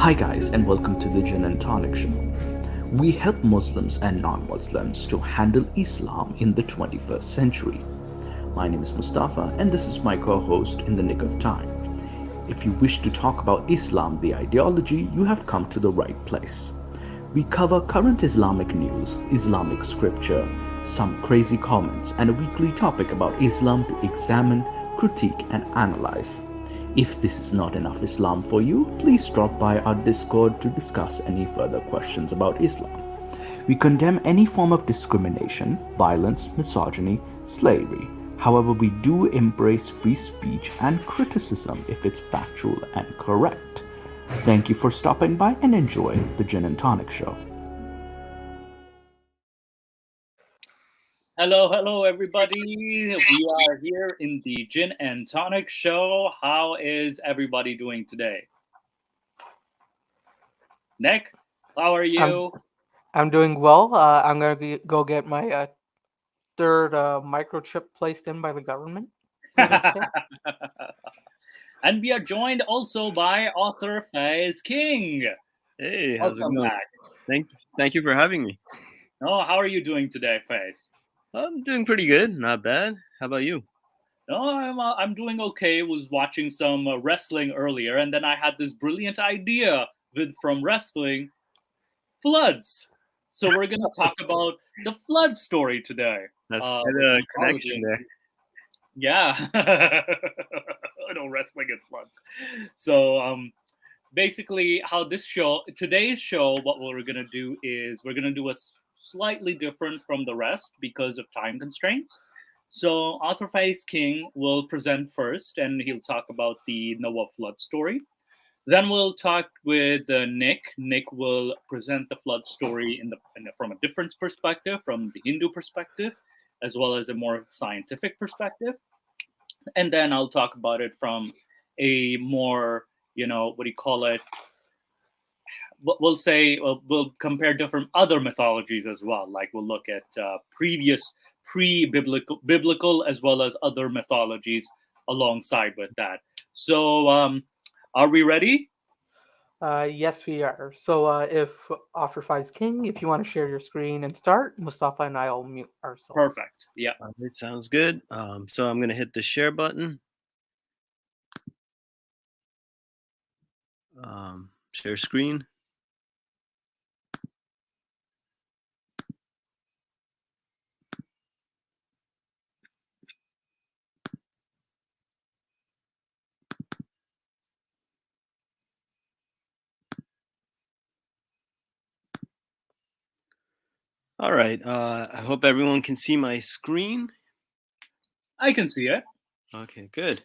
Hi guys, and welcome to the Gin and Tonic Show. We help Muslims and non-Muslims to handle Islam in the 21st century. My name is Mustafa and this is my co-host in the nick of time. If you wish to talk about Islam, the ideology, you have come to the right place. We cover current Islamic news, Islamic scripture, some crazy comments, and a weekly topic about Islam to examine, critique, and analyze. If this is not enough Islam for you, please drop by our Discord to discuss any further questions about Islam. We condemn any form of discrimination, violence, misogyny, slavery. However, we do embrace free speech and criticism if it's factual and correct. Thank you for stopping by and enjoy the Gin and Tonic Show. Hello, everybody. We are here in the Gin and Tonic Show. How is everybody doing today? Nick, how are you? I'm doing well. I'm going to go get my third microchip placed in by the government. And we are joined also by author Faiz King. Hey, how's Welcome it going? back. Thank you for having me. Oh, how are you doing today, Faiz? I'm doing pretty good, not bad. How about you? No, I'm doing okay. Was watching some wrestling earlier, and then I had this brilliant idea from wrestling, floods. So we're gonna talk about the flood story today. That's quite a connection there. Yeah, I know wrestling and floods. So basically, how today's show, what we're gonna do is we're gonna do a slightly different from the rest because of time constraints. So Author Faiz King will present first, and he'll talk about the Noah flood story. Then we'll talk with Nick. Nick will present the flood story from a different perspective, from the Hindu perspective, as well as a more scientific perspective. And then I'll talk about it from a more, what do you call it? We'll say we'll compare different other mythologies as well. Like we'll look at previous biblical as well as other mythologies alongside with that. So are we ready? Yes, we are. So if Offer King, if you want to share your screen and start, Mustafa and I will mute ourselves. Perfect. Yeah. It sounds good. So I'm going to hit the share button. Share screen. All right. I hope everyone can see my screen. I can see it. Okay, good.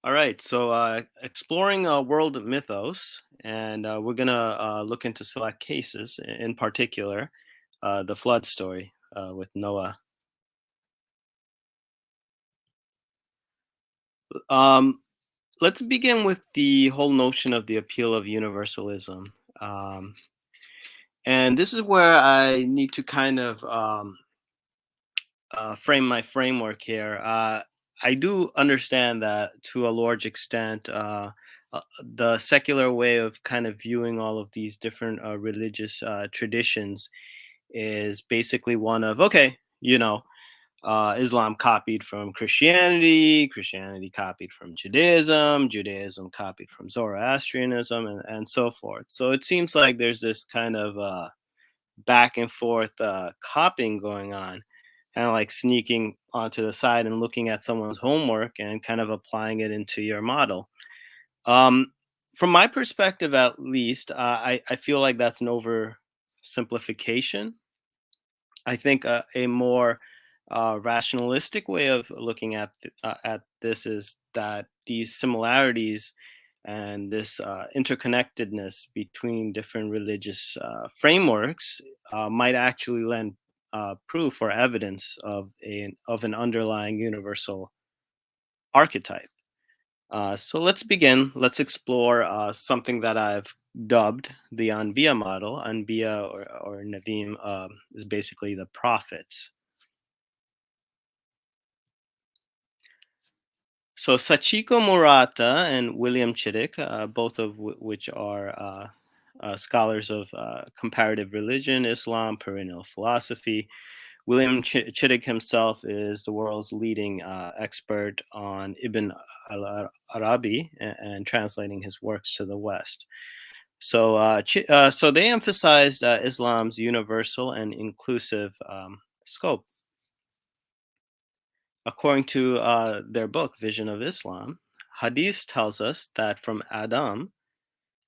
All right. So exploring world mythos, and we're going to look into select cases, in particular, the flood story with Noah. Let's begin with the whole notion of the appeal of universalism. And this is where I need to kind of frame my framework here. I do understand that to a large extent, the secular way of kind of viewing all of these different religious traditions is basically one of, okay, Islam copied from Christianity, Christianity copied from Judaism, Judaism copied from Zoroastrianism, and so forth. So it seems like there's this kind of back and forth copying going on, kind of like sneaking onto the side and looking at someone's homework and kind of applying it into your model. From my perspective, at least, I feel like that's an oversimplification. I think a more rationalistic way of looking at this is that these similarities and this interconnectedness between different religious frameworks might actually lend proof or evidence of an underlying universal archetype. So let's begin. Let's explore something that I've dubbed the Anbiya model. Anbiya or Nabim is basically the prophets. So Sachiko Murata and William Chittick, both of which are scholars of comparative religion, Islam, perennial philosophy. William Chittick himself is the world's leading expert on Ibn Arabi and translating his works to the West. So, so they emphasized Islam's universal and inclusive scope. According to their book, Vision of Islam, Hadith tells us that from Adam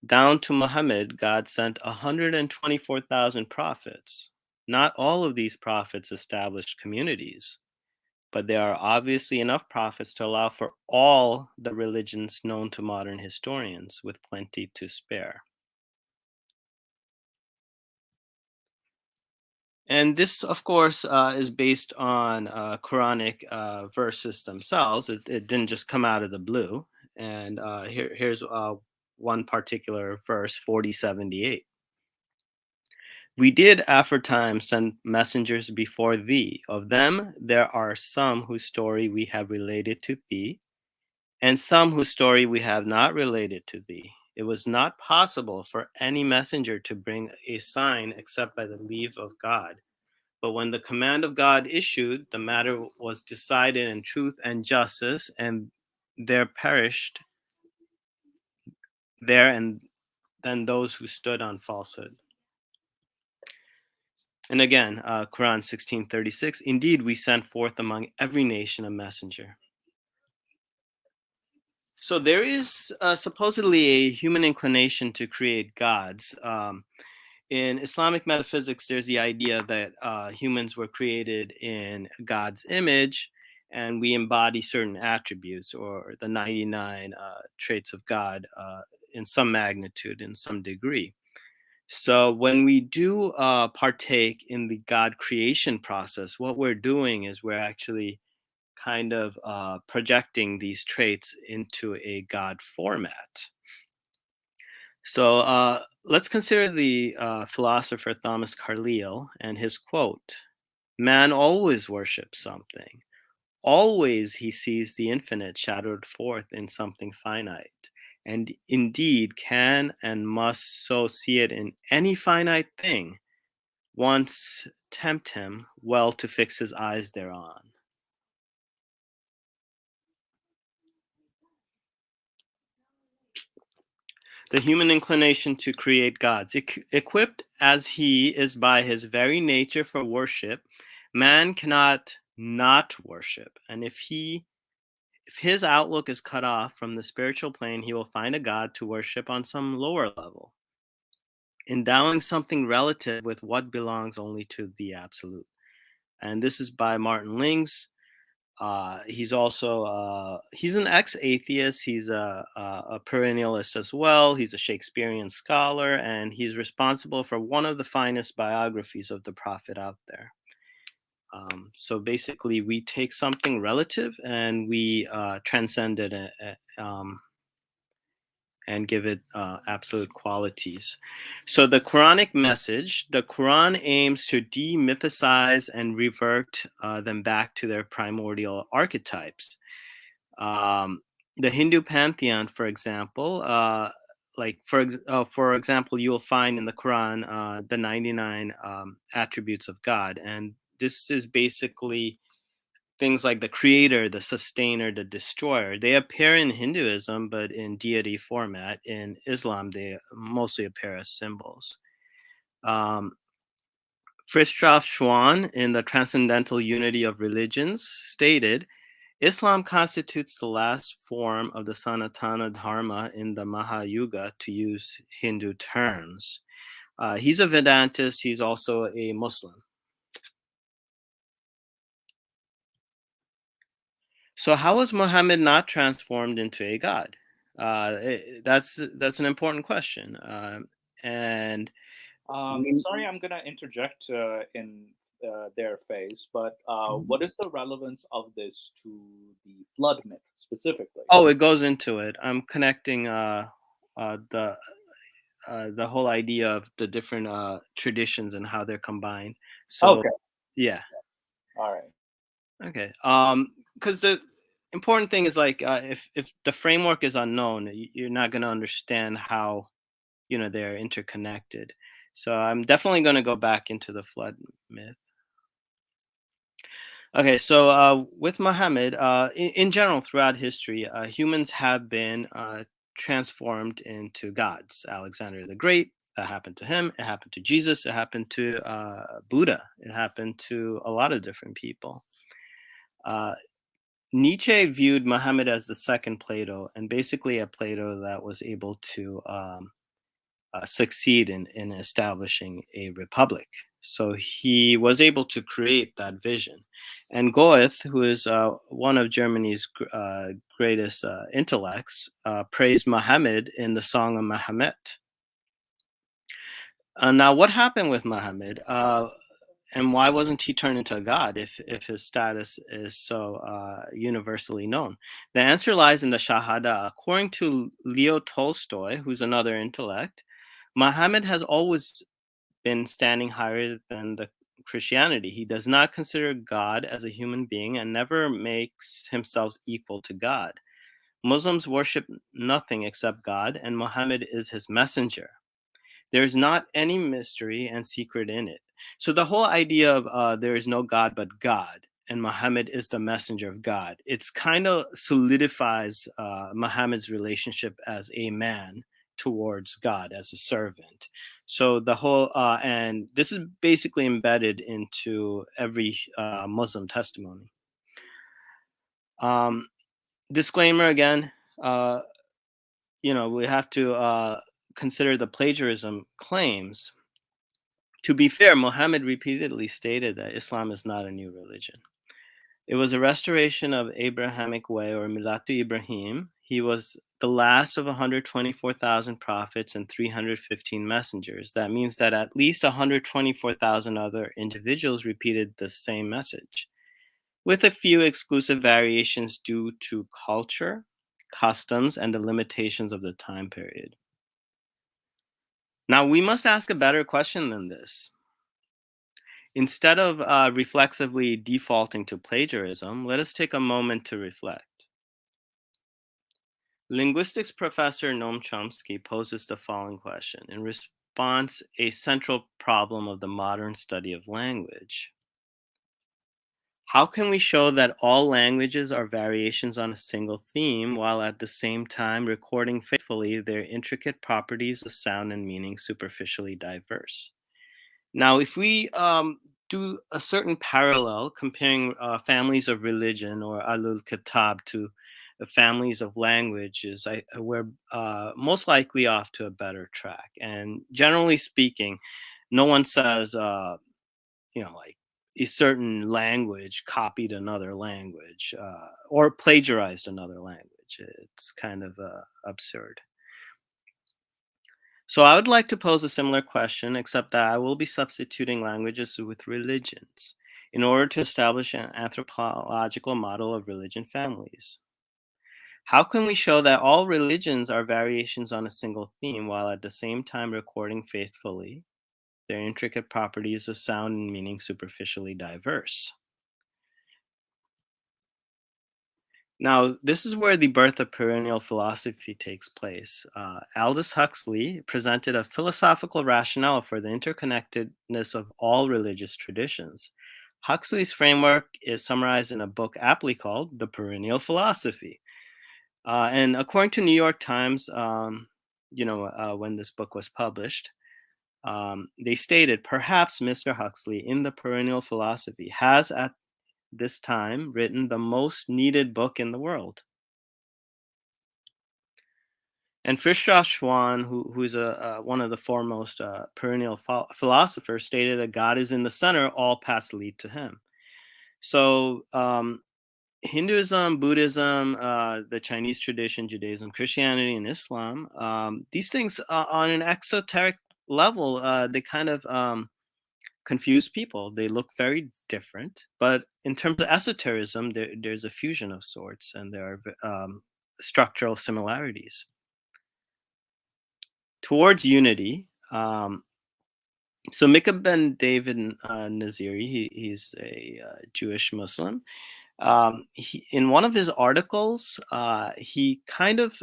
down to Muhammad, God sent 124,000 prophets. Not all of these prophets established communities, but there are obviously enough prophets to allow for all the religions known to modern historians, with plenty to spare. And this, of course, is based on Quranic verses themselves. It didn't just come out of the blue. And here's one particular verse, 4078. We did aforetime send messengers before thee. Of them there are some whose story we have related to thee, and some whose story we have not related to thee. It was not possible for any messenger to bring a sign except by the leave of God. But when the command of God issued, the matter was decided in truth and justice, and there perished there and then those who stood on falsehood. And again, Quran 16:36, indeed we sent forth among every nation a messenger. So there is supposedly a human inclination to create gods. In Islamic metaphysics, there's the idea that humans were created in God's image, and we embody certain attributes or the 99 traits of God in some magnitude, in some degree. So when we do partake in the God creation process, what we're doing is we're actually kind of projecting these traits into a God format. So let's consider the philosopher Thomas Carlyle and his quote, "Man always worships something. Always he sees the infinite shadowed forth in something finite, and indeed can and must so see it in any finite thing, once tempt him well to fix his eyes thereon." The human inclination to create gods. Equipped as he is by his very nature for worship, man cannot not worship. And if his outlook is cut off from the spiritual plane, he will find a god to worship on some lower level, endowing something relative with what belongs only to the absolute. And this is by Martin Lings. He's also he's an ex-atheist. He's a perennialist as well. He's a Shakespearean scholar, and he's responsible for one of the finest biographies of the prophet out there. So basically, we take something relative and we transcend it and give it absolute qualities. So the Quranic message, the Quran aims to demythicize and revert them back to their primordial archetypes. The Hindu pantheon, for example, for example, you will find in the Quran the 99 attributes of God, and this is basically things like the creator, the sustainer, the destroyer. They appear in Hinduism, but in deity format. In Islam, they mostly appear as symbols. Frithjof Schuon, in The Transcendental Unity of Religions, stated, Islam constitutes the last form of the Sanatana Dharma in the Mahayuga, to use Hindu terms. He's a Vedantist. He's also a Muslim. So how was Muhammad not transformed into a god? That's an important question. And sorry, I'm gonna interject in their phase, but what is the relevance of this to the flood myth specifically? Oh, it goes into it. I'm connecting the whole idea of the different traditions and how they're combined. So, okay. Yeah. All right. Okay. Because the important thing is like if the framework is unknown, you're not going to understand how they're interconnected. So I'm definitely going to go back into the flood myth. Okay, so with Muhammad, in general, throughout history, humans have been transformed into gods. Alexander the Great, that happened to him. It happened to Jesus. It happened to Buddha. It happened to a lot of different people. Nietzsche viewed Muhammad as the second Plato, and basically a Plato that was able to succeed in establishing a republic. So he was able to create that vision. And Goethe, who is one of Germany's greatest intellects, praised Muhammad in the Song of Mahomet. Now, what happened with Muhammad? And why wasn't he turned into a god if his status is so universally known? The answer lies in the Shahada. According to Leo Tolstoy, who's another intellect, Muhammad has always been standing higher than the Christianity. He does not consider God as a human being and never makes himself equal to God. Muslims worship nothing except God, and Muhammad is his messenger. There's not any mystery and secret in it. So the whole idea of there is no God but God, and Muhammad is the messenger of God, it's kind of solidifies Muhammad's relationship as a man towards God, as a servant. So the whole, and this is basically embedded into every Muslim testimony. Disclaimer again, we have to consider the plagiarism claims. To be fair, Muhammad repeatedly stated that Islam is not a new religion. It was a restoration of Abrahamic way, or Milatu Ibrahim. He was the last of 124,000 prophets and 315 messengers. That means that at least 124,000 other individuals repeated the same message, with a few exclusive variations due to culture, customs, and the limitations of the time period. Now, we must ask a better question than this. Instead of reflexively defaulting to plagiarism, let us take a moment to reflect. Linguistics professor Noam Chomsky poses the following question. In response, a central problem of the modern study of language. How can we show that all languages are variations on a single theme while at the same time recording faithfully their intricate properties of sound and meaning superficially diverse? Now, if we do a certain parallel comparing families of religion or alul kitab to families of languages, we're most likely off to a better track. And generally speaking, no one says, like a certain language copied another language or plagiarized another language. It's kind of absurd. So I would like to pose a similar question, except that I will be substituting languages with religions in order to establish an anthropological model of religion families. How can we show that all religions are variations on a single theme while at the same time recording faithfully their intricate properties of sound and meaning superficially diverse? Now, this is where the birth of perennial philosophy takes place. Aldous Huxley presented a philosophical rationale for the interconnectedness of all religious traditions. Huxley's framework is summarized in a book aptly called The Perennial Philosophy. And according to New York Times, when this book was published, they stated, perhaps Mr. Huxley in The Perennial Philosophy has at this time written the most needed book in the world. And Frithjof Schuon, who is one of the foremost perennial philosophers, stated that God is in the center, all paths lead to him. So Hinduism, Buddhism, the Chinese tradition, Judaism, Christianity, and Islam, these things on an exoteric level, they kind of confuse people. They look very different, but in terms of esotericism, there's a fusion of sorts, and there are structural similarities. Towards unity, so Micah ben David Naziri, he's a Jewish Muslim. In one of his articles, he kind of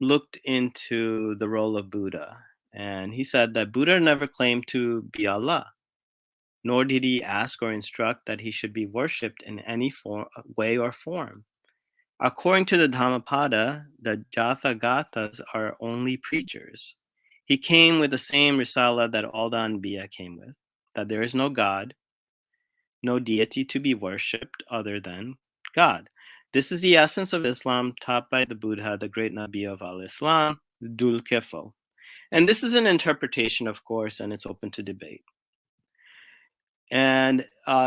looked into the role of Buddha, and he said that Buddha never claimed to be Allah, nor did he ask or instruct that he should be worshipped in any way or form. According to the Dhammapada, the Jathagatas are only preachers. He came with the same risala that all the Anbiya came with, that there is no God, no deity to be worshipped other than God. This is the essence of Islam taught by the Buddha, the great Nabi of al-Islam, Dhul Kifl. And this is an interpretation, of course, and it's open to debate. And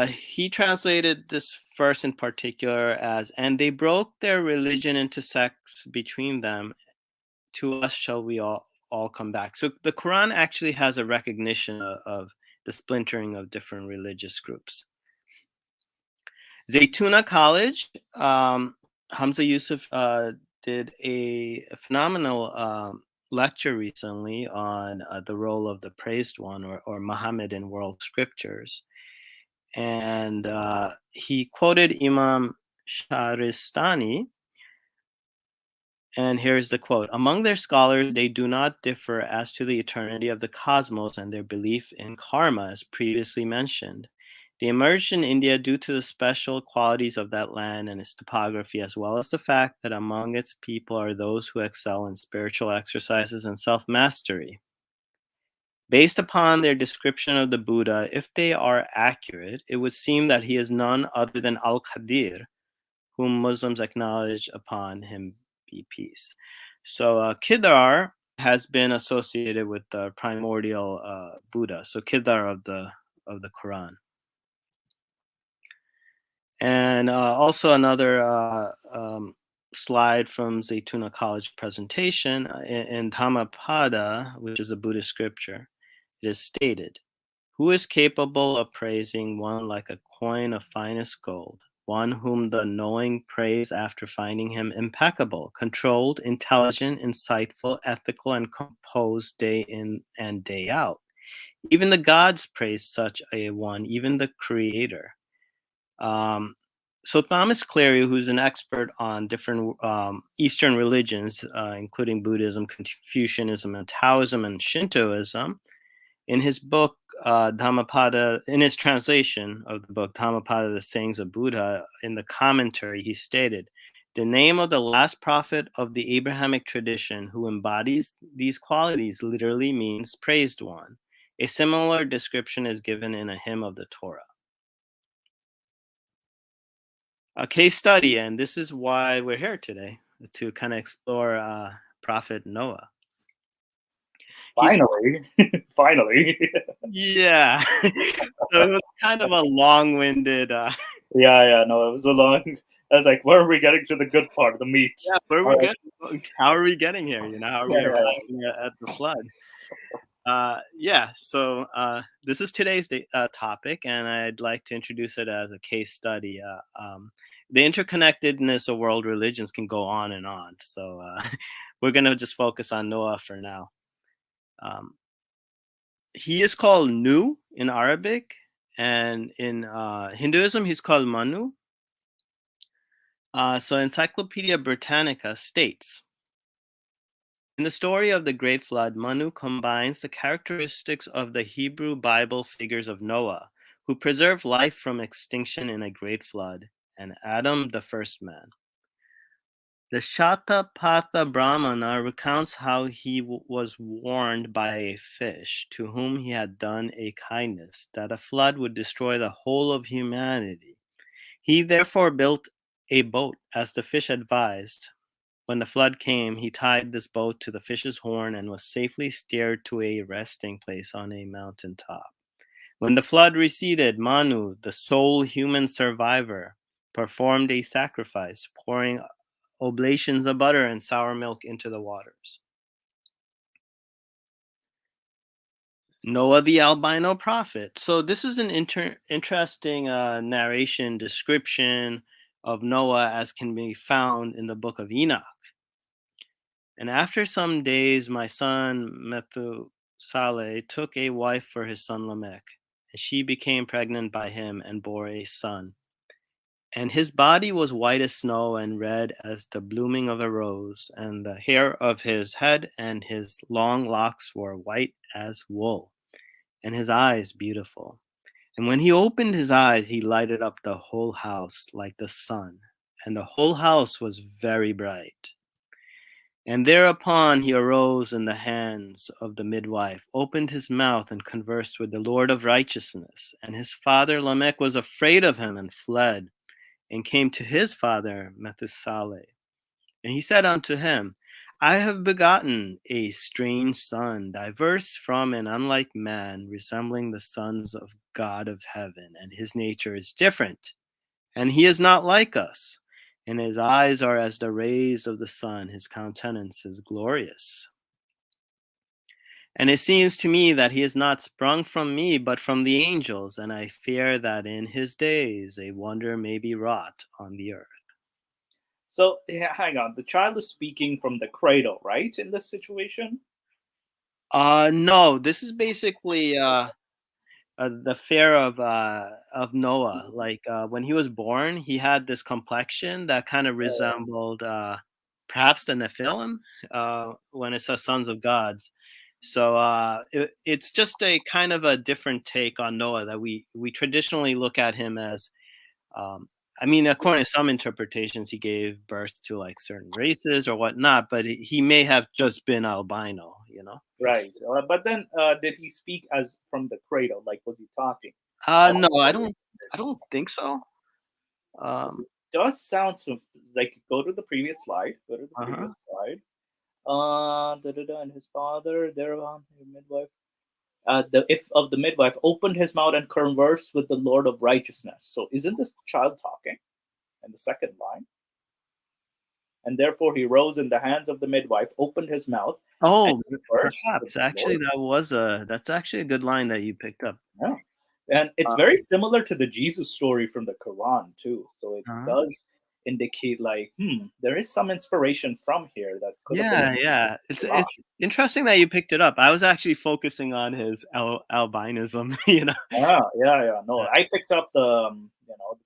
he translated this verse in particular as, and they broke their religion into sects between them. To us shall we all come back. So the Quran actually has a recognition of the splintering of different religious groups. Zaytuna College, Hamza Yusuf did a phenomenal lecture recently on the role of the praised one, or Muhammad in world scriptures. And he quoted Imam Shahristani, and here's the quote: "Among their scholars, they do not differ as to the eternity of the cosmos and their belief in karma, as previously mentioned. They emerged in India due to the special qualities of that land and its topography, as well as the fact that among its people are those who excel in spiritual exercises and self-mastery. Based upon their description of the Buddha, if they are accurate, it would seem that he is none other than Al-Qadir, whom Muslims acknowledge, upon him be peace." So Kedar has been associated with the primordial Buddha, so Kedar of the Quran. And also another slide from Zaytuna College presentation in Dhammapada, which is a Buddhist scripture. It is stated, "Who is capable of praising one like a coin of finest gold, one whom the knowing praise after finding him impeccable, controlled, intelligent, insightful, ethical, and composed day in and day out? Even the gods praise such a one, even the Creator." So Thomas Cleary, who's an expert on different Eastern religions, including Buddhism, Confucianism, and Taoism, and Shintoism, in his book, Dhammapada, in his translation of the book, Dhammapada, the Sayings of Buddha, in the commentary, he stated, "The name of the last prophet of the Abrahamic tradition who embodies these qualities literally means praised one. A similar description is given in a hymn of the Torah." A case study, and this is why we're here today, to kind of explore Prophet Noah. Finally. Finally. Yeah. So it was kind of a long-winded. Yeah, no, it was a long. I was like, where are we getting to the good part, the meat? Yeah, where are we getting? How are we getting here? How are we arriving at the flood? So this is today's topic, and I'd like to introduce it as a case study. The interconnectedness of world religions can go on and on. So we're going to just focus on Noah for now. He is called Nu in Arabic, and in Hinduism, he's called Manu. So Encyclopedia Britannica states, in the story of the Great Flood, Manu combines the characteristics of the Hebrew Bible figures of Noah, who preserved life from extinction in a great flood, and Adam, the first man. The Shatapatha Brahmana recounts how he was warned by a fish to whom he had done a kindness that a flood would destroy the whole of humanity. He therefore built a boat as the fish advised. When the flood came, he tied this boat to the fish's horn and was safely steered to a resting place on a mountain top. When the flood receded, Manu, the sole human survivor, performed a sacrifice, pouring oblations of butter and sour milk into the waters. Noah the albino prophet. So this is an interesting narration description of Noah as can be found in the book of Enoch. And after some days, my son Methuselah took a wife for his son Lamech, and she became pregnant by him and bore a son. And his body was white as snow and red as the blooming of a rose, and the hair of his head and his long locks were white as wool, and his eyes beautiful. And when he opened his eyes, he lighted up the whole house like the sun, and the whole house was very bright. And thereupon he arose in the hands of the midwife, opened his mouth, and conversed with the Lord of righteousness. And his father Lamech was afraid of him and fled, and came to his father Methuselah. And he said unto him, I have begotten a strange son, diverse from and unlike man, resembling the sons of God of heaven, and his nature is different, and he is not like us. And his eyes are as the rays of the sun, his countenance is glorious. And it seems to me that he is not sprung from me, but from the angels, and I fear that in his days a wonder may be wrought on the earth. So hang on, the child is speaking from the cradle, right? In this situation. No, this is basically the fear of Noah. Like when he was born, he had this complexion that kind of resembled perhaps the Nephilim when it says sons of gods. So it's just a kind of a different take on Noah that we traditionally look at him as. I mean, according to some interpretations, he gave birth to like certain races or whatnot, but he may have just been albino, you know. Right. But then, did he speak as from the cradle? Like, was he talking? No, I don't think so. Does sound so, like, go to the previous slide. Go to the Uh-huh. previous slide. And his father thereon, the midwife. The if of the midwife opened his mouth and conversed with the Lord of righteousness. So isn't this child talking in the second line? And therefore he rose in the hands of the midwife, opened his mouth. Oh, Conversed with perhaps the actually Lord. that's actually a good line that you picked up. Yeah. And it's Uh, very similar to the Jesus story from the Quran too. So it uh-huh. does indicate like, there is some inspiration from here that could have been. Yeah. It's Quran. interesting that you picked it up. I was actually focusing on his albinism, you know. Yeah. No, I picked up the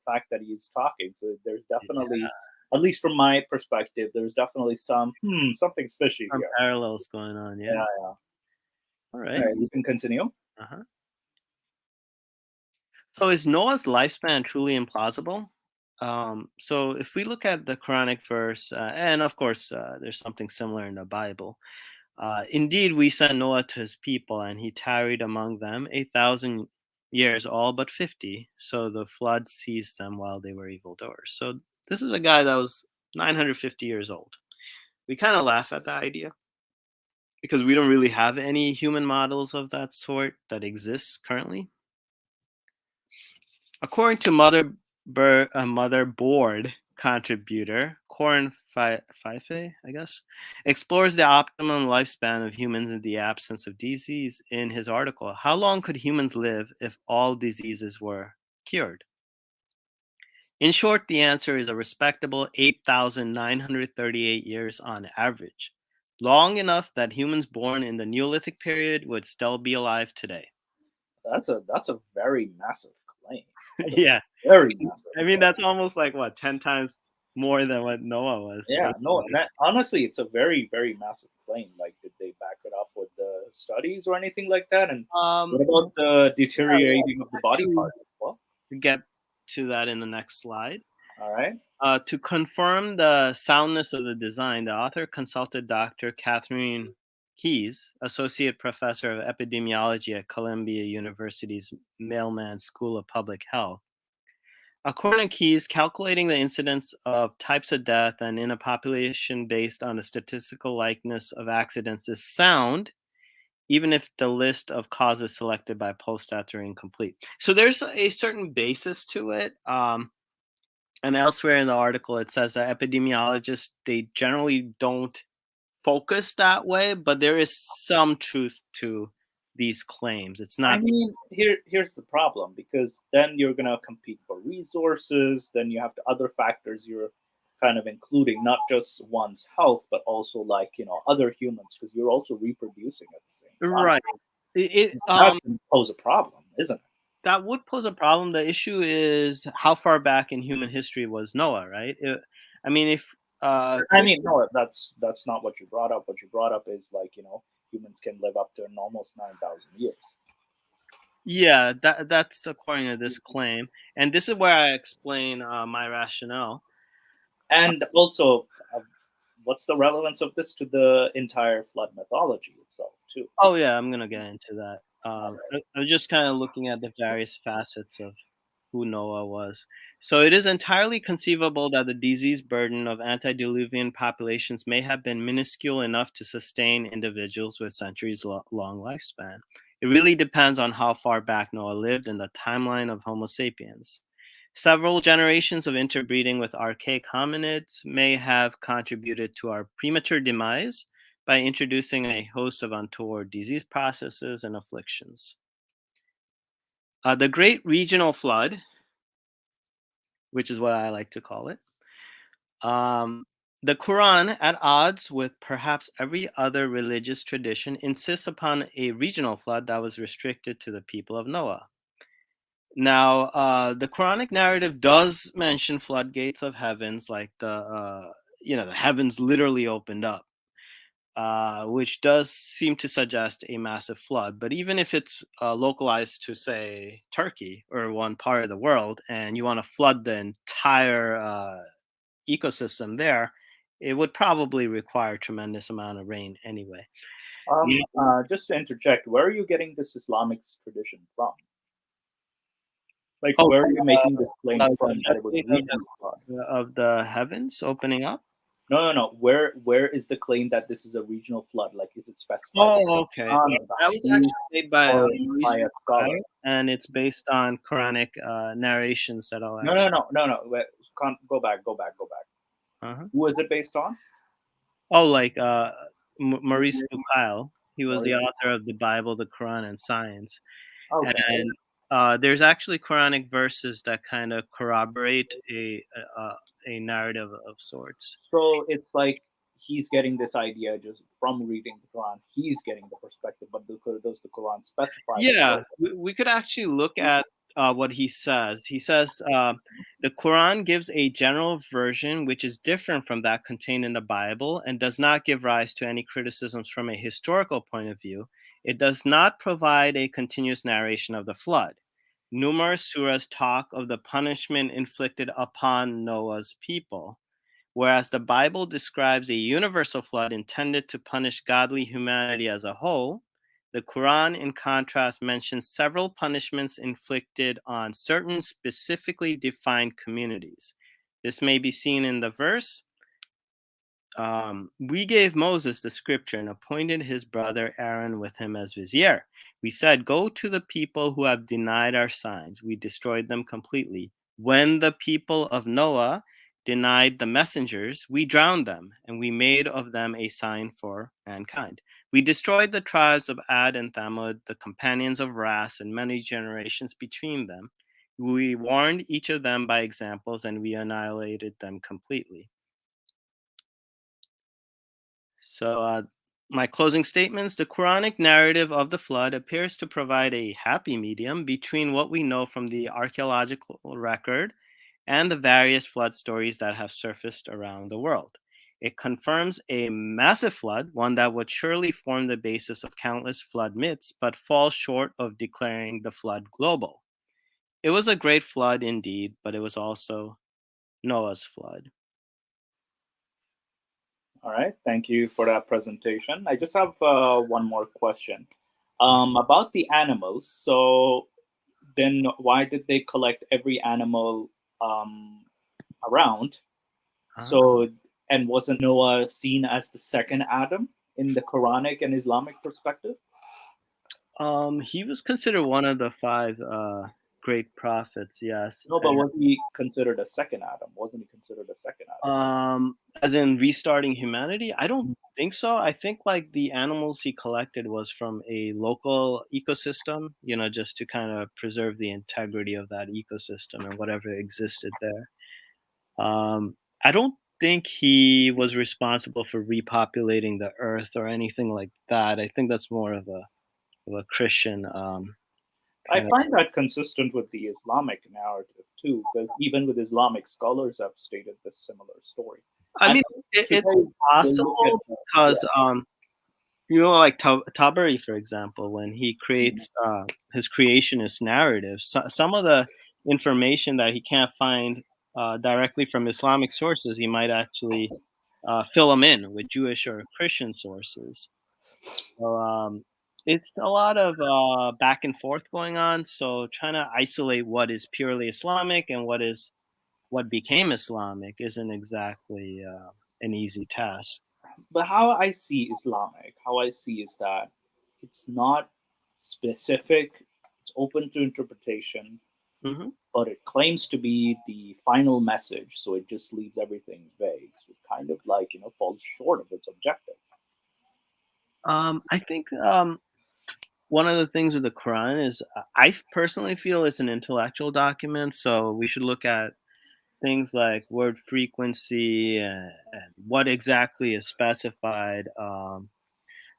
fact that he's talking. So there's definitely, at least from my perspective, there's definitely something's fishy Some here. parallels going on, yeah. Yeah. All All right. right, you can continue. Uh-huh. So is Noah's lifespan truly implausible? So if we look at the Quranic verse, and of course there's something similar in the Bible, indeed we sent Noah to his people, and he tarried among them 1,000 years, all but 50. So the flood seized them while they were evildoers. So this is a guy that was 950 years old. We kind of laugh at that idea because we don't really have any human models of that sort that exists currently. According to motherboard contributor Corin Fife, I guess, explores the optimum lifespan of humans in the absence of disease in his article. How long could humans live if all diseases were cured? In short, the answer is a respectable 8,938 years on average, long enough that humans born in the Neolithic period would still be alive today. That's a very massive claim. Yeah. Very massive. I mean, that's almost like what, 10 times more than what Noah was. Yeah, no, honestly, it's a very, very massive claim. Like, did they back it up with the studies or anything like that? And what about the deteriorating of the body parts as well? To get to that in the next slide. All right. To confirm the soundness of the design, the author consulted Dr. Catherine Keyes, Associate Professor of Epidemiology at Columbia University's Mailman School of Public Health. According to Keyes, calculating the incidence of types of death and in a population based on the statistical likeness of accidents is sound, even if the list of causes selected by post-stats are incomplete. So there's a certain basis to it. And elsewhere in the article, it says that epidemiologists, they generally don't focus that way, but there is some truth to these claims. It's not. I mean, here's the problem, because then you're gonna compete for resources. Then you have the other factors you're kind of including, not just one's health, but also like other humans, because you're also reproducing at the same time. Right. That's gonna pose a problem, isn't it? that would pose a problem. The issue is how far back in human history was Noah, right? I mean, if I mean, no, that's not what you brought up. What you brought up is like, humans can live up to almost 9,000 years. yeah, that's according to this claim, and this is where I explain my rationale. And also, what's the relevance of this to the entire flood mythology itself, too? Oh yeah, I'm gonna get into that. I'm just kind of looking at the various facets of who Noah was. So it is entirely conceivable that the disease burden of antediluvian populations may have been minuscule enough to sustain individuals with centuries long lifespan. It really depends on how far back Noah lived in the timeline of Homo sapiens. Several generations of interbreeding with archaic hominids may have contributed to our premature demise by introducing a host of untoward disease processes and afflictions. The Great Regional Flood, which is what I like to call it. The Quran, at odds with perhaps every other religious tradition, insists upon a regional flood that was restricted to the people of Noah. Now, the Quranic narrative does mention floodgates of heavens, like the heavens literally opened up, which does seem to suggest a massive flood. But even if it's localized to, say, Turkey or one part of the world, and you want to flood the entire ecosystem there, it would probably require a tremendous amount of rain anyway. Just to interject, where are you getting this Islamic tradition from? Like, Oh, where are you making this claim like from that it was the regional flood? of the heavens opening up. No. Where is the claim that this is a regional flood? Like, is it specified? Oh, okay. That was actually made by or Maurice by a scholar? Bucaille, and it's based on Quranic narrations that I'll No. Wait, go back. Uh-huh. Who is it based on? Oh, like Maurice Bucaille. He was the author of the Bible, the Quran, and Science. Okay. And there's actually Quranic verses that kind of corroborate a narrative of sorts. So it's like he's getting this idea just from reading the Quran. He's getting the perspective, but does the Quran specify? Yeah, we could actually look at what he says. He says the Quran gives a general version which is different from that contained in the Bible and does not give rise to any criticisms from a historical point of view. It does not provide a continuous narration of the flood. Numerous surahs talk of the punishment inflicted upon Noah's people, whereas the Bible describes a universal flood intended to punish godly humanity as a whole. The Quran, in contrast, mentions several punishments inflicted on certain specifically defined communities. This may be seen in the verse, we gave Moses the scripture and appointed his brother Aaron with him as vizier. We said, go to the people who have denied our signs. We destroyed them completely. When the people of Noah denied the messengers, we drowned them, and we made of them a sign for mankind. We destroyed the tribes of Ad and Thamud, the companions of Ras, and many generations between them. We warned each of them by examples, and we annihilated them completely. So, my closing statements: the Quranic narrative of the flood appears to provide a happy medium between what we know from the archaeological record and the various flood stories that have surfaced around the world. It confirms a massive flood, one that would surely form the basis of countless flood myths, but falls short of declaring the flood global. It was a great flood indeed, but it was also Noah's flood. All right. Thank you for that presentation. I just have one more question about the animals. So then why did they collect every animal around? So, and wasn't Noah seen as the second Adam in the Quranic and Islamic perspective? He was considered one of the five great prophets, yes. No, but was he considered a second Adam? Wasn't he considered a second Adam? As in restarting humanity? I don't think so. I think like the animals he collected was from a local ecosystem, just to kind of preserve the integrity of that ecosystem and whatever existed there. I don't think he was responsible for repopulating the earth or anything like that. I think that's more of a Christian I kind of. find that consistent with the Islamic narrative too, because even with Islamic scholars have stated this similar story. I And mean, it's today they look at possible because yeah. like Tabari, for example, when he creates his creationist narrative, some of the information that he can't find directly from Islamic sources, he might actually fill them in with Jewish or Christian sources. So it's a lot of back and forth going on. So trying to isolate what is purely Islamic and what became Islamic isn't exactly an easy task. But how I see Islamic, how I see is that it's not specific, it's open to interpretation, Hmm. but it claims to be the final message, so it just leaves everything vague. So it kind of like, falls short of its objective. I think one of the things with the Quran is I personally feel it's an intellectual document, so we should look at things like word frequency and what exactly is specified.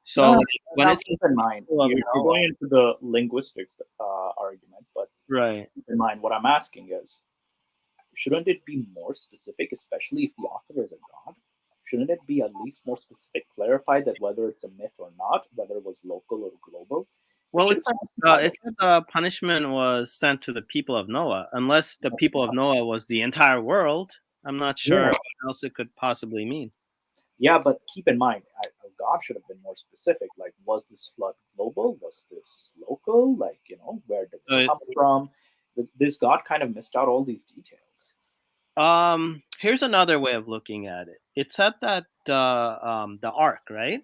So Now, when now it's keep in mind, full of you're Noah, going into the linguistics argument, but right? keep in mind what I'm asking is, shouldn't it be more specific, especially if the author is a god? Shouldn't it be at least more specific, clarify that whether it's a myth or not, whether it was local or global? It Well, should specify it that. said the punishment was sent to the people of Noah. Unless the people of Noah was the entire world, I'm not sure Yeah, what else it could possibly mean. yeah, but keep in mind, a god should have been more specific. Like, was this flood global? Was this local? Like, where did it So, come from? This god kind of missed out all these details. here's another way of looking at it. It said that the ark, right?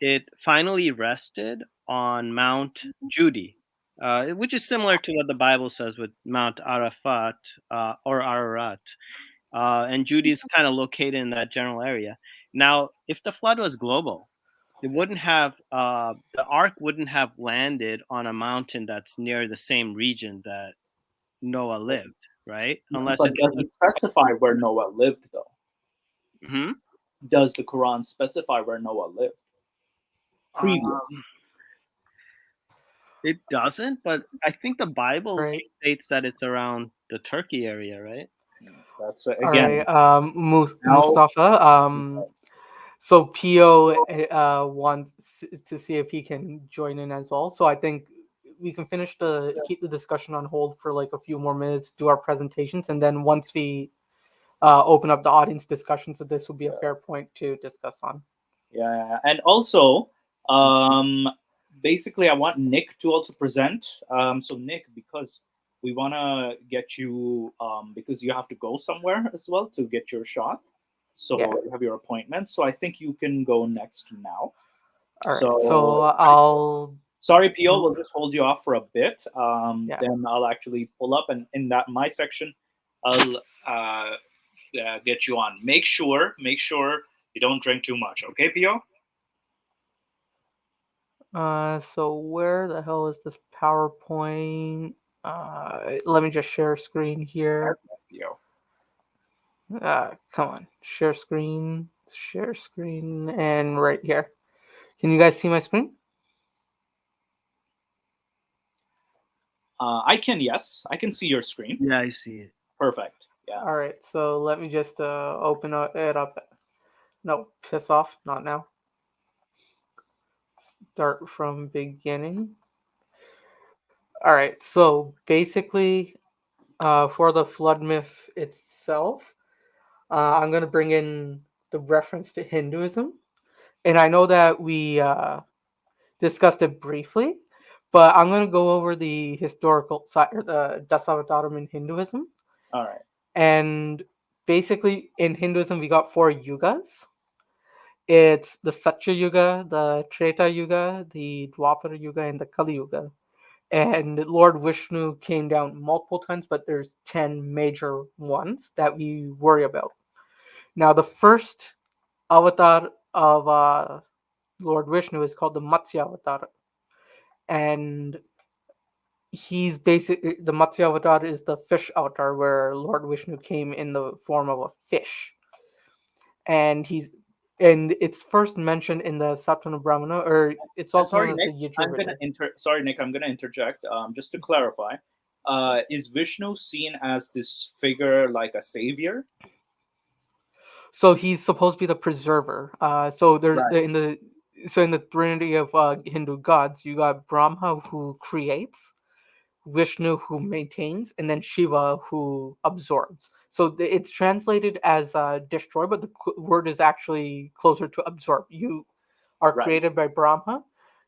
It finally rested on Mount Judy, which is similar to what the Bible says with Mount Arafat or Ararat. And Judy is kind of located in that general area. Now, if the flood was global, it wouldn't have the ark wouldn't have landed on a mountain that's near the same region that Noah lived, right? Unless But it. does it specify where Noah lived, though? Mhm. Does the Quran specify where Noah lived? Previous. Um, it doesn't, but I think the Bible Right. states that it's around the Turkey area, right? That's All right. again now. Mustafa. So Pio wants to see if he can join in as well. So I think we can keep the discussion on hold for like a few more minutes, do our presentations, and then once we open up the audience discussion, so this will be a fair point to discuss on. Yeah, and also, um, basically, I want Nick to also present. So Nick, because we want to get you, because you have to go somewhere as well to get your shot. So Yeah. you have your appointment. So I think you can go next now. All right. So So I'll sorry, Pio, we'll just hold you off for a bit. yeah. Then I'll actually pull up, and in that my section, I'll get you on. Make sure you don't drink too much. Okay, Pio? So where the hell is this PowerPoint? Let me just share screen here. Pio. Come on, share screen, and right here. Can you guys see my screen? I can, yes, I can see your screen. Yeah, I see it. Perfect. Yeah. All right, so let me just open it up. No, piss off, not now. Start from beginning. All right, so basically, for the flood myth itself, I'm going to bring in the reference to Hinduism. And I know that we discussed it briefly, but I'm going to go over the historical side, or the Dasavataram in Hinduism. All right. And basically, in Hinduism, we got 4 yugas. It's the Satya Yuga, the Treta Yuga, the Dwapara Yuga, and the Kali Yuga. And Lord Vishnu came down multiple times, but there's 10 major ones that we worry about. Now, the first avatar of Lord Vishnu is called the Matsuyavatara. And he's basically, the Matsuyavatara is the fish avatar where Lord Vishnu came in the form of a fish. And and it's first mentioned in the Saptana Brahmana, or it's And also sorry, known as Nick. the I'm gonna Yajurveda. sorry, Nick. I'm gonna interject. Just to clarify, is Vishnu seen as this figure like a savior? So he's supposed to be the preserver. So there's Right. in the trinity of Hindu gods, you got Brahma who creates, Vishnu who maintains, and then Shiva who absorbs. So it's translated as destroy, but the word is actually closer to absorb. You are Right. created by Brahma,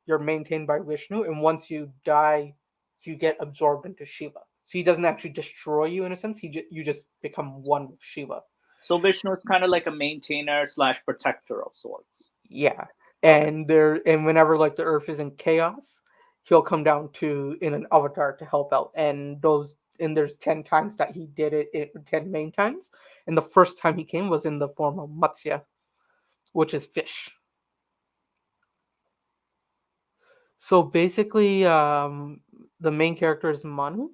you're maintained by Vishnu, and once you die, you get absorbed into Shiva. So he doesn't actually destroy you in a sense. You just become one with Shiva. So Vishnu is kind of like a maintainer slash protector of sorts. Yeah, Okay. and whenever like the Earth is in chaos, he'll come down to in an avatar to help out. And there's 10 times that he did it, 10 main times, and the first time he came was in the form of Matsya, which is fish. So basically, the main character is Manu,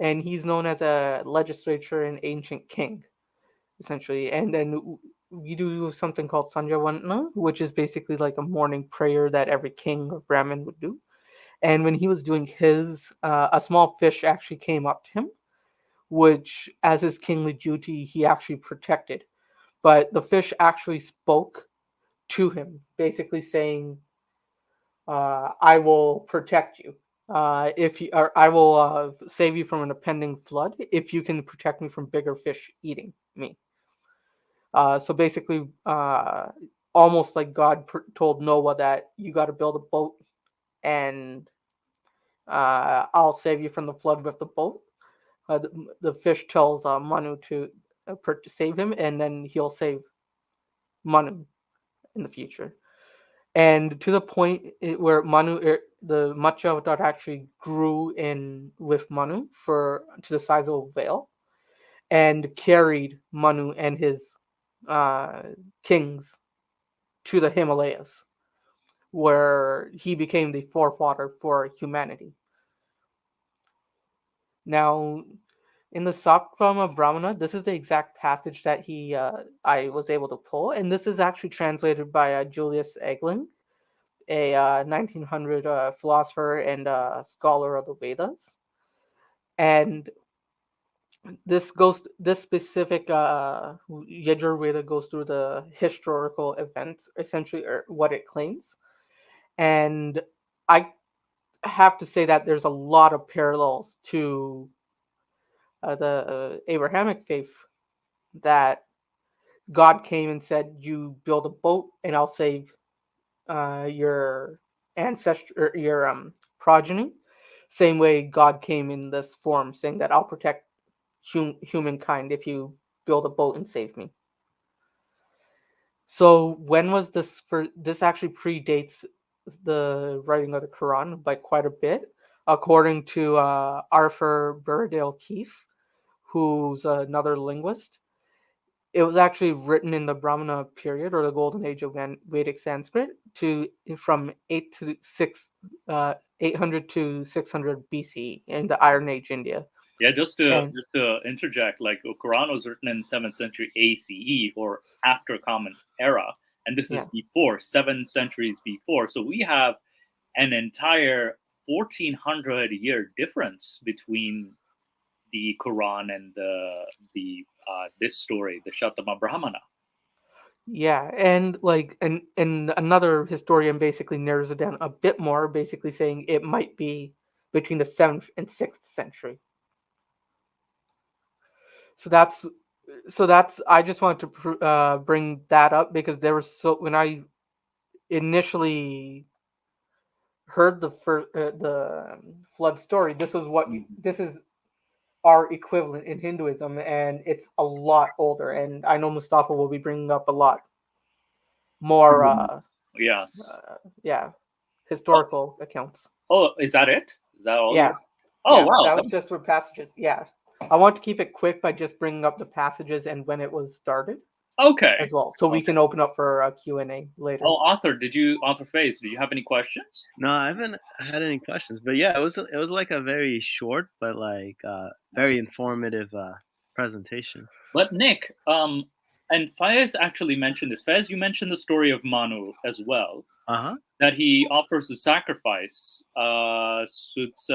and he's known as a legislature and ancient king, essentially. And then we do something called Sanjavana, which is basically like a morning prayer that every king or Brahmin would do. And when he was doing his, a small fish actually came up to him, which, as his kingly duty, he actually protected. But the fish actually spoke to him, basically saying, I will protect you. If you, or I will save you from an impending flood if you can protect me from bigger fish eating me. So basically, almost like God told Noah that you got to build a boat, and I'll save you from the flood with the boat. The fish tells Manu to save him, and then he'll save Manu in the future. And to the point where the Matsuyavatara actually grew in with Manu to the size of a whale, and carried Manu and his uh, kings to the Himalayas, where he became the forefather for humanity. Now, in the Saptama Brahmana, this is the exact passage that I was able to pull, and this is actually translated by Julius Egling, a 1900 philosopher and scholar of the Vedas. And this specific Yajurveda goes through the historical events, essentially, or what it claims. And I have to say that there's a lot of parallels to the Abrahamic faith, that God came and said, "You build a boat, and I'll save your ancestor, your progeny." Same way God came in this form, saying that I'll protect humankind if you build a boat and save me. So when was this? This actually predates the writing of the Quran by quite a bit, according to Arthur Burrdale Keefe, who's another linguist. It was actually written in the Brahmana period, or the golden age of Vedic Sanskrit, from 800 to 600 BC in the Iron Age India. Yeah, just to And interject, like the Quran was written in 7th century ACE, or after Common Era, and this is before 7 centuries before. So we have an entire 1400-year difference between the Quran and the this story, the Shatama Brahmana. yeah, and another historian basically narrows it down a bit more, basically saying it might be between the 7th and 6th century. So that's I just wanted to bring that up, because there was when I initially heard the flood story, this is our equivalent in Hinduism, and it's a lot older. And I know Mustafa will be bringing up a lot more, Yes. historical accounts. Oh, is that it? Is that all? Yeah. Oh, yes, wow. that was just for passages. Yeah, I want to keep it quick by just bringing up the passages and when it was started. Okay. As well, so we can open up for a Q&A later. Oh, Author Face, did you have any questions? No, I haven't had any questions, but yeah, it was like a very short but like very informative presentation. But Nick, And Faiz actually mentioned this. Faiz, you mentioned the story of Manu as well, Uh-huh. that he offers a sacrifice. So it's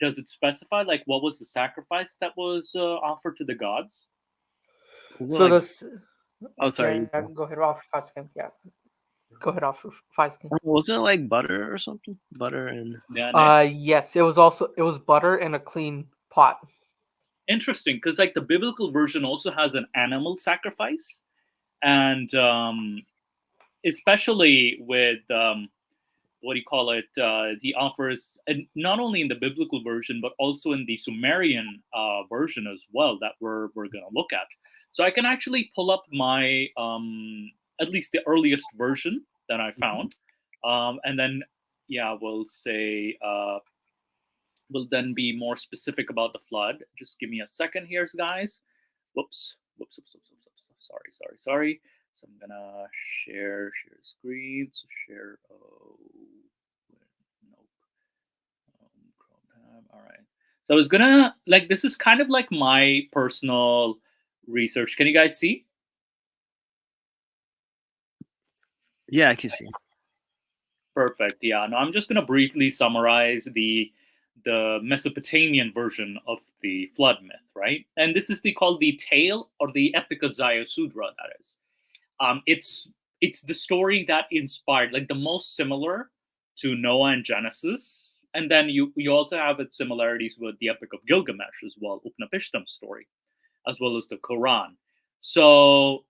does it specify like what was the sacrifice that was offered to the gods? Is it So like, this, oh, sorry. yeah, go ahead off fast again. Yeah, go ahead off fast again. Wasn't it like butter or something? Butter and Yeah, Yes, it was butter and a clean pot. interesting, because like the biblical version also has an animal sacrifice, and especially with what do you call it? He offers, and not only in the biblical version, but also in the Sumerian version as well that we're going to look at. So I can actually pull up my at least the earliest version that I found, and then yeah, we'll say we'll then be more specific about the flood. Just give me a second here, guys. Whoops. Sorry. So I'm gonna share screen. So share. Oh, nope. Chrome tab. All right. So I was gonna like this is kind of like my personal research. Can you guys see? yeah, I can see. Perfect. Yeah. No, I'm just gonna briefly summarize the Mesopotamian version of the flood myth, right? And this is called the tale or the Epic of Zayasudra. That is, it's the story that inspired, like the most similar to Noah and Genesis, and then you also have its similarities with the Epic of Gilgamesh as well, Upnapishtim's story, as well as the Quran. So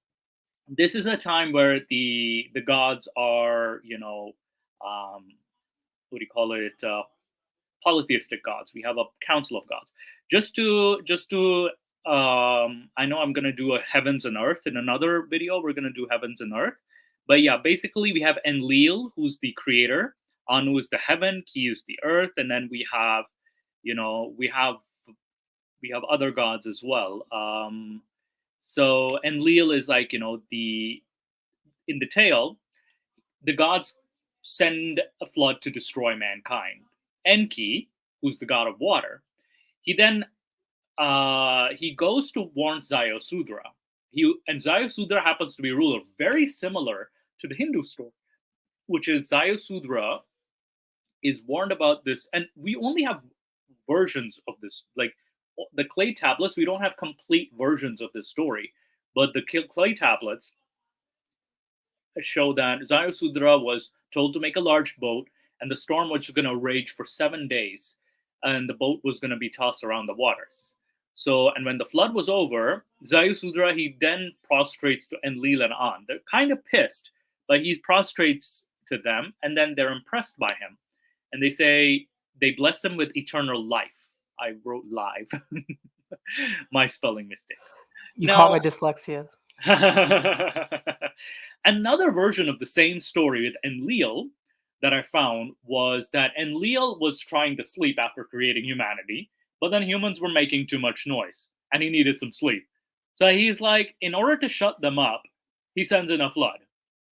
this is a time where the gods are, what do you call it? Polytheistic gods. We have a council of gods. Just to I know I'm gonna do a heavens and earth in another video. We're gonna do heavens and earth, but yeah, basically we have Enlil, who's the creator. Anu is the heaven. Ki is the earth, and then we have, we have other gods as well. So Enlil is like the in the tale, the gods send a flood to destroy mankind. Enki, who's the god of water, he then he goes to warn Zayasudra. And Zayasudra happens to be a ruler very similar to the Hindu story, which is Zayasudra is warned about this, and we only have versions of this, like the clay tablets. We don't have complete versions of this story, but the clay tablets show that Zayasudra was told to make a large boat, and the storm was going to rage for 7 days, and the boat was going to be tossed around the waters. So, and when the flood was over, Zayasudra, he then prostrates to Enlil and An. They're kind of pissed, but he prostrates to them, and then they're impressed by him. And they say, they bless him with eternal life. I wrote live. My spelling mistake. You Now, caught my dyslexia. another version of the same story with Enlil that I found was that Enlil was trying to sleep after creating humanity, but then humans were making too much noise and he needed some sleep. So he's like, in order to shut them up, he sends in a flood.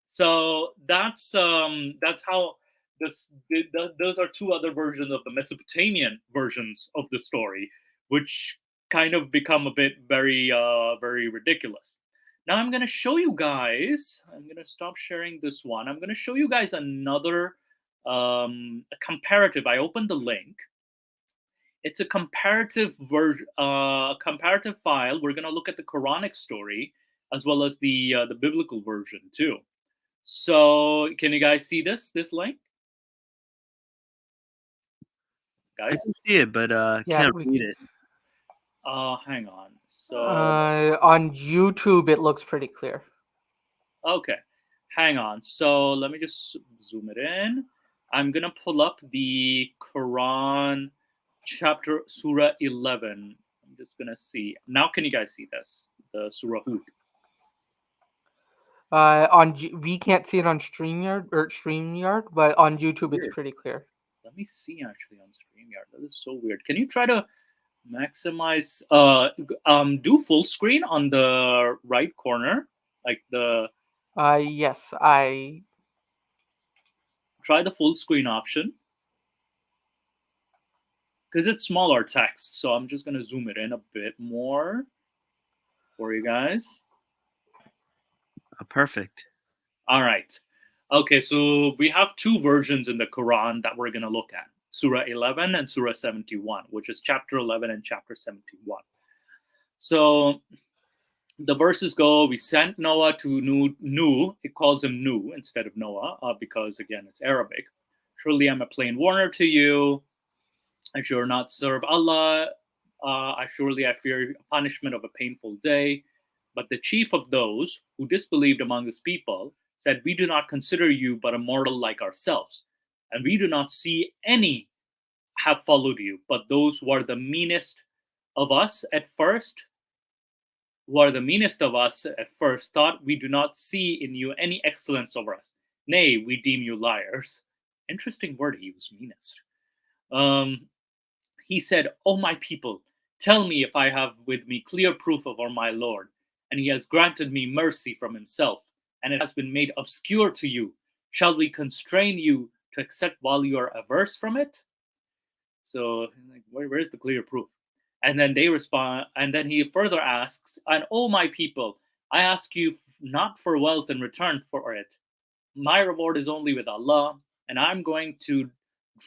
So that's how those are two other versions of the Mesopotamian versions of the story, which kind of become a bit very ridiculous. Now I'm going to show you guys, I'm going to stop sharing this one. I'm going to show you guys another a comparative. I opened the link. It's a comparative comparative file. We're going to look at the Quranic story as well as the biblical version too. So can you guys see this link? I Guys? can see it, but can't read it. Hang on. So on YouTube, it looks pretty clear. okay, hang on. So let me just zoom it in. I'm gonna pull up the Quran chapter Surah 11. I'm just gonna see. Now can you guys see this? The Surah Hud. We can't see it on StreamYard, but on YouTube Weird. it's pretty clear. Let me see actually on StreamYard. That is so weird. Can you try to maximize do full screen on the right corner, like the Yes, I try the full screen option, because it's smaller text, so I'm just going to zoom it in a bit more for you guys. Perfect. All right. Okay, so we have two versions in the Quran that we're going to look at, Surah 11 and Surah 71, which is chapter 11 and chapter 71. So the verses go, we sent Noah to Nu. It calls him Nu instead of Noah because, again, it's Arabic. Surely I'm a plain warner to you. I shall not serve Allah. Surely I fear punishment of a painful day. But the chief of those who disbelieved among his people said, we do not consider you but a mortal like ourselves, and we do not see any have followed you, but those who are the meanest of us at first, thought, we do not see in you any excellence over us. Nay, we deem you liars. Interesting word, he was meanest. He said, O my people, tell me if I have with me clear proof of my Lord, and he has granted me mercy from himself, and it has been made obscure to you. Shall we constrain you to accept while you are averse from it? So, like, where's the clear proof? And then they respond, and then he further asks, and O my people, I ask you not for wealth in return for it. My reward is only with Allah, and I'm going to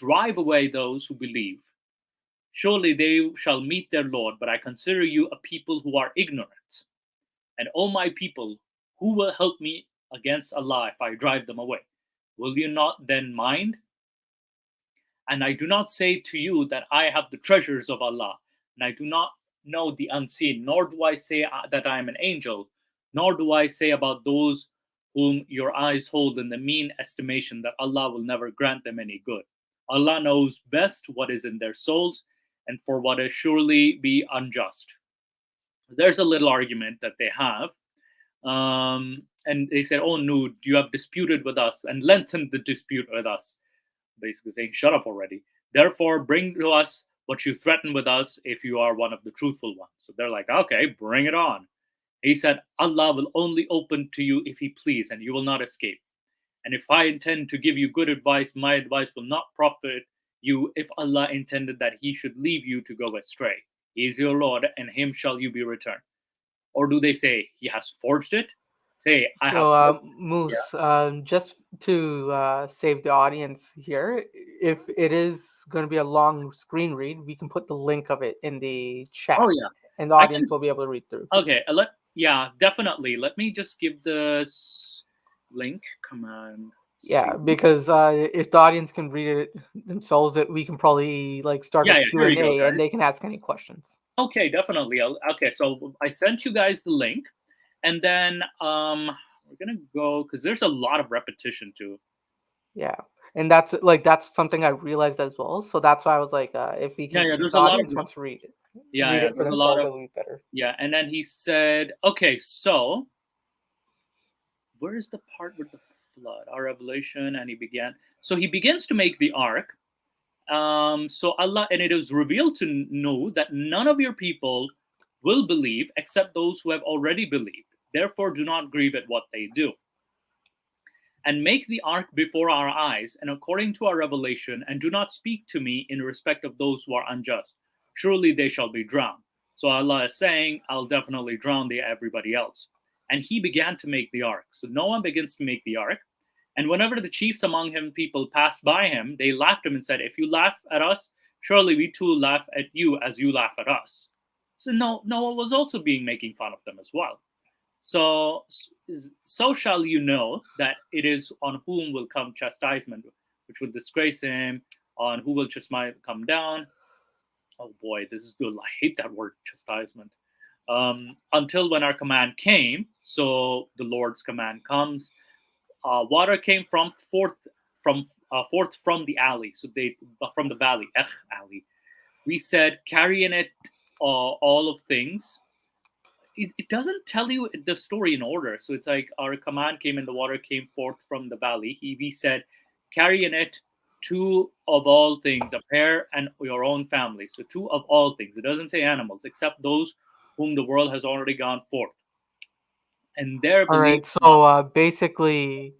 drive away those who believe. Surely they shall meet their Lord, but I consider you a people who are ignorant. And O my people, who will help me against Allah if I drive them away? Will you not then mind? And I do not say to you that I have the treasures of Allah, and I do not know the unseen, nor do I say that I am an angel, nor do I say about those whom your eyes hold in the mean estimation that Allah will never grant them any good. Allah knows best what is in their souls, and for what is surely be unjust. There's a little argument that they have. And they said, oh, no, you have disputed with us and lengthened the dispute with us. Basically saying, shut up already. Therefore, bring to us what you threaten with us if you are one of the truthful ones. So they're like, okay, bring it on. He said, Allah will only open to you if he please, and you will not escape. And if I intend to give you good advice, my advice will not profit you if Allah intended that he should leave you to go astray. He is your Lord, and him shall you be returned. Or do they say he has forged it? Say, I have. So, Moose, just to save the audience here, if it is going to be a long screen read, we can put the link of it in the chat. Oh, yeah. And the audience will be able to read through. Okay, definitely. Let me just give the link. Come on. Yeah, because if the audience can read it themselves, we can probably start a Q&A and they can ask any questions. Okay, definitely. Okay, so I sent you guys the link, and then we're gonna go because there's a lot of repetition too. Yeah, and that's something I realized as well. So that's why I was like, if we can, there's the a lot audience of wants to read it. Read it for themselves, it'll be better. Yeah, and then he said, okay, so where's the part with the flood? Our revelation, and he begins to make the ark. So Allah, and it is revealed to know that none of your people will believe except those who have already believed. Therefore, do not grieve at what they do. And make the ark before our eyes, and according to our revelation, and do not speak to me in respect of those who are unjust. Surely they shall be drowned. So Allah is saying, I'll definitely drown everybody else. And he began to make the ark. So Noah begins to make the ark. And whenever the chiefs among him people passed by him, they laughed him and said, if you laugh at us, surely we too laugh at you as you laugh at us. So Noah was also making fun of them as well. So shall you know that it is on whom will come chastisement, which will disgrace him, on who will just might come down. Oh boy, this is good. I hate that word, chastisement. Until when our command came, so the Lord's command comes. Water came forth from the alley, from the valley, alley. We said, carry in it all of things. It doesn't tell you the story in order. So it's like our command came and the water came forth from the valley. We said, carry in it two of all things, a pair and your own family. So two of all things. It doesn't say animals, except those whom the world has already gone forth. And there. All right. So basically,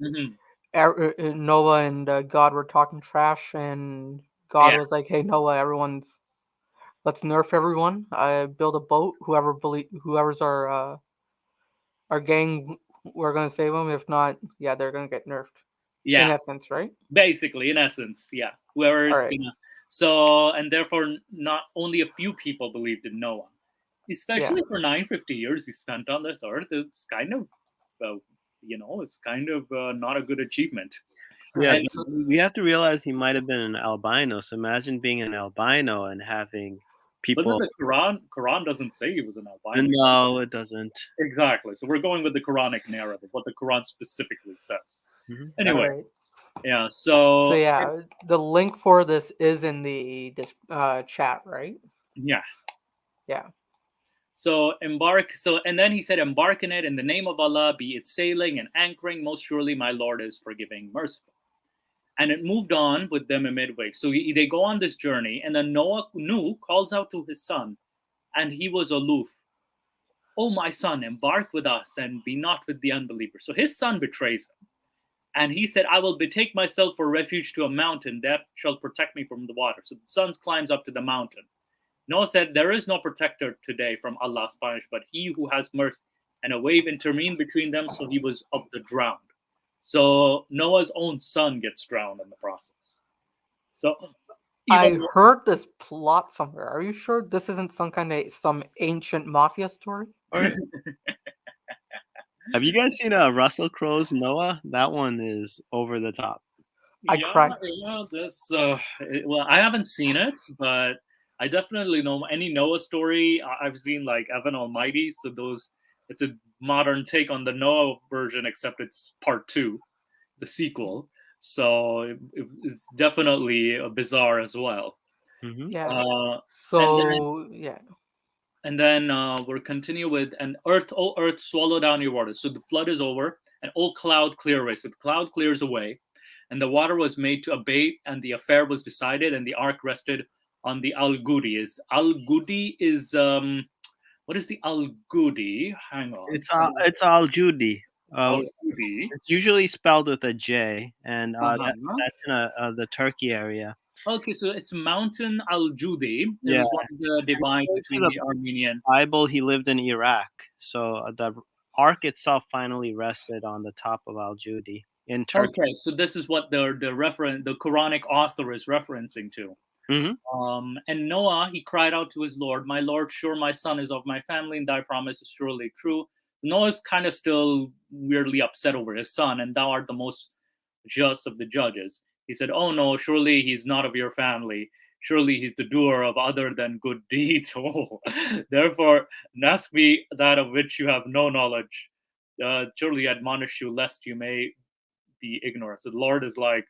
Noah and God were talking trash, and God was like, "Hey, Noah, let's nerf everyone. Build a boat. Whoever's our gang we're gonna save them. If not, yeah, they're gonna get nerfed. In Yeah, essence, right? basically, in essence, yeah. Whoever's Alright. so, and therefore, not only a few people believed in Noah, especially for 950 years he spent on this earth. It's kind of, it's kind of not a good achievement. Yeah, And So, but we have to realize he might have been an albino. So imagine being an albino and having but then people. the Quran doesn't say he was an albino. No, it doesn't. Exactly. So we're going with the Quranic narrative, what the Quran specifically says. Mhm. Anyway, alright. yeah. So So yeah, the link for this is in the chat, right? yeah. Yeah. So embark. So and then he said, embark in it in the name of Allah, be it sailing and anchoring. Most surely my Lord is forgiving, merciful. And it moved on with them a midway. So they go on this journey, and then Nuh calls out to his son, and he was aloof. Oh, my son, embark with us and be not with the unbelievers. So his son betrays him. And he said, I will betake myself for refuge to a mountain that shall protect me from the water. So the son climbs up to the mountain. Noah said, there is no protector today from Allah's punishment, but he who has mercy. And a wave intervened between them, so he was of the drowned. So Noah's own son gets drowned in the process. So I even heard this plot somewhere. Are you sure this isn't some ancient mafia story? Or have you guys seen Russell Crowe's Noah? That one is over the top. I cried. this. Well, I haven't seen it, but I definitely know any Noah story. I've seen like Evan Almighty, so those. It's a modern take on the Noah version, except it's part 2, the sequel. So it's definitely bizarre as well. Mhm. Yeah. Uh, So yeah. and then we'll continue with and earth, oh earth, swallow down your waters. So the flood is over, and oh cloud, clear away. So the cloud clears away, and the water was made to abate, and the affair was decided, and the ark rested on the Al-Gudi. Al-Gudi is what is the Al-Gudi? Hang on. It's Al Judy. Al-Gudi. It's usually spelled with a J, and Uh-huh. that's in the Turkey area. Okay, so it's Mountain Al-Judi. It Yeah. was one of the divide According to between the the Armenian. Bible, he lived in Iraq, so the ark itself finally rested on the top of Al Judy in Turkey. Okay, so this is what the Quranic author is referencing to. Mm-hmm. And Noah, he cried out to his Lord, my Lord, sure my son is of my family, and thy promise is surely true. Noah's kind of still weirdly upset over his son, and thou art the most just of the judges. He said, oh no, surely he's not of your family. Surely he's the doer of other than good deeds. Oh, therefore, ask me that of which you have no knowledge. Surely admonish you, lest you may be ignorant. So the Lord is like,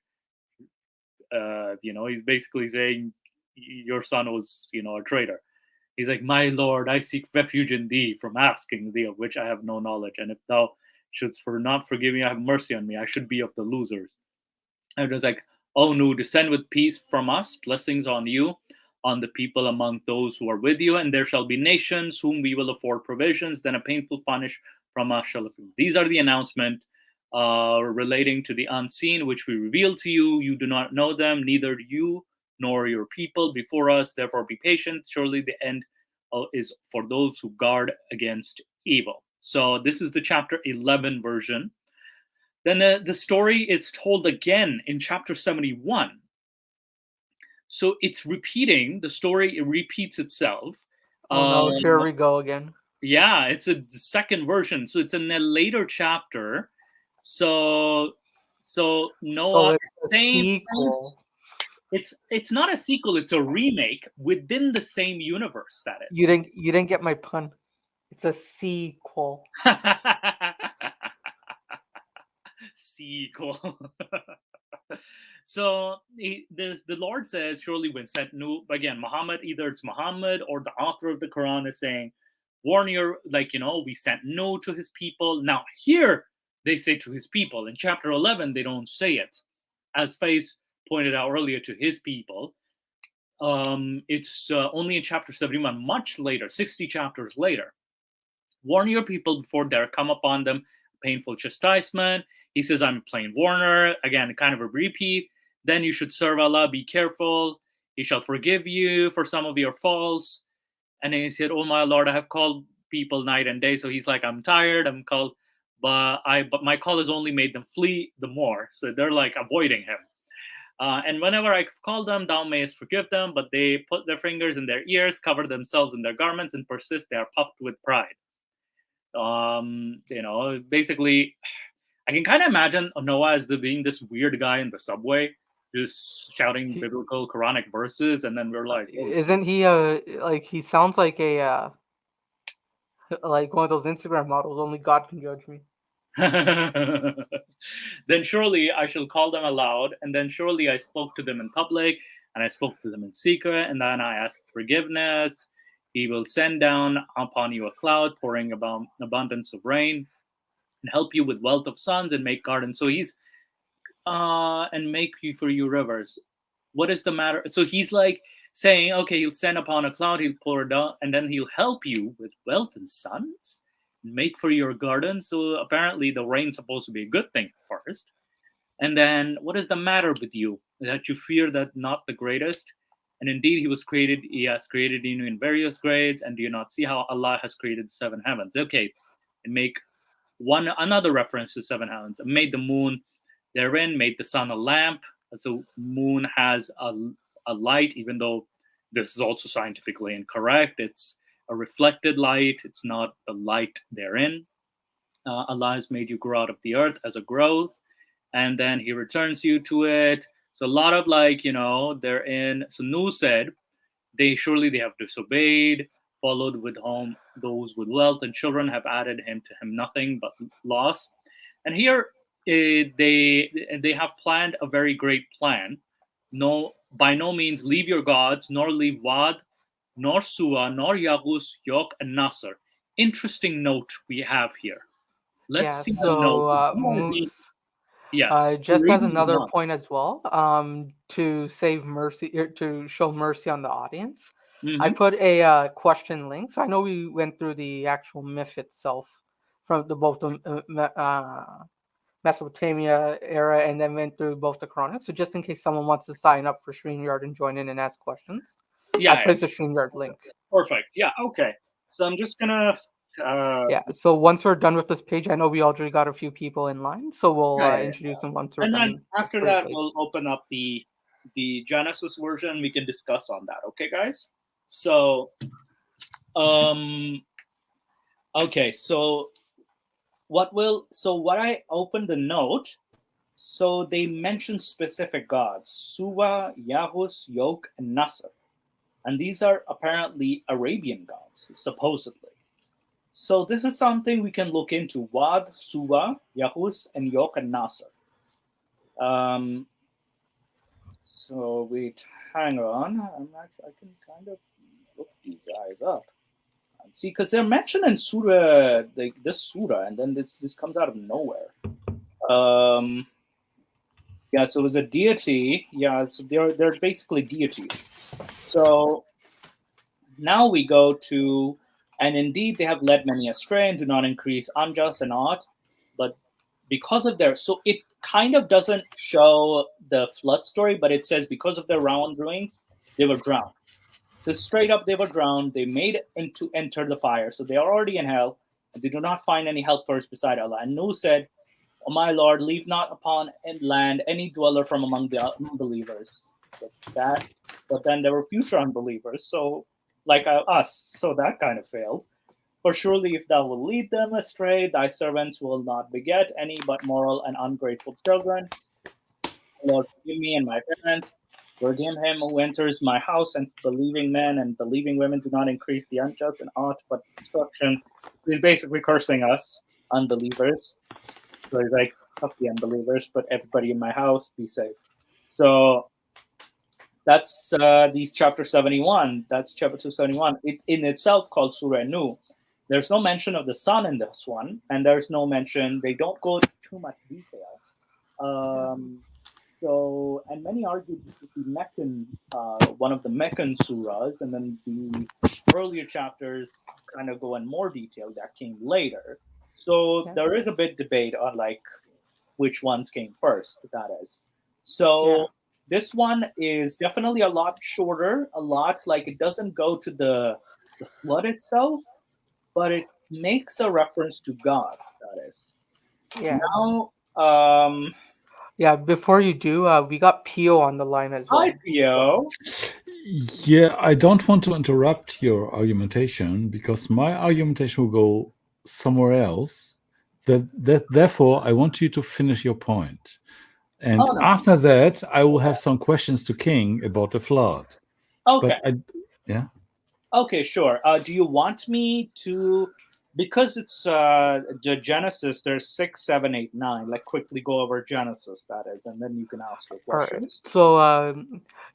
he's basically saying your son was, a traitor. He's like, my Lord, I seek refuge in thee from asking thee of which I have no knowledge. And if thou shouldst not forgive me, have mercy on me. I should be of the losers. And it was like, oh no, descend with peace from us, blessings on you, on the people among those who are with you, and there shall be nations whom we will afford provisions, then a painful punish from us shall appear. These are the announcement relating to the unseen, which we reveal to you. You do not know them, neither you nor your people before us. Therefore be patient. Surely the end is for those who guard against evil. So this is the chapter 11 version. Then the story is told again in chapter 71. So it's repeating, the story, it repeats itself. Oh no, here we go again. Yeah, it's a second version. So it's in a later chapter. So Noah, So it's a sequel. It's not a sequel, it's a remake within the same universe, that is. You didn't get my pun. It's a sequel. Sequel. So the Lord says, surely when sent Nuh, again, Muhammad, either it's Muhammad or the author of the Quran is saying, warn your, we sent Nuh to his people. Now here they say to his people. In chapter 11, they don't say it. As Faiz pointed out earlier, to his people. It's only in chapter 71, much later, 60 chapters later. Warn your people before there come upon them painful chastisement. He says, I'm a plain warner. Again, kind of a repeat. Then you should serve Allah. Be careful. He shall forgive you for some of your faults. And then he said, oh my Lord, I have called people night and day. So he's like, I'm tired. I'm called but my call has only made them flee the more. So they're like avoiding him. And whenever I call them, thou mayest forgive them, but they put their fingers in their ears, cover themselves in their garments, and persist. They are puffed with pride. Basically, I can kind of imagine Noah as being this weird guy in the subway, just shouting biblical Quranic verses, and then we're like, oh. Isn't he like he sounds like a like one of those Instagram models? Only God can judge me. Then surely I shall call them aloud, and then surely I spoke to them in public, and I spoke to them in secret, and then I asked forgiveness. He will send down upon you a cloud, pouring about abundance of rain, and help you with wealth of sons, and make gardens. So he's and make you for you rivers. What is the matter? So he's like saying, okay, he'll send upon a cloud, he'll pour it down, and then he'll help you with wealth and sons, make for your garden. So apparently the rain's supposed to be a good thing first. And then what is the matter with you? That you fear that not the greatest? And indeed he has created you in various grades, and do you not see how Allah has created the seven heavens? Okay, and make another reference to seven heavens. Made the moon therein, made the sun a lamp. So moon has a light, even though this is also scientifically incorrect. It's a reflected light. It's not the light therein. Allah has made you grow out of the earth as a growth, and then he returns you to it. So a lot of they're in. So Nu said, they have disobeyed, followed with home those with wealth and children have added him to him nothing but loss. And here they have planned a very great plan. No, by no means leave your gods, nor leave Wad, nor Suwa, nor Yagus, Yok, and Nasser. Interesting note we have here. Let's see the note. Yes. Just as another point as well, to save mercy, to show mercy on the audience, I put a question link. So I know we went through the actual myth itself from both the Mesopotamia era and then went through both the Quranic. So just in case someone wants to sign up for StreamYard and join in and ask questions, I placed the StreamYard link. Perfect. Yeah. Okay. So I'm just gonna. So once we're done with this page, I know we already got a few people in line, so we'll introduce them once we're done. And then after that, we'll open up the Genesis version. We can discuss on that. Okay, guys. So, okay. So what I opened the note. So they mention specific gods: Suwa, Yahus, Yok, and Nasser, and these are apparently Arabian gods, supposedly. So this is something we can look into: Wad, Suwa, Yahus, and Yok, and Nasser. So wait, hang on. I can kind of look these guys up. See, because they're mentioned in Surah, this Surah, and then this comes out of nowhere. Yeah, so it was a deity. Yeah, so they're basically deities. So now we go to, and indeed they have led many astray and do not increase unjust and odd, but because of their, so it kind of doesn't show the flood story, but it says because of their wrongdoings, they were drowned. So straight up, they were drowned. They made it to enter the fire. So they are already in hell, and they do not find any helpers beside Allah. And Nuh said, "O my Lord, leave not upon land any dweller from among the unbelievers." But then there were future unbelievers, so like us. So that kind of failed. For surely if thou wilt lead them astray, thy servants will not beget any but moral and ungrateful children. Lord, forgive me and my parents. Forgive him who enters my house, and believing men and believing women do not increase the unjust and aught but destruction. So he's basically cursing us, unbelievers. So he's like, fuck the unbelievers, but everybody in my house, be safe. So that's these chapter 71. That's chapter 271. It in itself called Surah Nu. There's no mention of the sun in this one, and there's no mention, they don't go into too much detail. So, and many argue the Meccan, one of the Meccan surahs, and then the earlier chapters kind of go in more detail that came later. So there is a bit debate on like which ones came first, that is. So this one is definitely a lot shorter, a lot like it doesn't go to the flood itself, but it makes a reference to God, that is. Yeah. Now, Yeah. Before you do, we got Pio on the line as well. hi, Pio. Yeah, I don't want to interrupt your argumentation because my argumentation will go somewhere else. Therefore, I want you to finish your point. And Oh, no. after that, I will have some questions to King about the flood. Okay. But yeah. Okay, sure. Do you want me to, because it's the Genesis, there's 6, 7, 8, 9. Like quickly go over Genesis, that is, and then you can ask your All right. questions. So,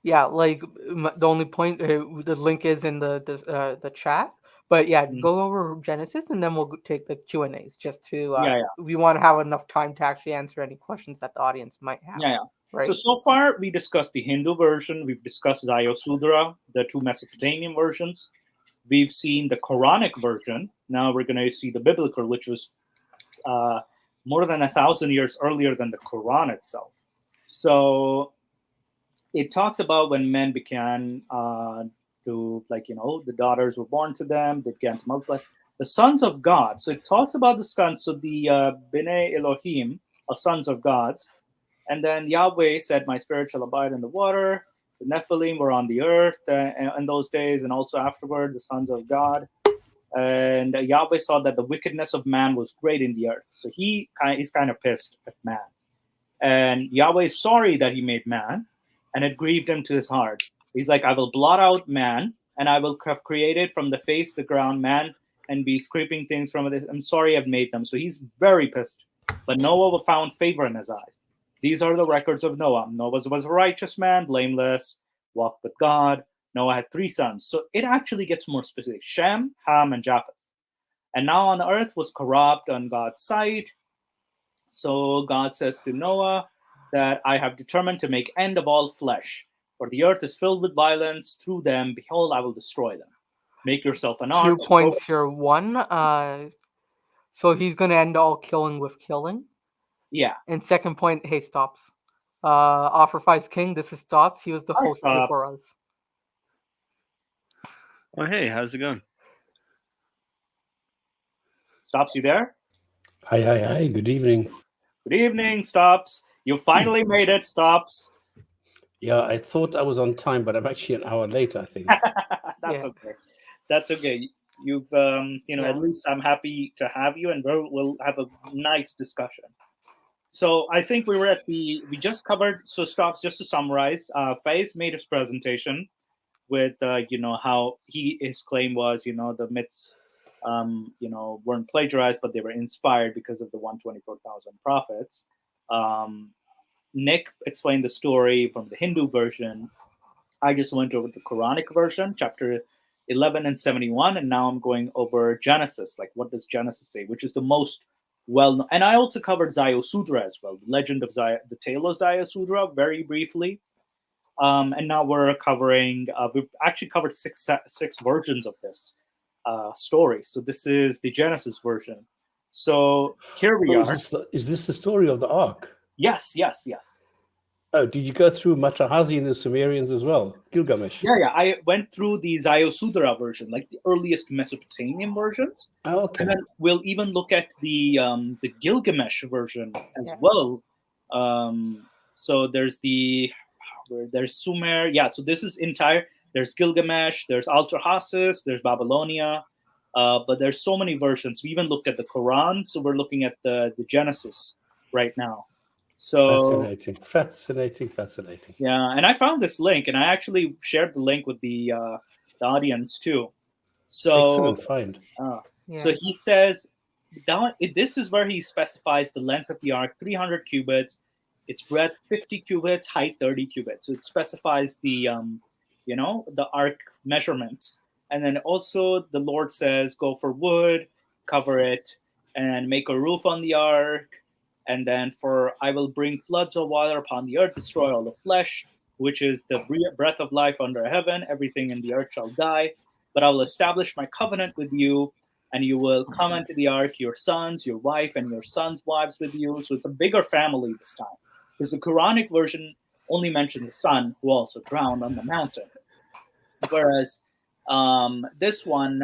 yeah, like the only point, the link is in the chat. But yeah, go over Genesis, and then we'll take the Q&As just to. Yeah. We want to have enough time to actually answer any questions that the audience might have. Yeah. Right. So far, we discussed the Hindu version. We've discussed Zayasudra, the 2 Mesopotamian versions. We've seen the Quranic version. Now we're going to see the biblical, which was more than 1,000 years earlier than the Quran itself. So it talks about when men began to, like, the daughters were born to them, they began to multiply. The sons of God. So it talks about the sons. So the Bnei Elohim are sons of gods. And then Yahweh said, my spirit shall abide in the water. The Nephilim were on the earth in those days, and also afterward, the sons of God. And Yahweh saw that the wickedness of man was great in the earth. So he's kind of pissed at man. And Yahweh is sorry that he made man, and it grieved him to his heart. He's like, I will blot out man, and I will have created from the face, the ground, man, and be scraping things from it. I'm sorry I've made them. So he's very pissed. But Noah found favor in his eyes. These are the records of Noah. Noah was a righteous man, blameless, walked with God. Noah had 3 sons. So it actually gets more specific. Shem, Ham, and Japheth. And now on the earth was corrupt on God's sight. So God says to Noah that I have determined to make end of all flesh. For the earth is filled with violence. Through them, behold, I will destroy them. Make yourself an ark. 2 points here. 1, so he's going to end all killing with killing. Yeah. And 2nd point, hey, Stops. Offerfice King, this is Stops. He was the host before us. Oh, hey, how's it going? Stops, you there? Hi. Good evening. Good evening, Stops. You finally made it, Stops. Yeah, I thought I was on time, but I'm actually an hour late, I think. That's okay. That's okay. You've, at least I'm happy to have you, and we'll have a nice discussion. So I think we just covered, so Stops, just to summarize, Faiz made his presentation with, how his claim was, the myths, weren't plagiarized, but they were inspired because of the 124,000 prophets. Nick explained the story from the Hindu version. I just went over the Quranic version, chapter 11 and 71, and now I'm going over Genesis. Like, what does Genesis say? Which is the most well-known. And I also covered Zayasudra as well, the legend of the tale of Zayasudra, very briefly. And now we're covering. We've actually covered six versions of this story. So this is the Genesis version. So here we are. Is this the story of the Ark? Yes. Oh, did you go through Matahazi and the Sumerians as well? Gilgamesh? Yeah. I went through the Zayasudra version, like the earliest Mesopotamian versions. Oh, okay. And then we'll even look at the Gilgamesh version as well. So there's there's Sumer. Yeah, so this is entire. There's Gilgamesh, there's Altrahasis, there's Babylonia. But there's so many versions. We even looked at the Quran. So we're looking at the Genesis right now. So fascinating. Yeah, and I found this link, and I actually shared the link with the audience too. So excellent find. So he says, this is where he specifies the length of the ark, 300 cubits, its breadth 50 cubits, height 30 cubits. So it specifies the the ark measurements, and then also the Lord says, go for wood, cover it, and make a roof on the ark. And then I will bring floods of water upon the earth, destroy all the flesh, which is the breath of life under heaven. Everything in the earth shall die. But I will establish my covenant with you, and you will come into the ark, your sons, your wife, and your sons' wives with you. So it's a bigger family this time. Because the Quranic version only mentioned the son, who also drowned on the mountain. Whereas this one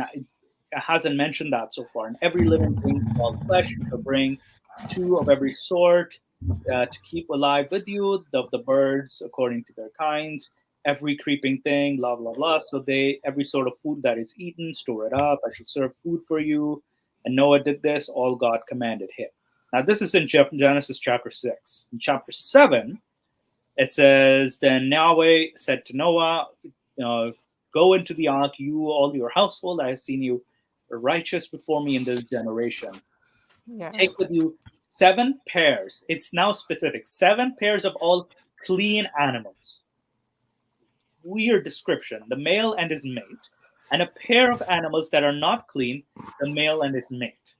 hasn't mentioned that so far. And every living thing called flesh shall bring two of every sort to keep alive with you, of the birds according to their kinds, every creeping thing, blah blah blah. So they every sort of food that is eaten, store it up. I should serve food for you. And Noah did this. All God commanded him. Now this is in Genesis chapter 6. In chapter 7, it says, "Then Yahweh said to Noah, go into the ark, you all your household. I have seen you righteous before me in this generation. Yeah. Take with you 7 pairs." It's now specific. 7 pairs of all clean animals. Weird description. The male and his mate, and a pair of animals that are not clean, the male and his mate.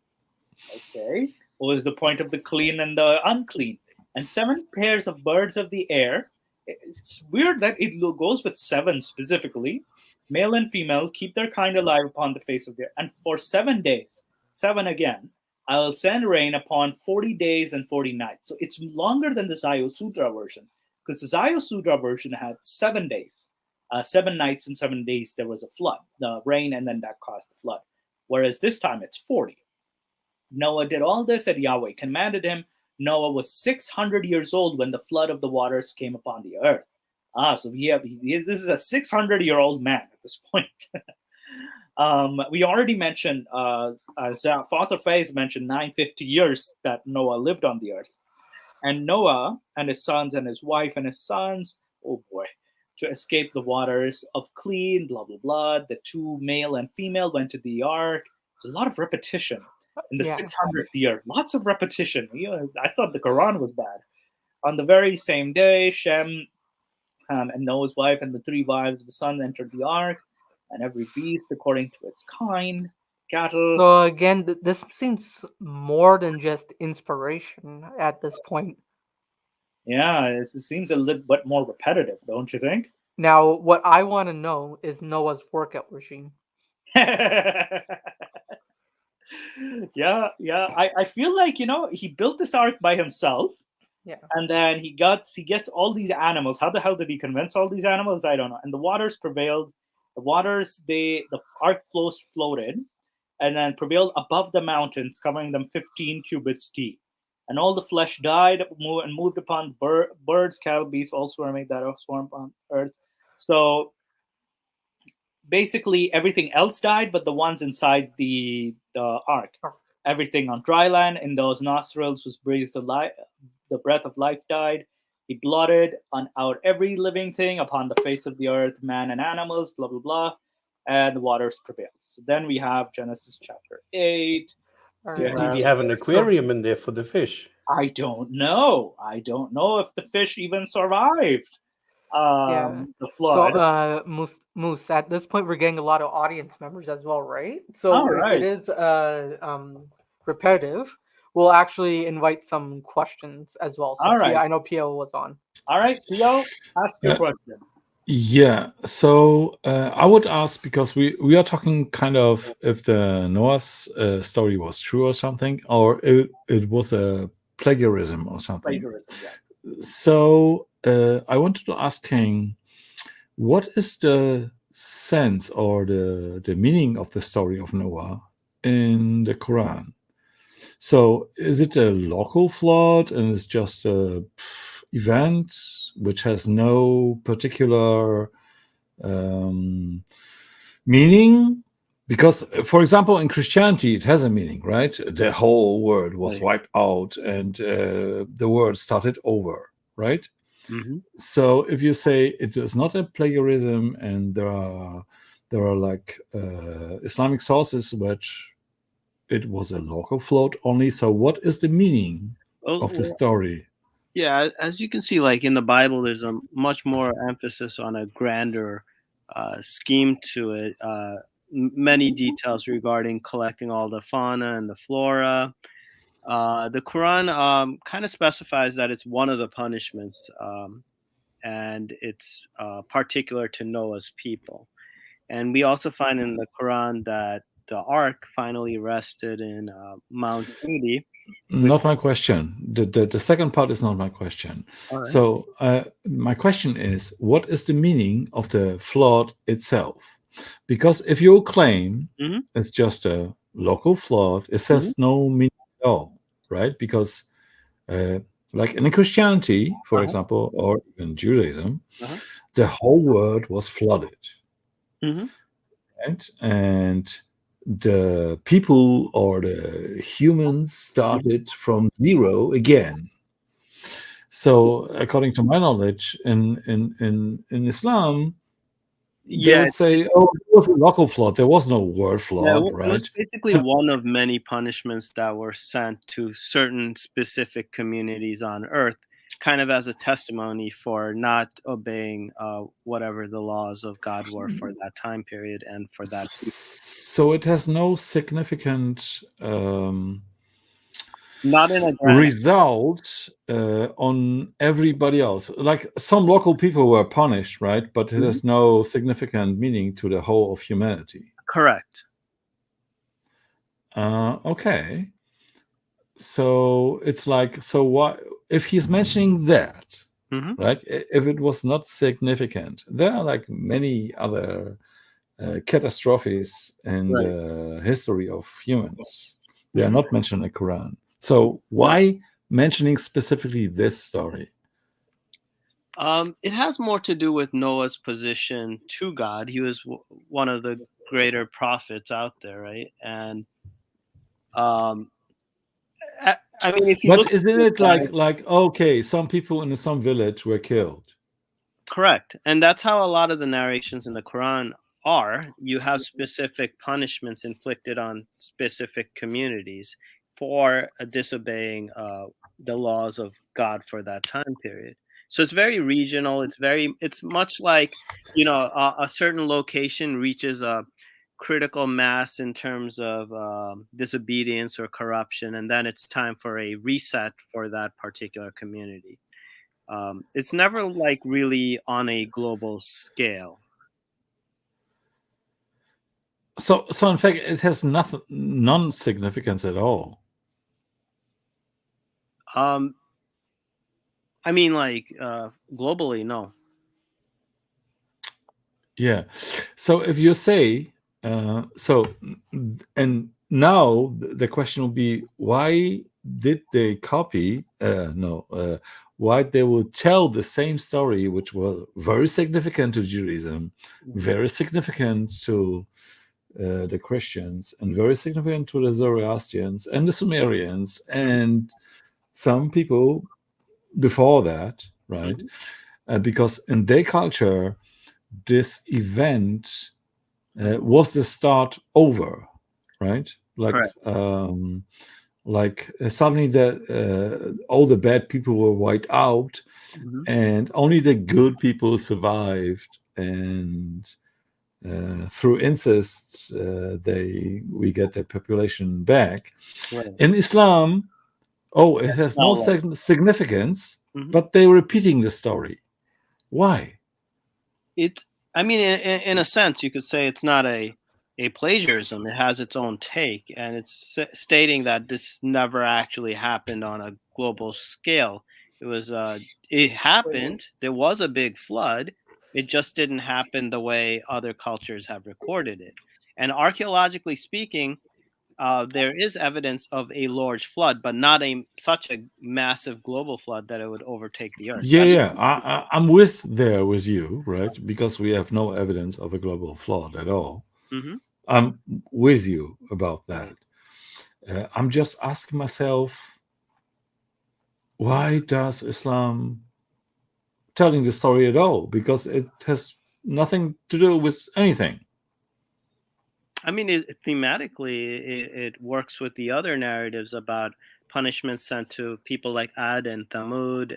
Okay. What was the point of the clean and the unclean? And 7 pairs of birds of the air. It's weird that it goes with 7 specifically. Male and female keep their kind alive upon the face of the earth. And for 7 days, 7 again, I will send rain upon 40 days and 40 nights. So it's longer than the Zayo Sutra version, because the Zayo Sutra version had 7 days, 7 nights and 7 days. There was a flood, the rain, and then that caused the flood. Whereas this time it's 40. Noah did all this and Yahweh commanded him. Noah was 600 years old when the flood of the waters came upon the earth. So this is a 600-year-old man at this point. We already mentioned, Father Faiz mentioned 950 years that Noah lived on the earth. And Noah and his sons and his wife and his sons, oh boy, to escape the waters of clean, blah, blah, blah. The 2 male and female went to the ark. There's a lot of repetition. In the 600th year, lots of repetition. I thought the Quran was bad. On the very same day, Shem and Noah's wife and the 3 wives of the son entered the ark, and every beast according to its kind, cattle. So again, this seems more than just inspiration at this point. Yeah, it seems a little bit more repetitive, don't you think? Now, what I want to know is Noah's workout regime. Yeah. I feel like, he built this ark by himself. Yeah. And then he gets all these animals. How the hell did he convince all these animals? I don't know. And the waters prevailed. The waters, the ark floated, and then prevailed above the mountains, covering them 15 cubits deep. And all the flesh died and moved upon birds, cattle, beasts, all swarming that swarm on earth. So basically everything else died, but the ones inside the ark. Everything on dry land, in those nostrils was breathed the breath of life died. He blotted out every living thing upon the face of the earth, man and animals, blah, blah, blah. And the waters prevailed. So then we have Genesis chapter 8. Did he have an aquarium in there for the fish? I don't know. I don't know if the fish even survived the flood. So, Moose, at this point, we're getting a lot of audience members as well, right? So if it is repetitive, we'll actually invite some questions as well. So I know Pio was on. All right, Pio, ask your question. Yeah, so I would ask, because we are talking kind of if the Noah's story was true or something, or it was a plagiarism or something. Plagiarism, yes. So I wanted to ask him, what is the sense or the meaning of the story of Noah in the Quran? So is it a local flood and it's just a event which has no particular meaning? Because, for example, in Christianity, it has a meaning, right? The whole world was wiped out and the world started over, right? Mm-hmm. So if you say it is not a plagiarism and there are like Islamic sources which it was a local flood only, so what is the meaning of the story? Yeah, as you can see, like in the Bible, there's a much more emphasis on a grander scheme to it. Many details regarding collecting all the fauna and the flora. The Quran kind of specifies that it's one of the punishments, and it's particular to Noah's people. And we also find in the Quran that the ark finally rested in Mount Sinai. Not my question. The second part is not my question. Right. So my question is, what is the meaning of the flood itself? Because if you claim it's just a local flood, it says no meaning at all. right? Because like in Christianity, for example, or in Judaism, the whole world was flooded, right? And the people or the humans started from zero again. So, according to my knowledge, in Islam, they would say, "Oh, it was a local flood. There was no world flood, It right?" was basically one of many punishments that were sent to certain specific communities on Earth, kind of as a testimony for not obeying whatever the laws of God were for that time period and for that. So it has no significant Not in a grand result on everybody else. Like some local people were punished, right? But it has no significant meaning to the whole of humanity. Correct. Okay. So it's like, so what if he's mentioning that, right? If it was not significant, there are like many other catastrophes in the history of humans. They are not mentioned in the Quran. So why mentioning specifically this story? It has more to do with Noah's position to God. He was one of the greater prophets out there, right? And I mean, if you But look, isn't it like okay, some people in some village were killed? Correct, and that's how a lot of the narrations in the Quran are. You have specific punishments inflicted on specific communities for disobeying the laws of God for that time period. So it's very regional. It's much like, a certain location reaches a critical mass in terms of disobedience or corruption, and then it's time for a reset for that particular community. It's never like really on a global scale. So in fact, it has none significance at all. I mean, like globally, no. Yeah. So if you say and now the question will be, why did they copy? Why they would tell the same story, which was very significant to Judaism, very significant to the Christians, and very significant to the Zoroastrians and the Sumerians and some people before that, right? Because in their culture, this event was the start over, right? Like suddenly all the bad people were wiped out, and only the good people survived. And through incest, we get the population back. In Islam, it has no significance, but they're repeating the story. Why? I mean, in a sense, you could say it's not a plagiarism. It has its own take, and it's stating that this never actually happened on a global scale. It happened. There was a big flood. It just didn't happen the way other cultures have recorded it. And archaeologically speaking, there is evidence of a large flood, but not such a massive global flood that it would overtake the earth. I'm with you, right? Because we have no evidence of a global flood at all. I'm with you about that. I'm just asking myself, why does Islam telling the story at all? Because it has nothing to do with anything. I mean, thematically, it works with the other narratives about punishments sent to people like Ad and Thamud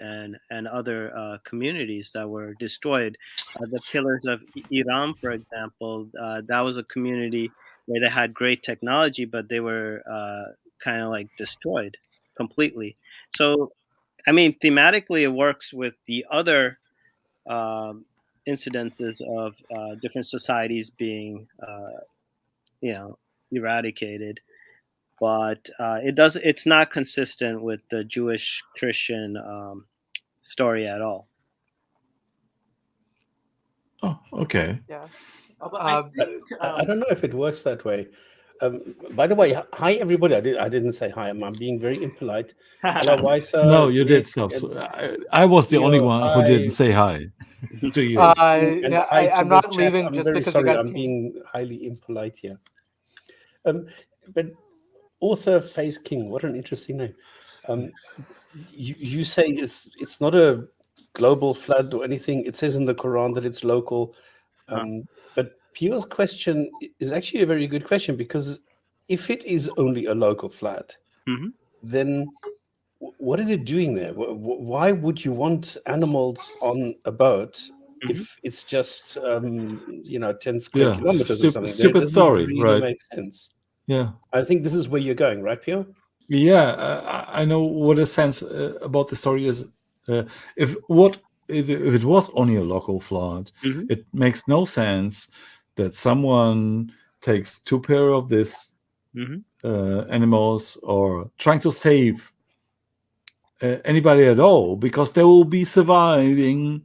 and other communities that were destroyed. The Pillars of Iram, for example, that was a community where they had great technology, but they were kind of like destroyed completely. So, I mean, thematically, it works with the other incidences of different societies being eradicated, but it's not consistent with the Jewish Christian story at all. Oh, okay. Yeah. I don't know if it works that way. By the way, hi everybody. I didn't say hi. I'm being very impolite. Hello, Waisa. No, you did Nick, stuff. and I was the only Theo, one who didn't hi. say hi to you. And Yeah, hi to I'm the not chat. leaving I'm just very because you sorry. guys I'm came. being highly impolite here. But author Face King, what an interesting name. You say it's not a global flood or anything. It says in the Quran that it's local. But Pio's question is actually a very good question, because if it is only a local flood, then what is it doing there? Why would you want animals on a boat if it's just 10 square Yeah, kilometers or something? That stupid doesn't story, really right? make sense. Yeah. I think this is where you're going, right, Pio? Yeah, I know what the sense about the story is. If it was only a local flood, it makes no sense that someone takes two pair of these animals or trying to save anybody at all, because they will be surviving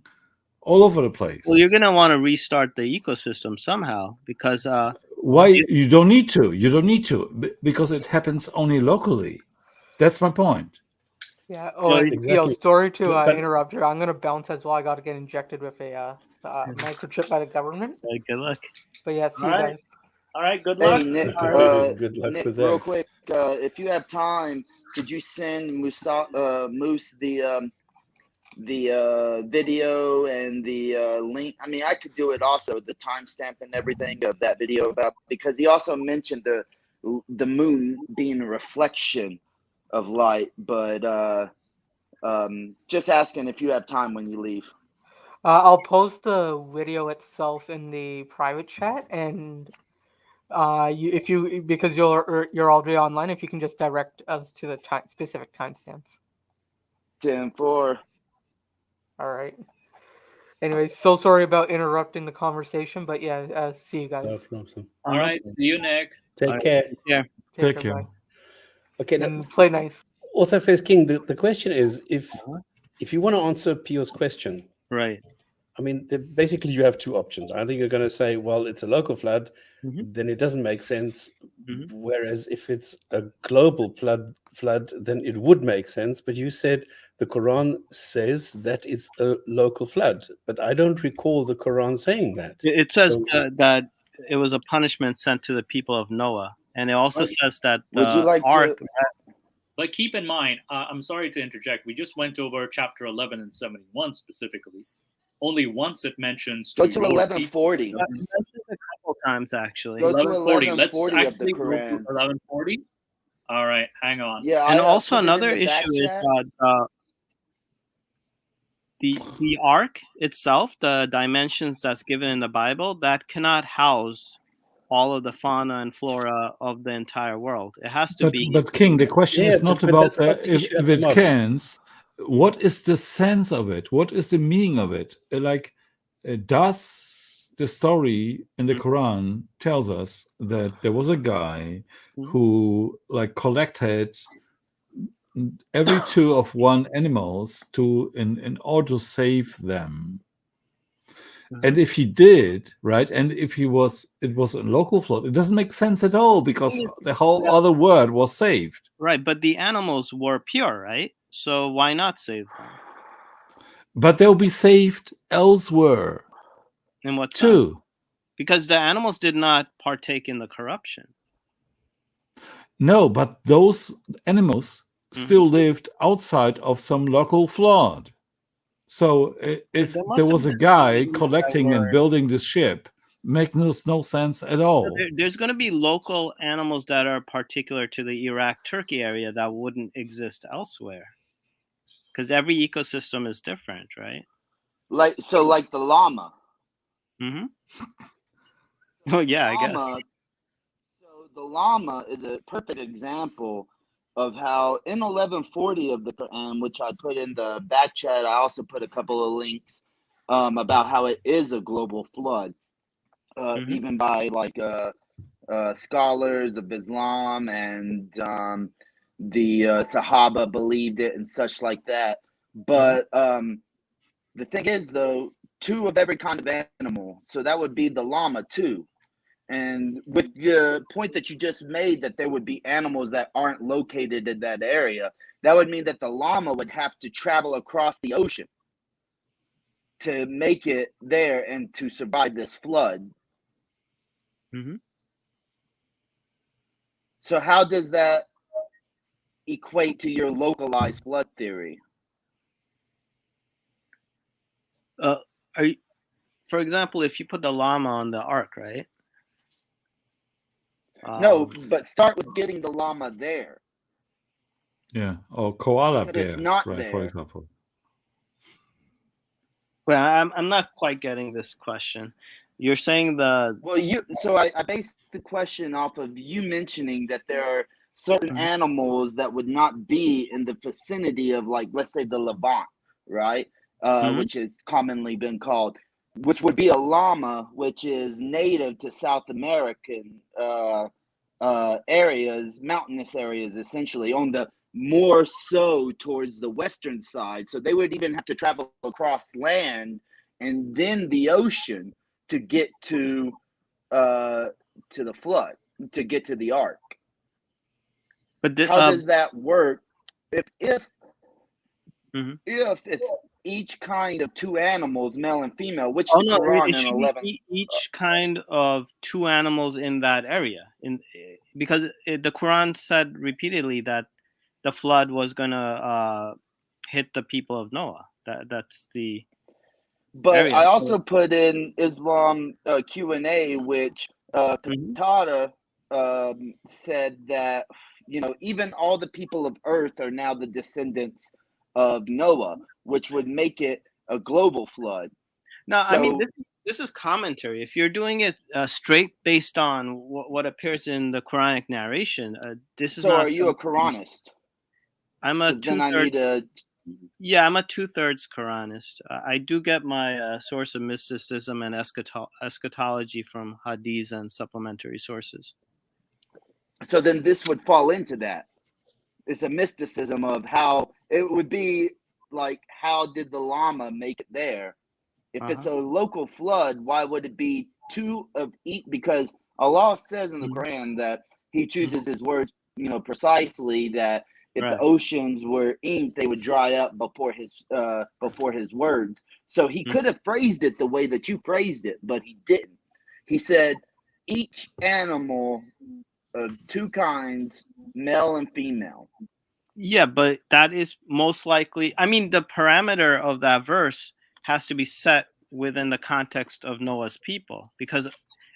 all over the place. Well, you're gonna want to restart the ecosystem somehow, because Why you don't need to? You don't need to, because it happens only locally. That's my point. Yeah. Well, Yo, story to But- interrupt you. I'm gonna bounce as well. I gotta get injected with a microchip by the government. good luck. But yeah, see you Alright. guys. All right, good luck. Hey Nick, All right. Good luck Nick, with real that. quick, if you have time, could you send Moose the video and the link? I mean, I could do it also, the timestamp and everything of that video, about, because he also mentioned the moon being a reflection of light. But just asking if you have time when you leave. I'll post the video itself in the private chat, and because you're already online, if you can just direct us to the specific timestamps. 10-4. All right. Anyway, so sorry about interrupting the conversation, but yeah, see you guys. No problem. All right, see you, Nick. Take care. Yeah. Take care. Bye. Okay, now, And play nice. Author Face King, the question is, if you want to answer Pio's question, Right. I mean, basically you have two options. Either you're going to say, well, it's a local flood, then it doesn't make sense. Whereas if it's a global flood, then it would make sense. But you said the Quran says that it's a local flood, but I don't recall the Quran saying that. It says that it was a punishment sent to the people of Noah, and it also says that Would you the like ark. But keep in mind, I'm sorry to interject. We just went over chapter 11 and 71 specifically. Only once it mentions Go to 1140. It mentions a couple times actually. Go to 1140. Let's 1140 of the actually go to Quran. 1140. All right, hang on. Yeah, And I also put it another in the back issue is chat. the ark itself, the dimensions that's given in the Bible, that cannot house all of the fauna and flora of the entire world. It has to be. But King, the question is not but about that's not the if issue at it the moment. cans. What is the sense of it? What is the meaning of it? Does the story in the Quran tells us that there was a guy who collected every two of one animals in order to save them? And if he did, right, and if it was a local flood, it doesn't make sense at all, because the whole other world was saved. Right, but the animals were pure, right? So why not save them? But they'll be saved elsewhere. In what too? sense? Because the animals did not partake in the corruption. No, but those animals still lived outside of some local flood. So if there was a guy collecting and building this ship, makes no sense at all. There's going to be local animals that are particular to the Iraq-Turkey area that wouldn't exist elsewhere, because every ecosystem is different, right? Like the llama. Oh yeah, I guess. So the llama is a perfect example of how in 1140 of the Quran, which I put in the back chat, I also put a couple of links about how it is a global flood, even by scholars of Islam, and the Sahaba believed it and such like that. But the thing is, though, two of every kind of animal, so that would be the llama too. And with the point that you just made that there would be animals that aren't located in that area, that would mean that the llama would have to travel across the ocean to make it there and to survive this flood. Mm-hmm. So how does that equate to your localized flood theory? Are you, for example, if you put the llama on the ark, right? No, but start with getting the llama there. Yeah, or koala But it's bears, not right? there. For example. Well, I'm not quite getting this question. You're saying So I based the question off of you mentioning that there are certain animals that would not be in the vicinity of, like, let's say the Levant, right? Which has commonly been called, which would be a llama, which is native to South American areas, mountainous areas, essentially, on the more so towards the western side. So they would even have to travel across land and then the ocean to get to the flood, to get to the ark. but how does that work if it's each kind of two animals, male and female, which the Quran it in should 11 be each kind of two animals in that area, because the Quran said repeatedly that the flood was gonna hit the people of Noah. That's the But area. I also put in Islam Q&A, which Qatada said that, you know, even all the people of earth are now the descendants of Noah, which would make it a global flood. No, So, I mean, this is commentary. If you're doing it straight based on what appears in the Quranic narration, this is so not. are you a Quranist? I'm a 'Cause then I need two-thirds. a Yeah, I'm a 2/3 Quranist. I do get my source of mysticism and eschatology from hadiths and supplementary sources. So then this would fall into that. It's a mysticism of how it would be, like, how did the llama make it there? If it's a local flood, why would it be two of each? Because Allah says in the Quran that He chooses His words, you know, precisely, that if the oceans were ink, they would dry up before His words. So He could have phrased it the way that you phrased it, but He didn't. He said each animal of two kinds, male and female. Yeah, but that is most likely. I mean, the parameter of that verse has to be set within the context of Noah's people, because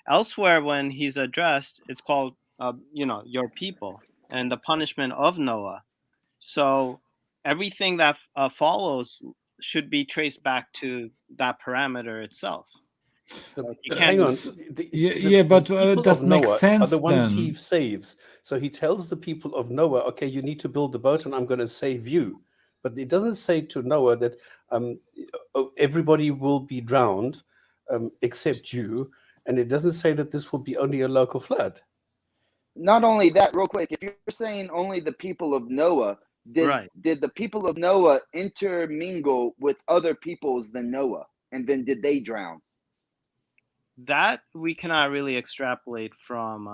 elsewhere when he's addressed, it's called, your people and the punishment of Noah. So everything that follows should be traced back to that parameter itself. You can't. Hang on. But people does of make Noah sense are the ones then. He saves. So He tells the people of Noah, okay, you need to build the boat and I'm going to save you. But it doesn't say to Noah that everybody will be drowned except you. And it doesn't say that this will be only a local flood. Not only that, real quick, if you're saying only the people of Noah, did the people of Noah intermingle with other peoples than Noah? And then did they drown? That we cannot really extrapolate from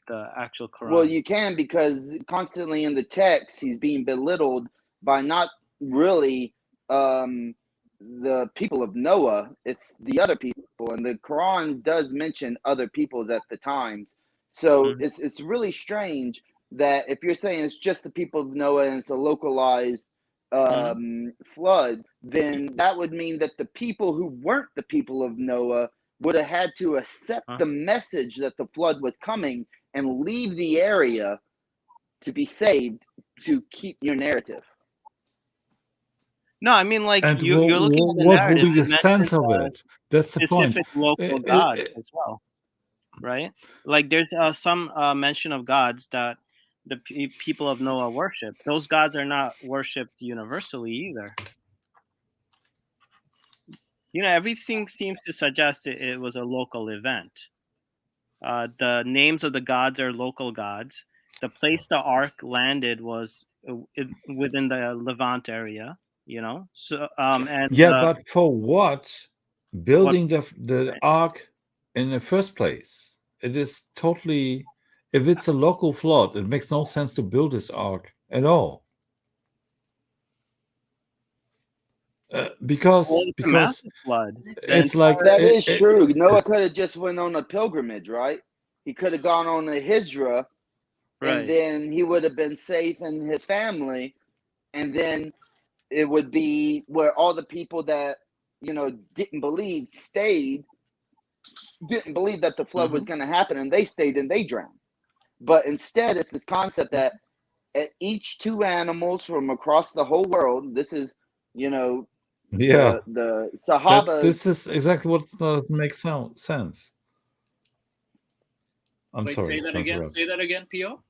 the actual Quran. Well, you can, because constantly in the text, he's being belittled by not really the people of Noah. It's the other people. And the Quran does mention other peoples at the times. So it's really strange that if you're saying it's just the people of Noah and it's a localized flood, then that would mean that the people who weren't the people of Noah would have had to accept the message that the flood was coming and leave the area to be saved to keep your narrative. No, I mean, like, And you're looking at the what narrative. will be the sense of it? That's the point. Specific local gods as well, right? Like, there's some mention of gods that the people of Noah worship. Those gods are not worshipped universally either. Everything seems to suggest it was a local event. The names of the gods are local gods. The place the ark landed was within the Levant area, So but for what? Building the ark in the first place. It is totally. If it's a local flood, it makes no sense to build this ark at all. Well, Because it's a massive flood. it's like That is true. Noah could have just went on a pilgrimage, right? He could have gone on a hijra, Right. and then he would have been safe and his family, and then it would be where all the people that didn't believe didn't believe that the flood was going to happen, and they stayed and they drowned. But instead, it's this concept that at each two animals from across the whole world, this is yeah. the That Sahaba. this is exactly what doesn't make sense. I'm Wait, sorry say that to again. interrupt. Say that again, Pio.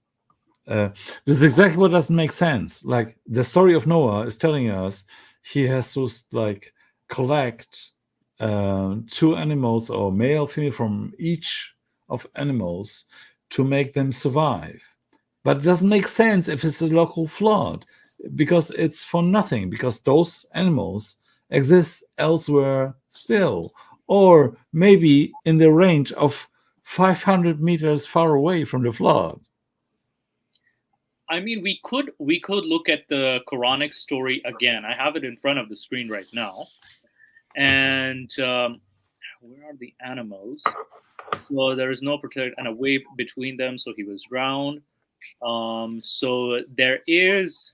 This is exactly what doesn't make sense. Like the story of Noah is telling us he has to like collect two animals or male, female from each of animals to make them survive. But it doesn't make sense if it's a local flood because it's for nothing, because those animals exist elsewhere still, or maybe in the range of 500 meters far away from the flood. I mean, we could look at the Quranic story again. I have it in front of the screen right now, and where are the animals? So there is no protect and a wave between them, so he was drowned. So there is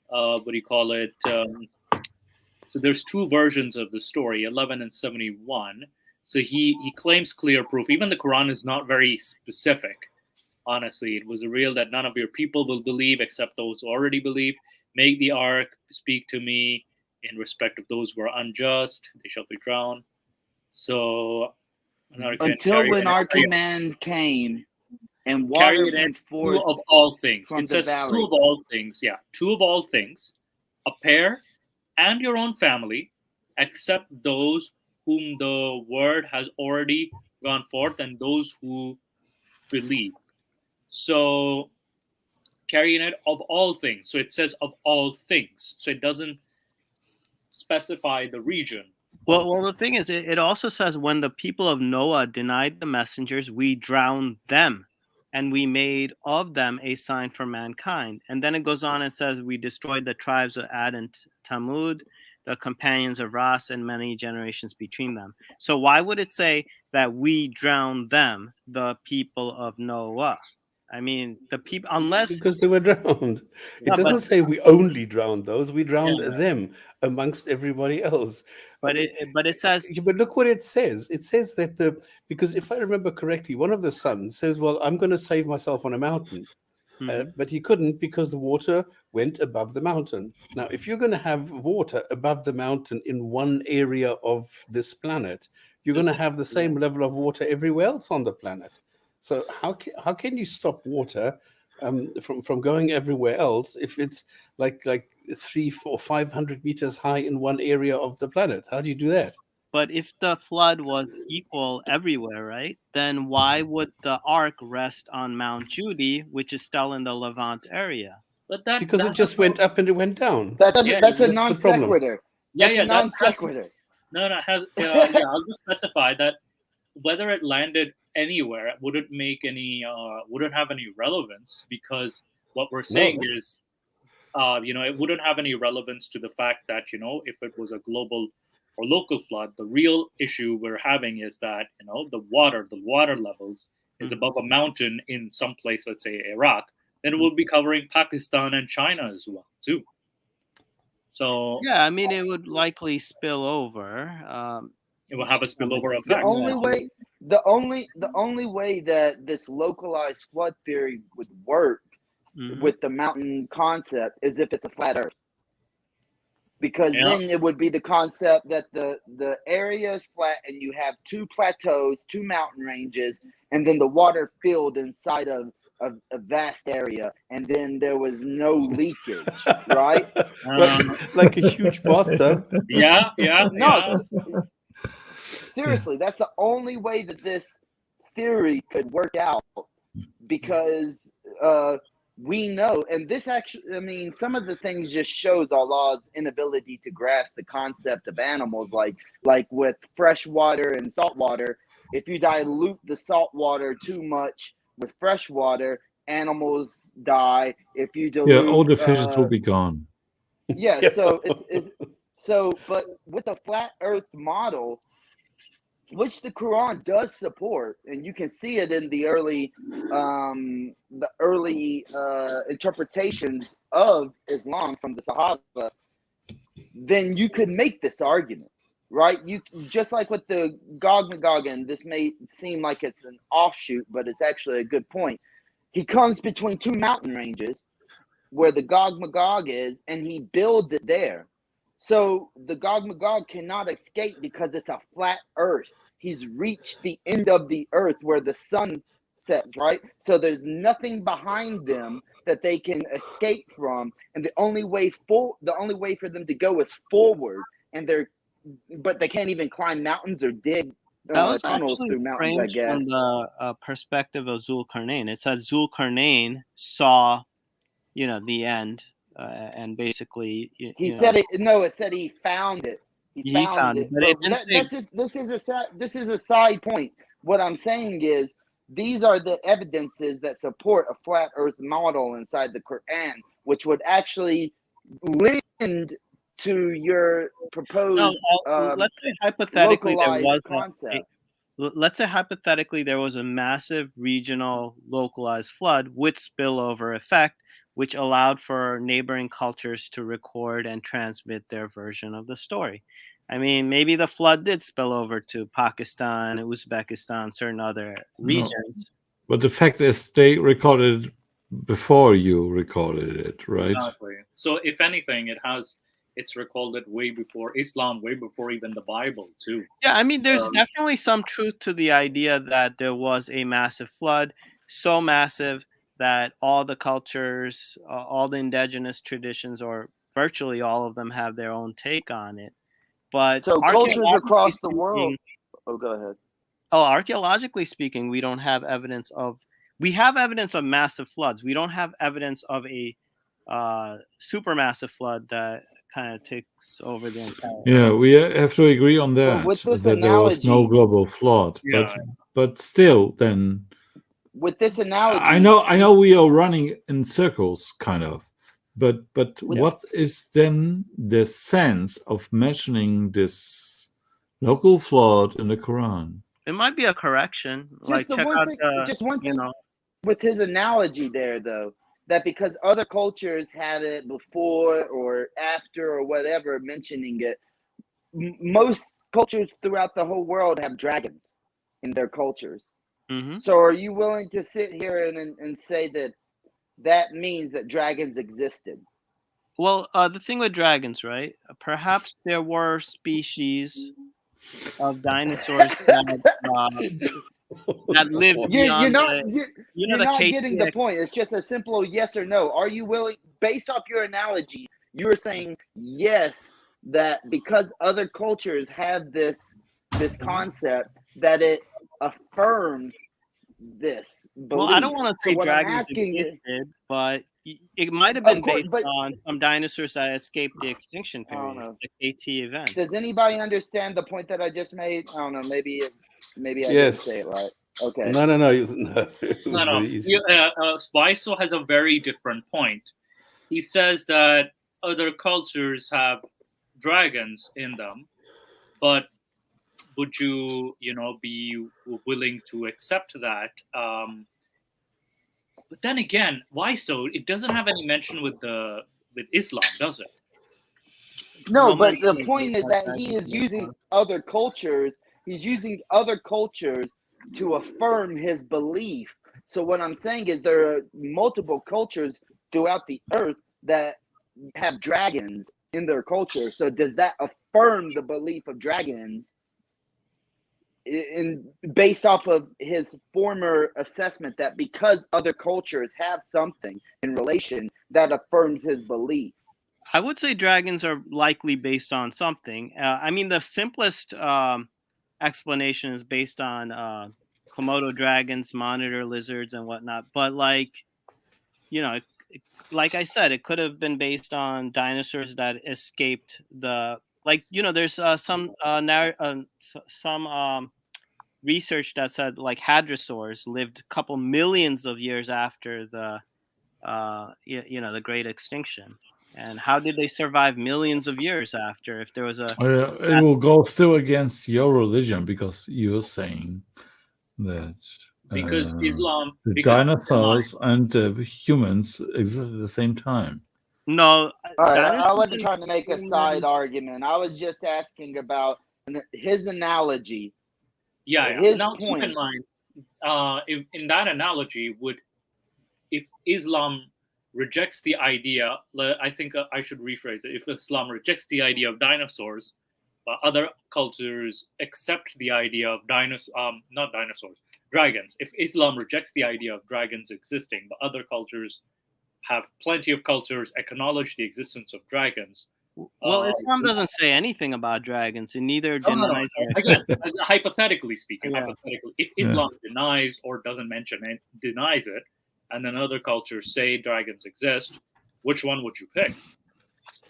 what do you call it? So there's two versions of the story, 11 and 71. So he claims clear proof. Even the Quran is not very specific. Honestly, it was revealed that none of your people will believe except those who already believe. Make the ark, speak to me in respect of those who are unjust. They shall be drowned. So Until when our command came and water from forth two of all things. from It the says valley. two of all things. Yeah, two of all things. A pair and your own family, except those whom the word has already gone forth and those who believe. So carrying it of all things. So it says of all things. So it doesn't specify the region. Well, the thing is, it also says when the people of Noah denied the messengers, we drowned them, and we made of them a sign for mankind. And then it goes on and says we destroyed the tribes of Ad and Tamud, the companions of Ras, and many generations between them. So why would it say that we drowned them, the people of Noah? I mean, the people, unless because they were drowned. Yeah, It doesn't but- say we only drowned those. We drowned Yeah. them amongst everybody else. but it says But look what it says. It says that because if I remember correctly, one of the sons says, "Well, I'm going to save myself on a mountain," but he couldn't because the water went above the mountain. Now, if you're going to have water above the mountain in one area of this planet, you're going to have the same level of water everywhere else on the planet. So how can you stop water from going everywhere else if it's like 300, 400, 500 meters high in one area of the planet? How do you do that? But if the flood was equal everywhere, right, then why would the ark rest on Mount Judy, which is still in the Levant area? But that Because it just went up and it went down. That's a That's the non problem. sequitur. That's a non sequitur. No, it has. Yeah, I'll just specify that whether it landed anywhere wouldn't have any relevance, because what we're saying is, it wouldn't have any relevance to the fact that if it was a global or local flood, the real issue we're having is that the water levels is above a mountain in some place, let's say Iraq, then it will be covering Pakistan and China as well too. So yeah, I mean, it would likely spill over. It will have a spillover effect. The only way that this localized flood theory would work with the mountain concept is if it's a flat Earth, because then it would be the concept that the area is flat and you have two plateaus, two mountain ranges, and then the water filled inside of a vast area, and then there was no leakage, right? Like a huge bathtub. Seriously, that's the only way that this theory could work out, because we know, and this actually, some of the things just shows Allah's inability to grasp the concept of animals, like with fresh water and salt water. if you dilute the salt water too much with fresh water, animals die. If you Yeah, all dilute, the fishes will be gone. yeah. So but with a flat Earth model, which the Quran does support, and you can see it in the early interpretations of Islam from the Sahaba, then you could make this argument, right? You just like with the Gog Magog, and this may seem like it's an offshoot, but it's actually a good point. He comes between two mountain ranges where the Gog Magog is, and he builds it there. So the Gog Magog cannot escape because it's a flat earth. He's reached the end of the earth where the sun sets, right? So there's nothing behind them that they can escape from, and the only way for them to go is forward. But they can't even climb mountains or dig That was tunnels actually through mountains, I framed guess. from the perspective of Zulkarnain. It says Zulkarnain saw, the end, and basically, He said it. No, it said he found it. he found it, but it didn't say. This is a side point. What I'm saying is these are the evidences that support a flat Earth model inside the Quran, which would actually lend to your proposed Let's say hypothetically localized concept. Let's say hypothetically there was a massive regional localized flood with spillover effect, which allowed for neighboring cultures to record and transmit their version of the story. I mean, maybe the flood did spill over to Pakistan, Uzbekistan, certain other regions. But the fact is, they recorded before you recorded it, right? Exactly. So if anything, it's recorded way before Islam, way before even the Bible too. Yeah, I mean, there's definitely some truth to the idea that there was a massive flood, so massive that all the cultures, all the indigenous traditions, or virtually all of them, have their own take on it. But so cultures across the world. Oh, go ahead. Oh, archaeologically speaking, we don't have evidence of. We have evidence of massive floods. We don't have evidence of a supermassive flood that kind of takes over the entire. Yeah, we have to agree on that. With this that there was no global flood, Yeah. but still, then. With this analogy, I know we are running in circles, kind of, but what is then the sense of mentioning this local flood in the Quran? It might be a correction. Just one thing with his analogy there, though, that because other cultures had it before or after or whatever, mentioning it, most cultures throughout the whole world have dragons in their cultures. Mm-hmm. So are you willing to sit here and say that means that dragons existed? Well, the thing with dragons, right? Perhaps there were species of dinosaurs that lived beyond. You're not getting the point. It's just a simple yes or no. Are you willing, based off your analogy, you're saying yes, that because other cultures have this concept, that it affirms this belief. Well, I don't want to say dragons existed, but it might have been based on some dinosaurs that escaped the extinction period, the KT event. Does anybody understand the point that I just made? I don't know. Maybe I didn't say it right. Okay. No. Weiso has a very different point. He says that other cultures have dragons in them, but would you be willing to accept that? But then again, why so? It doesn't have any mention with Islam, does it? No, but the point is that he is using other cultures. He's using other cultures to affirm his belief. So what I'm saying is there are multiple cultures throughout the earth that have dragons in their culture. So does that affirm the belief of dragons based off of his former assessment that because other cultures have something in relation that affirms his belief? I would say dragons are likely based on something. I mean, the simplest explanation is based on Komodo dragons, monitor lizards, and whatnot. But like I said, it could have been based on dinosaurs that escaped the. There's some research that said like hadrosaurs lived a couple millions of years after the the Great Extinction. And how did they survive millions of years after if there was a It will go still against your religion because you're saying that because the because dinosaurs and the humans exist at the same time. no All right, I dinosaurs wasn't and trying to make a side humans- argument. I was just asking about his analogy, yeah. his Now keep in point. mind, if, in that analogy, if Islam rejects the idea, I think I should rephrase it. If Islam rejects the idea of dinosaurs, but other cultures accept the idea of not dinosaurs, dragons. If Islam rejects the idea of dragons existing, but other cultures have plenty of cultures acknowledge the existence of dragons. well, Islam doesn't say anything about dragons, and neither No, no, no. denies that. Again, hypothetically speaking, Yeah. if Islam denies or doesn't mention it, denies it, and then other cultures say dragons exist, which one would you pick?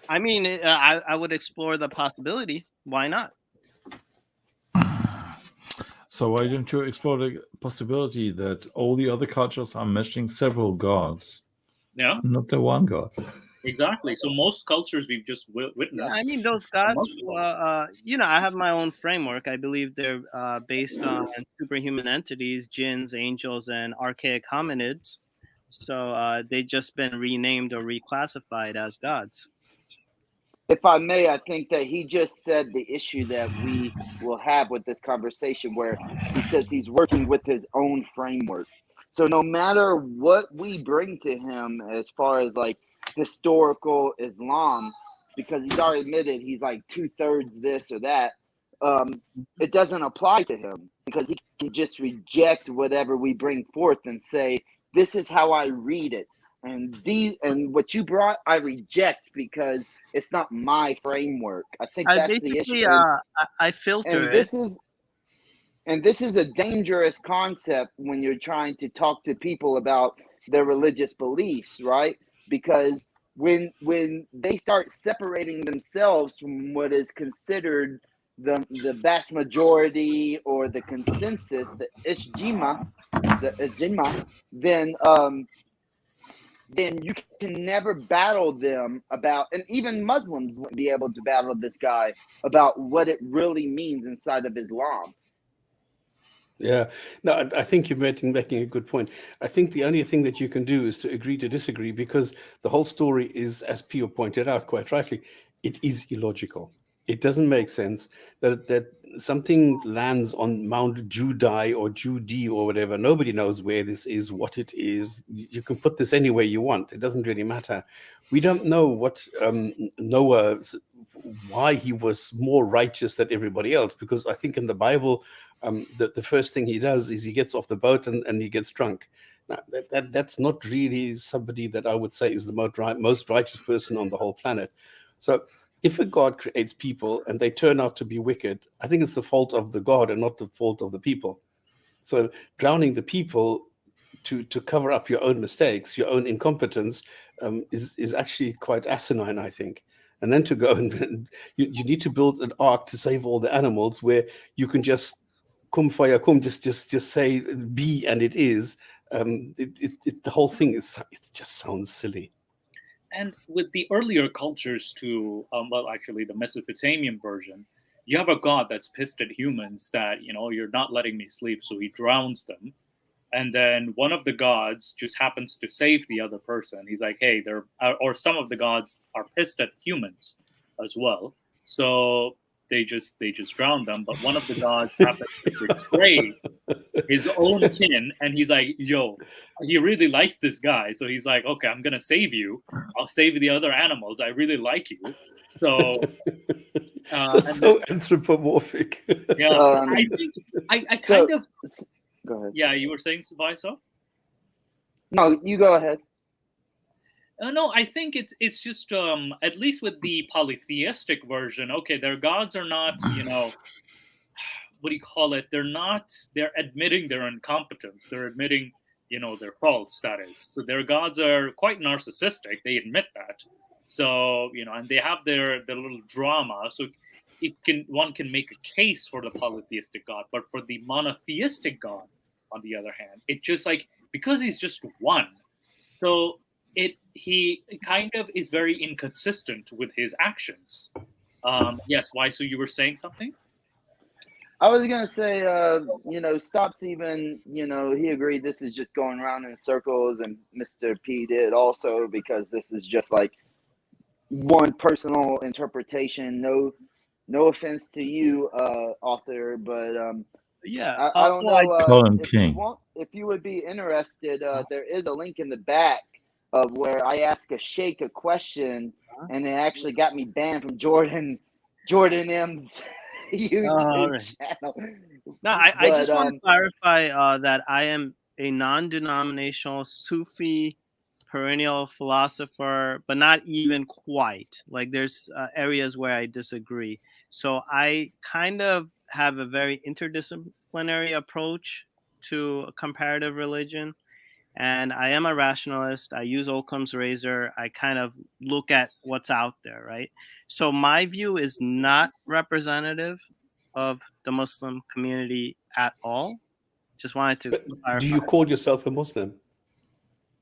I mean, I would explore the possibility. Why not? So why don't you explore the possibility that all the other cultures are mentioning several gods, Yeah, not the one god? exactly. So most cultures we've just Yeah, witnessed. I mean, those gods, I have my own framework. I believe they're based on superhuman entities, jinns, angels, and archaic hominids. So they've just been renamed or reclassified as gods. If I may, I think that he just said the issue that we will have with this conversation, where he says he's working with his own framework. So no matter what we bring to him as far as like historical Islam, because he's already admitted he's like 2/3 this or that, it doesn't apply to him because he can just reject whatever we bring forth and say, this is how I read it. And what you brought, I reject because it's not my framework. I think I that's the basically issue. I filter And it. this is a dangerous concept when you're trying to talk to people about their religious beliefs, right? Because when they start separating themselves from what is considered the vast majority or the consensus, the ijma, then you can never battle them about, and even Muslims wouldn't be able to battle this guy about what it really means inside of Islam. Yeah, no, I think you're making a good point. I think the only thing that you can do is to agree to disagree, because the whole story is, as Pio pointed out quite rightly, it is illogical. It doesn't make sense that something lands on Mount Judai or Judi or whatever. Nobody knows where this is, what it is. You can put this anywhere you want. It doesn't really matter. We don't know what Noah, why he was more righteous than everybody else, because I think in the Bible, the first thing he does is he gets off the boat and he gets drunk. Now, that's not really somebody that I would say is the most righteous person on the whole planet. So if a God creates people and they turn out to be wicked, I think it's the fault of the God and not the fault of the people. So drowning the people to cover up your own mistakes, your own incompetence, is actually quite asinine, I think. And then to go and you need to build an ark to save all the animals, where you can just kum fayakum, just say be, and it is. The whole thing it just sounds silly. And with the earlier cultures too, actually the Mesopotamian version, you have a god that's pissed at humans that, you're not letting me sleep, so he drowns them. And then one of the gods just happens to save the other person. He's like, hey, or some of the gods are pissed at humans as well. So they just drown them. But one of the gods happens to betray his own kin, and he's like, yo, he really likes this guy, so he's like, okay, I'm gonna save you, I'll save the other animals, I really like you. So anthropomorphic. Yeah, I think I So- kind of Go ahead. yeah, you were saying, Vaisa? No, you go ahead. No, I think it's just at least with the polytheistic version, okay, their gods are not, what do you call it? They're admitting their incompetence. They're admitting, their faults, that is. So their gods are quite narcissistic. They admit that. So, and they have their little drama. So one can make a case for the polytheistic God, but for the monotheistic God, on the other hand, it just like, because he's just one, so he kind of is very inconsistent with his actions. Yes, why? So you were saying something? I was gonna say, Stops even, he agreed this is just going around in circles, and Mr. P did also, because this is just like one personal interpretation. No offense to you, author, but Yeah. I don't well, know Colin if you King. if you would be interested. There is a link in the back of where I ask a sheikh a question, and it actually got me banned from Jordan M's YouTube right. channel. No, I But just want to clarify that I am a non-denominational Sufi perennial philosopher, but not even quite. Like there's areas where I disagree. So I kind of have a very interdisciplinary approach to comparative religion. And I am a rationalist. I use Occam's razor. I kind of look at what's out there, right? So my view is not representative of the Muslim community at all. Just wanted to But clarify. do you call yourself a Muslim?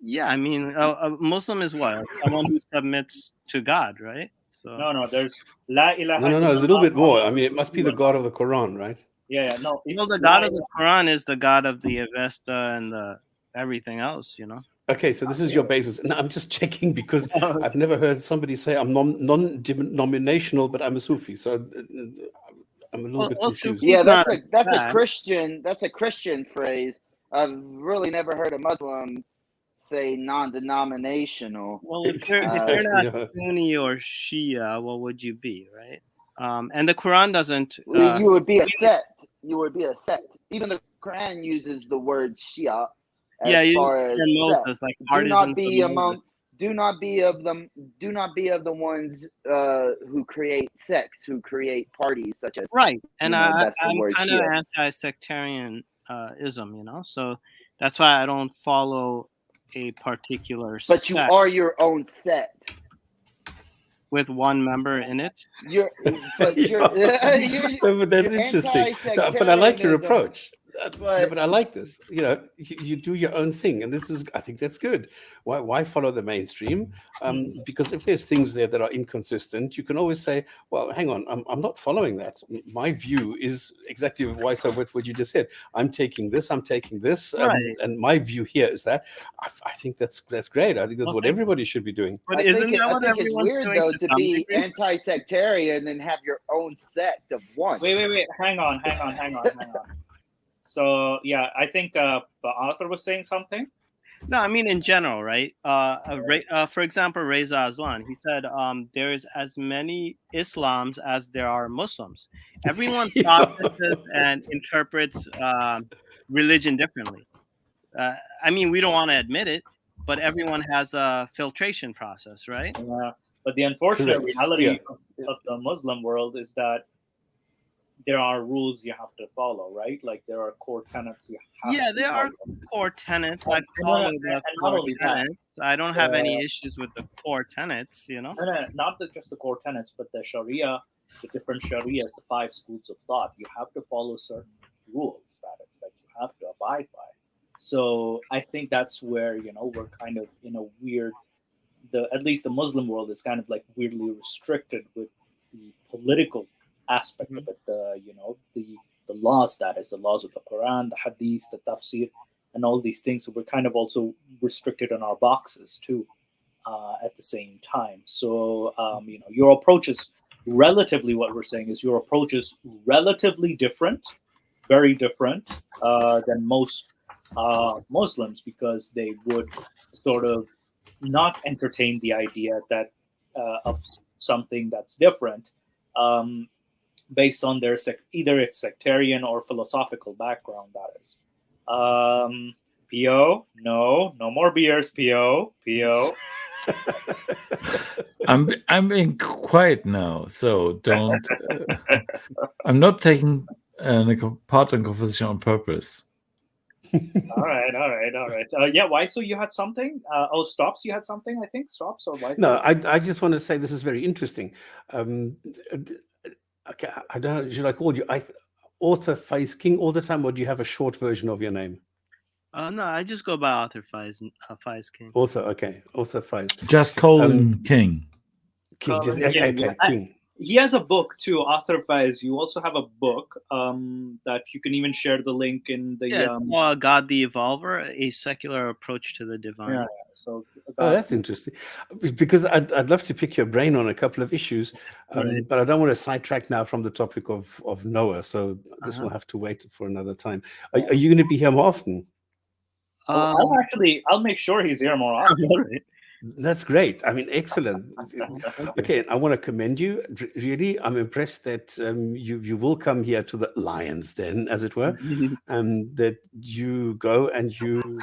Yeah, I mean, a Muslim is what? Someone who submits to God, right? So No, there's La ilaha No. There's a little illallah bit more. I Muhammad mean, it must be the Rasulullah. God of the Quran, right? Yeah, no, well, it's the God of the Quran is the God of the Avesta and the everything else, you know. Okay, so this is your basis. No, I'm just checking because I've never heard somebody say I'm non-denominational, but I'm a Sufi. So I'm a little bit confused. yeah, not that's a bad. Christian phrase. I've really never heard a Muslim say non-denominational. Well, if you're Exactly, not yeah. Sunni or Shia, what would you be, right? And the Quran doesn't. You would be a sect. Even the Quran uses the word Shia as Yeah, you far as Moses, sect. like Do not partisans be of Moses. do not be of the ones who create sects, who create parties, such as Right, and that's the I'm word kind of Shia. anti-sectarianism, you know. So that's why I don't follow a particular But you sect are your own sect. with one member in it. You're But that's interesting. No, but I like your approach. But I like this. You do your own thing, and I think that's good. Why follow the mainstream? Because if there's things there that are inconsistent, you can always say, "Well, hang on, I'm not following that. My view is exactly what you just said. I'm taking this, Right. and my view here is that." I think that's great. I think that's what everybody should be doing. But I isn't think that what it's everyone's weird doing though to to some be degree? anti-sectarian and have your own sect of one. Wait. Hang on. So yeah, I think the author was saying something. No, I mean in general, right? For example, Reza Aslan, he said there is as many Islams as there are Muslims. Everyone processes and interprets religion differently. I mean, we don't want to admit it, but everyone has a filtration process, right? But the unfortunate Correct. reality Yeah. of the Muslim world is that there are rules you have to follow, right? Like there are core tenets you have to there follow. are core tenets. I And follow not the only core that, tenets. I don't have any issues with the core tenets, you know? not just the core tenets, but the Sharia, the different Sharias, the 5 schools of thought. You have to follow certain rules that you have to abide by. So I think that's where we're kind of in a weird. At least the Muslim world is kind of like weirdly restricted with the political aspect of it. The laws, that is the laws of the Quran, the Hadith, the Tafsir, and all these things. So we're kind of also restricted on our boxes too. At the same time, so your approach is relatively. What we're saying is your approach is relatively different, very different than most Muslims, because they would sort of not entertain the idea that of something that's different based on their either its sectarian or philosophical background. That is. PO, no more beers. PO. I'm being quiet now, so don't. I'm not taking part in conversation on purpose. All right. Yeah, why? So you had something? Stops. You had something, I think. Stops or why? No, I just want to say this is very interesting. Okay, I don't know. Should I call you Author Face King all the time, or do you have a short version of your name? No, I just go by Author Faiz King. Author, okay. Author Face. Just call him King. King, Call just, him King, okay, yeah. King. He has a book too, Author Faiz. You also have a book that you can even share the link in the. Yeah, it's called God the Evolver: A Secular Approach to the Divine. Yeah, so Oh, that's interesting. Because I'd love to pick your brain on a couple of issues, Right. but I don't want to sidetrack now from the topic of Noah. So this Uh-huh. will have to wait for another time. Are you going to be here more often? I'll make sure he's here more often. That's great. I mean, excellent. Okay, I want to commend you. Really, I'm impressed that you will come here to the Lion's Den, as it were, and that you go and you.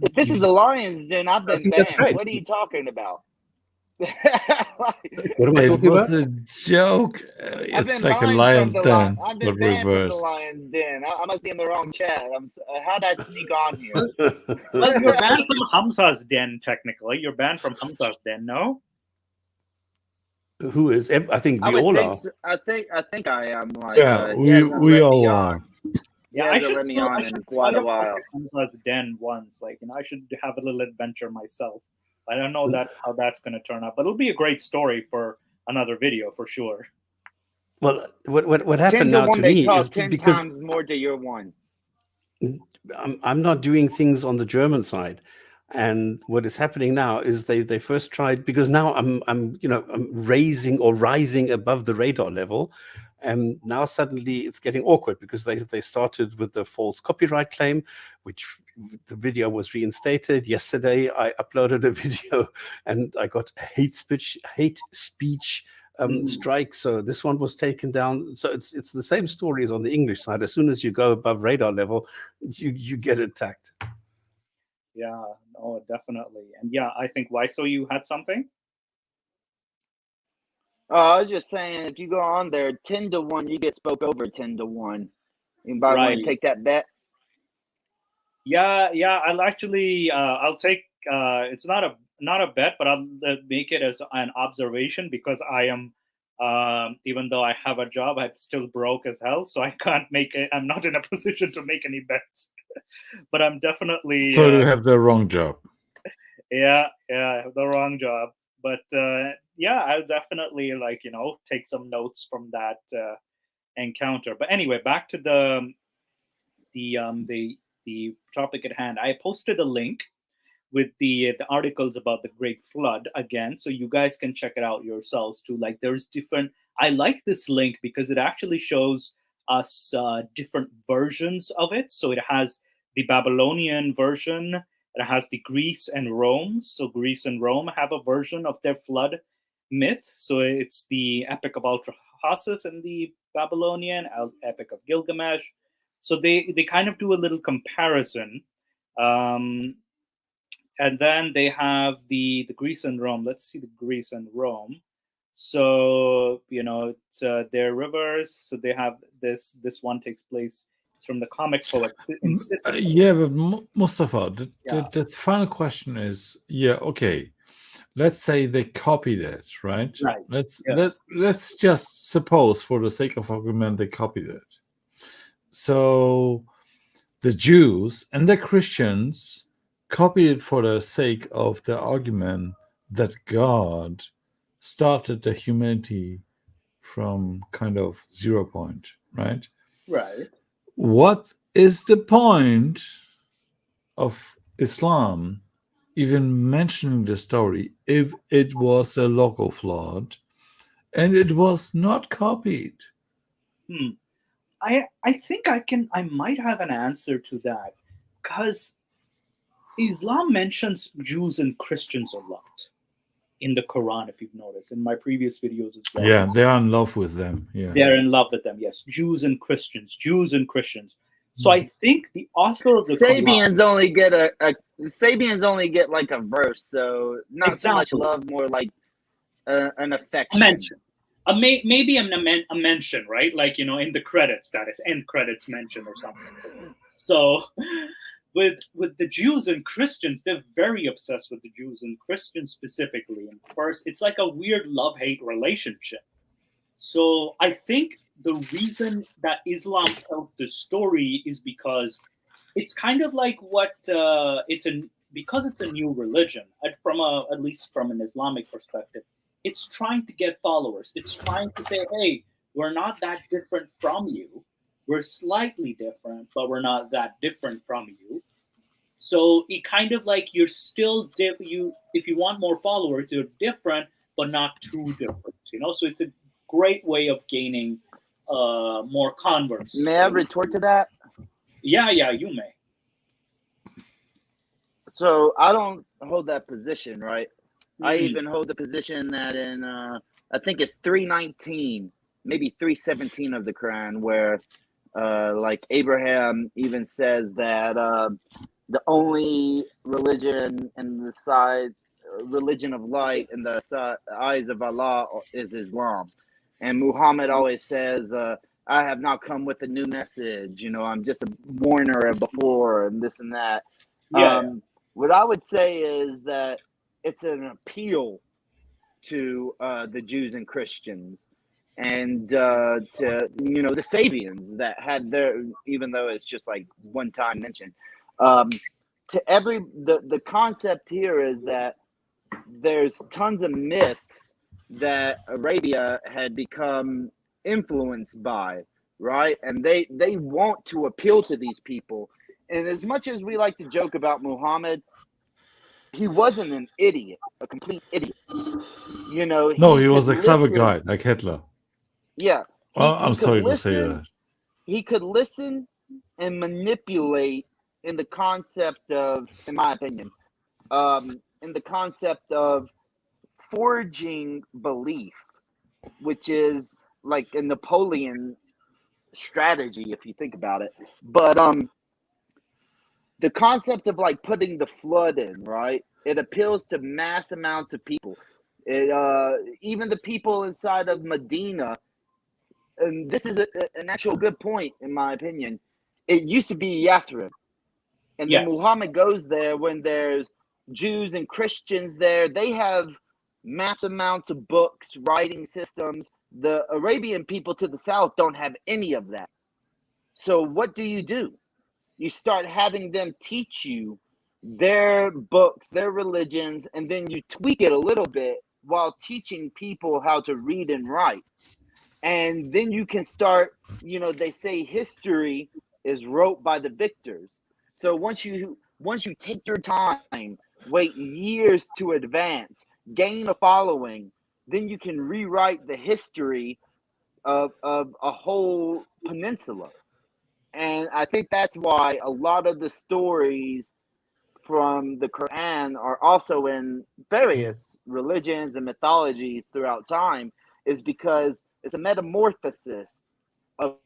If this is the Lions Den, I've been think that's banned. great. What are you talking about? What am I It talking was about? a joke. I've It's been like a banned lion's from the den, I've but been banned from the reversed. Lions Den. I must be in the wrong chat. How'd I sneak on here? Well, you're banned from Hamza's den, technically. You're banned from Hamza's den, no? Who is? I think I we would all think are. so. I think I am. Like, Yeah, he hasn't we let me all on. are. He Yeah, I hasn't should let me still, on I in should quite a sign up while. for Hamza's den once. Like, I should have a little adventure myself. I don't know how that's going to turn out, but it'll be a great story for another video for sure. Well, what 10 happened to now 1, to they me is talk 10 because times more to your one. I'm not doing things on the German side, and what is happening now is they first tried, because now I'm raising or rising above the radar level, and now suddenly it's getting awkward because they started with the false copyright claim, which the video was reinstated. Yesterday I uploaded a video and I got a hate speech strike. So this one was taken down. So it's the same story as on the English side. As soon as you go above radar level, you get attacked. Yeah, no, definitely. And yeah, I think Waiso, you had something? I was just saying, if you go on there 10 to 1, you get spoke over 10 to 1. Anybody want Right. to take that bet? Yeah, I'll actually I'll take it's not a bet, but I'll make it as an observation, because I am even though I have a job, I'm still broke as hell, so I can't make it. I'm not in a position to make any bets. But I'm definitely So you have the wrong job. yeah, I have the wrong job. But yeah, I'll definitely take some notes from that encounter. But anyway, back to the topic at hand. I posted a link with the articles about the Great Flood again, so you guys can check it out yourselves too. Like, there's different. I like this link because it actually shows us different versions of it. So it has the Babylonian version. It has the Greece and Rome. So Greece and Rome have a version of their flood myth. So it's the Epic of Atrahasis and the Babylonian Epic of Gilgamesh. So they kind of do a little comparison. And then they have the Greece and Rome. Let's see the Greece and Rome. So it's their rivers. So they have this one takes place from the comic poets in Sicily. Yeah, but Mustafa, the final question is, okay, let's say they copied it, right? Right. Let's just suppose, for the sake of argument, they copied it. So the Jews and the Christians copied it for the sake of the argument that God started the humanity from kind of 0 point, right? Right. What is the point of Islam even mentioning the story if it was a local flood and it was not copied? I think I might have an answer to that, because Islam mentions Jews and Christians a lot in the Quran, if you've noticed, in my previous videos as well. Yeah, they are in love with them. Yeah, they're in love with them. Yes, Jews and Christians. So I think the author of the Sabians Quran, Sabians only get like a verse, so not so much love, more like an affection. Mention. Maybe a mention, right? Like, in the credits, that is end credits mention or something. So with the Jews and Christians, they're very obsessed with the Jews and Christians specifically. And first, it's like a weird love-hate relationship. So I think the reason that Islam tells the story is because it's kind of like what because it's a new religion, at least from an Islamic perspective, it's trying to get followers. It's trying to say, hey, we're not that different from you. We're slightly different, but we're not that different from you. So it kind of like you're still if you want more followers, you're different, but not too different. So it's a great way of gaining more converts. May I retort to that? Yeah, you may. So I don't hold that position, right? I Mhm. even hold the position that in I think it's 319, maybe 317 of the Quran, where like Abraham even says that the only religion in the religion of light in the eyes of Allah is Islam, and Muhammad always says, "I have not come with a new message. I'm just a warner before, and this and that." Yeah. What I would say is that it's an appeal to the Jews and Christians, and to the Sabians that had their, even though it's just like one time mentioned. To the concept here is that there's tons of myths that Arabia had become influenced by, right? And they want to appeal to these people. And as much as we like to joke about Muhammad, he wasn't an idiot, a complete idiot. No, he was a clever guy, like Hitler. Yeah, Oh, he I'm could sorry to say listen. that. He could listen and manipulate in the concept of, in my opinion, in the concept of forging belief, which is like a Napoleon strategy, if you think about it. But the concept of like putting the flood in, right? It appeals to mass amounts of people. It even the people inside of Medina, and this is an actual good point in my opinion. It used to be Yathrib, and then Yes. Muhammad goes there when there's Jews and Christians there. They have mass amounts of books, writing systems. The Arabian people to the south don't have any of that. So what do? You start having them teach you their books, their religions, and then you tweak it a little bit while teaching people how to read and write. And then you can start, they say history is wrote by the victors. So once you take your time, wait years to advance, gain a following, then you can rewrite the history of a whole peninsula. And I think that's why a lot of the stories from the Quran are also in various religions and mythologies throughout time, is because it's a metamorphosis of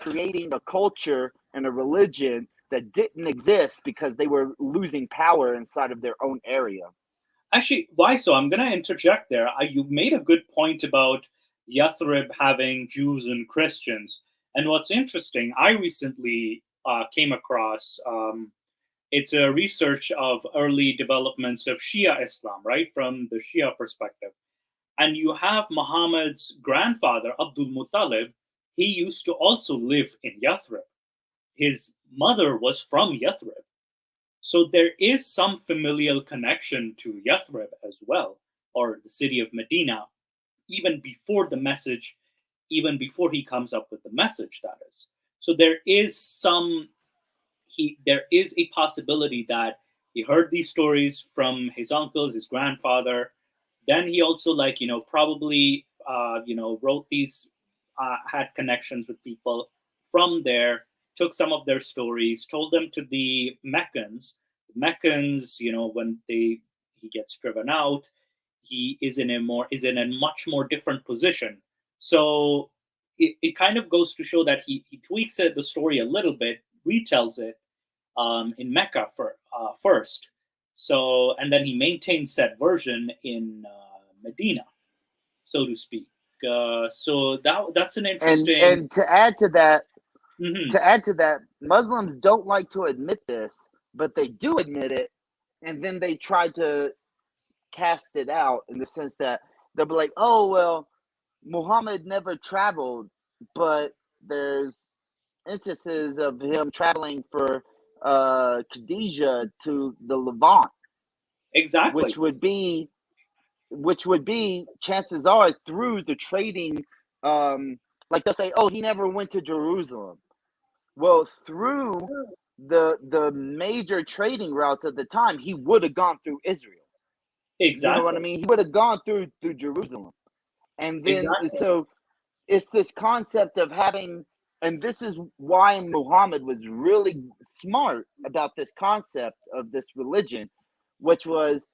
creating a culture and a religion that didn't exist because they were losing power inside of their own area. Actually, why so? I'm going to interject there. You made a good point about Yathrib having Jews and Christians. And what's interesting, I recently came across it's a research of early developments of Shia Islam, right, from the Shia perspective. And you have Muhammad's grandfather, Abdul Muttalib. He used to also live in Yathrib. His mother was from Yathrib. So there is some familial connection to Yathrib as well, or the city of Medina, even before he comes up with the message, that is. So there is a possibility that he heard these stories from his uncles, his grandfather. Then he also probably wrote these, had connections with people from there, took some of their stories, told them to the Meccans. The Meccans, when he gets driven out, he is in a much more different position. So it kind of goes to show that he tweaks the story a little bit, retells it in Mecca first. So, and then he maintains that version in Medina, so to speak. So that's an interesting. And to add to that, Mhm. Muslims don't like to admit this, but they do admit it, and then they try to cast it out in the sense that they'll be like, "Oh well, Muhammad never traveled, but there's instances of him traveling for Khadijah to the Levant, Exactly. which would be chances are through the trading. Like they'll say, oh, he never went to Jerusalem. Well, through the major trading routes at the time, he would have gone through Israel. Exactly. You know what I mean? He would have gone through Jerusalem, and then Exactly. so it's this concept of having, and this is why Muhammad was really smart about this concept of this religion, which was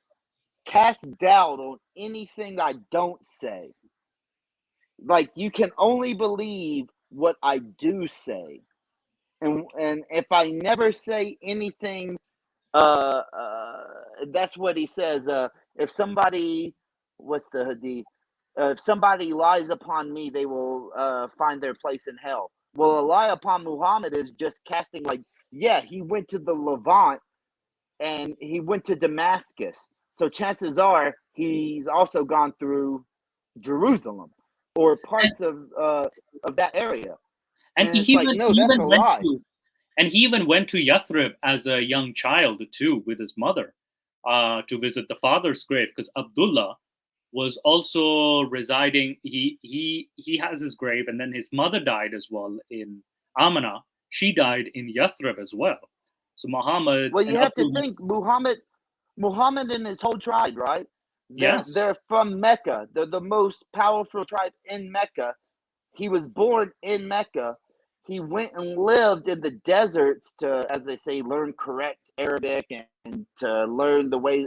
cast doubt on anything I don't say. Like, you can only believe what I do say, and if I never say anything, that's what he says. If somebody, what's the hadith? If somebody lies upon me, they will find their place in hell. Well, a lie upon Muhammad is just casting, like, yeah, he went to the Levant and he went to Damascus. So chances are he's also gone through Jerusalem or And, parts of that area. and And it's like, no, that's a lie. He even went to Yathrib as a young child too, with his mother, to visit the father's grave, because Abdullah was also residing. He has his grave, and then his mother died as well in Amana. She died in Yathrib as well. So Muhammad Well, and you have to Abdullah, think Muhammad and his whole tribe, right? yes, They're from Mecca. They're the most powerful tribe in Mecca. He was born in Mecca. He went and lived in the deserts to, as they say, learn correct Arabic and to learn the way.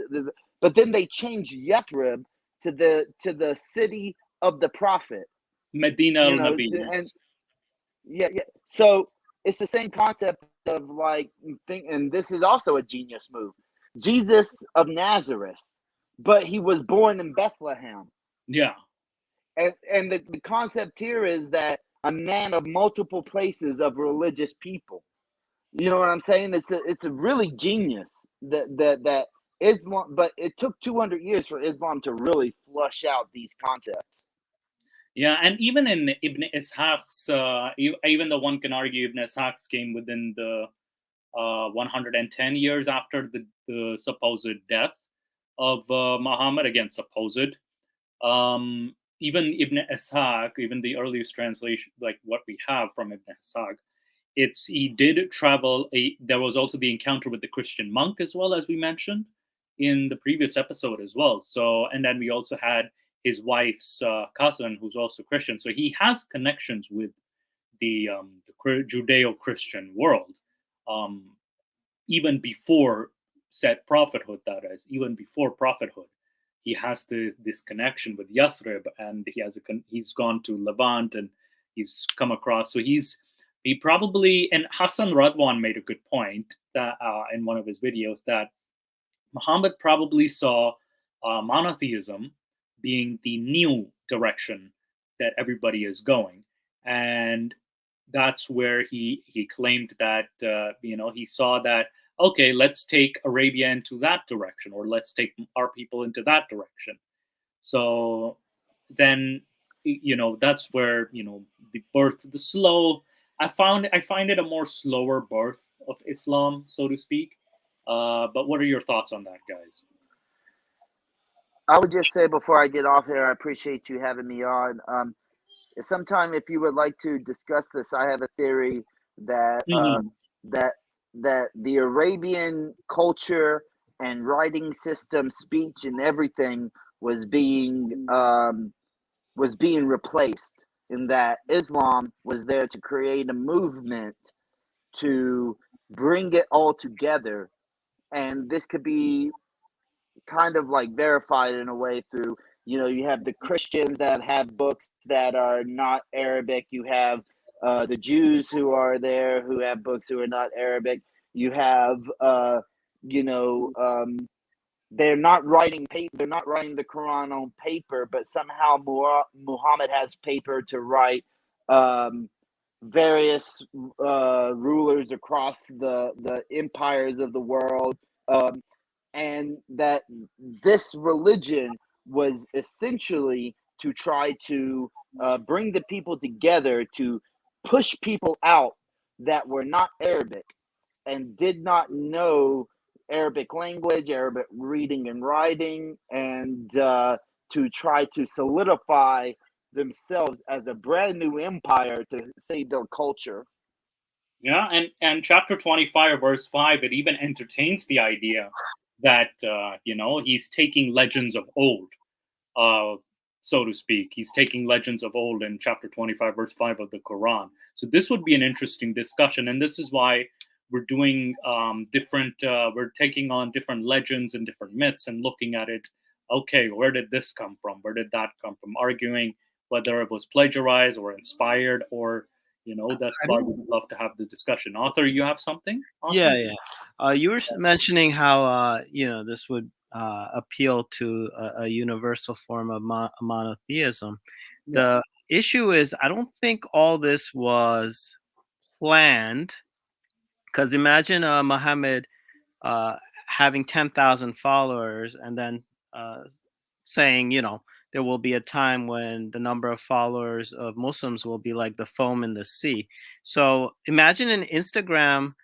But then they changed Yathrib to the city of the prophet. Medina You al know, Nabi. and yeah. So it's the same concept of like and this is also a genius move. Jesus of Nazareth, but he was born in Bethlehem. Yeah. And the concept here is that a man of multiple places of religious people. You know what I'm saying? It's a really genius that Islam, but it took 200 years for Islam to really flush out these concepts. Yeah, and even in Ibn Ishaq's, even though one can argue Ibn Ishaq's came within the 110 years after the supposed death of Muhammad, again, supposed. Even Ibn Ishaq, even the earliest translation, like what we have from Ibn Ishaq, he did travel. There was also the encounter with the Christian monk, as well, as we mentioned in the previous episode as well. So, and then we also had his wife's cousin, who's also Christian. So he has connections with the Judeo-Christian world, even before said prophethood. That is, even before prophethood, he has this connection with Yathrib, and he's gone to Levant, and he's come across. So he probably, and Hassan Radwan made a good point that in one of his videos, that Muhammad probably saw monotheism being the new direction that everybody is going, and that's where he claimed that he saw that, okay, let's take Arabia into that direction, or let's take our people into that direction. So then that's where the birth, the slow. I find it a more slower birth of Islam, so to speak. But what are your thoughts on that, guys? I would just say before I get off here, I appreciate you having me on. Sometime if you would like to discuss this, I have a theory that that the Arabian culture and writing system, speech, and everything was being replaced, in that Islam was there to create a movement to bring it all together. And this could be kind of like verified in a way through, you have the Christians that have books that are not Arabic. You have the Jews who are there who have books who are not Arabic. You have they're not writing they're not writing the Quran on paper, but somehow Muhammad has paper to write various rulers across the empires of the world, and that this religion was essentially to try to bring the people together, to push people out that were not Arabic and did not know Arabic language, Arabic reading and writing, and to try to solidify themselves as a brand new empire to save their culture. Yeah, and chapter 25, verse 5, it even entertains the idea that, he's taking legends of old, so to speak. He's taking legends of old in chapter 25, verse 5 of the Quran. So this would be an interesting discussion. And this is why we're doing we're taking on different legends and different myths and looking at it. Okay, where did this come from? Where did that come from? Arguing whether it was plagiarized or inspired, or that's why we'd love to have the discussion. Author, you have something? Author? Yeah. You were mentioning how this would appeal to a universal form of monotheism. The issue is, I don't think all this was planned, because imagine Muhammad having 10,000 followers and then saying, there will be a time when the number of followers of Muslims will be like the foam in the sea. So imagine an Instagram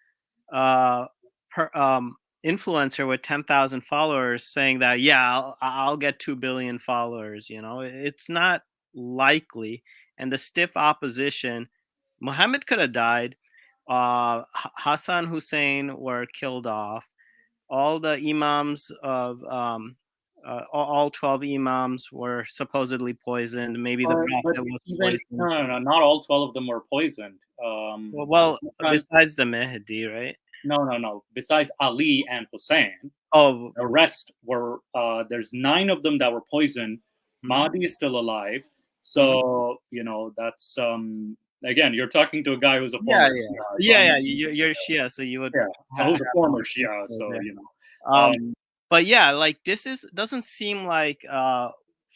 influencer with 10,000 followers saying that, I'll get 2 billion followers. It's not likely. And the stiff opposition, Muhammad could have died. Hassan Hussein were killed off. All the imams of all 12 imams were supposedly poisoned. Maybe the prophet was poisoned. No, not all 12 of them were poisoned. Besides the Mahdi, right? No. Besides Ali and Hussein, the rest were. There's 9 of them that were poisoned. Mahdi is still alive, so that's again, you're talking to a guy who's a former Shia. You're Shia, so you would. Who's a former Shia, so But this doesn't seem like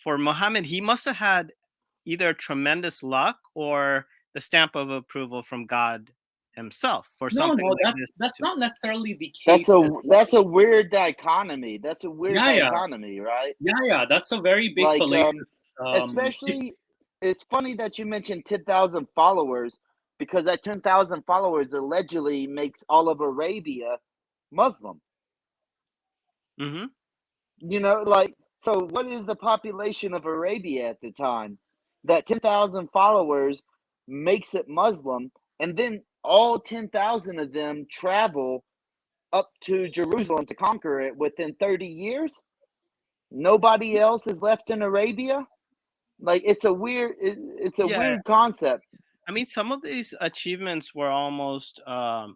for Muhammad, he must have had either tremendous luck or the stamp of approval from God himself for something like this. That's not necessarily the case. That's a weird dichotomy. That's a weird dichotomy, right? Yeah. That's a very big fallacious. Especially, it's funny that you mentioned 10,000 followers, because that 10,000 followers allegedly makes all of Arabia Muslim. Mm-hmm. So what is the population of Arabia at the time? That 10,000 followers makes it Muslim, and then all 10,000 of them travel up to Jerusalem to conquer it within 30 years. Nobody else is left in Arabia. It's a weird weird concept. I mean, some of these achievements were almost, at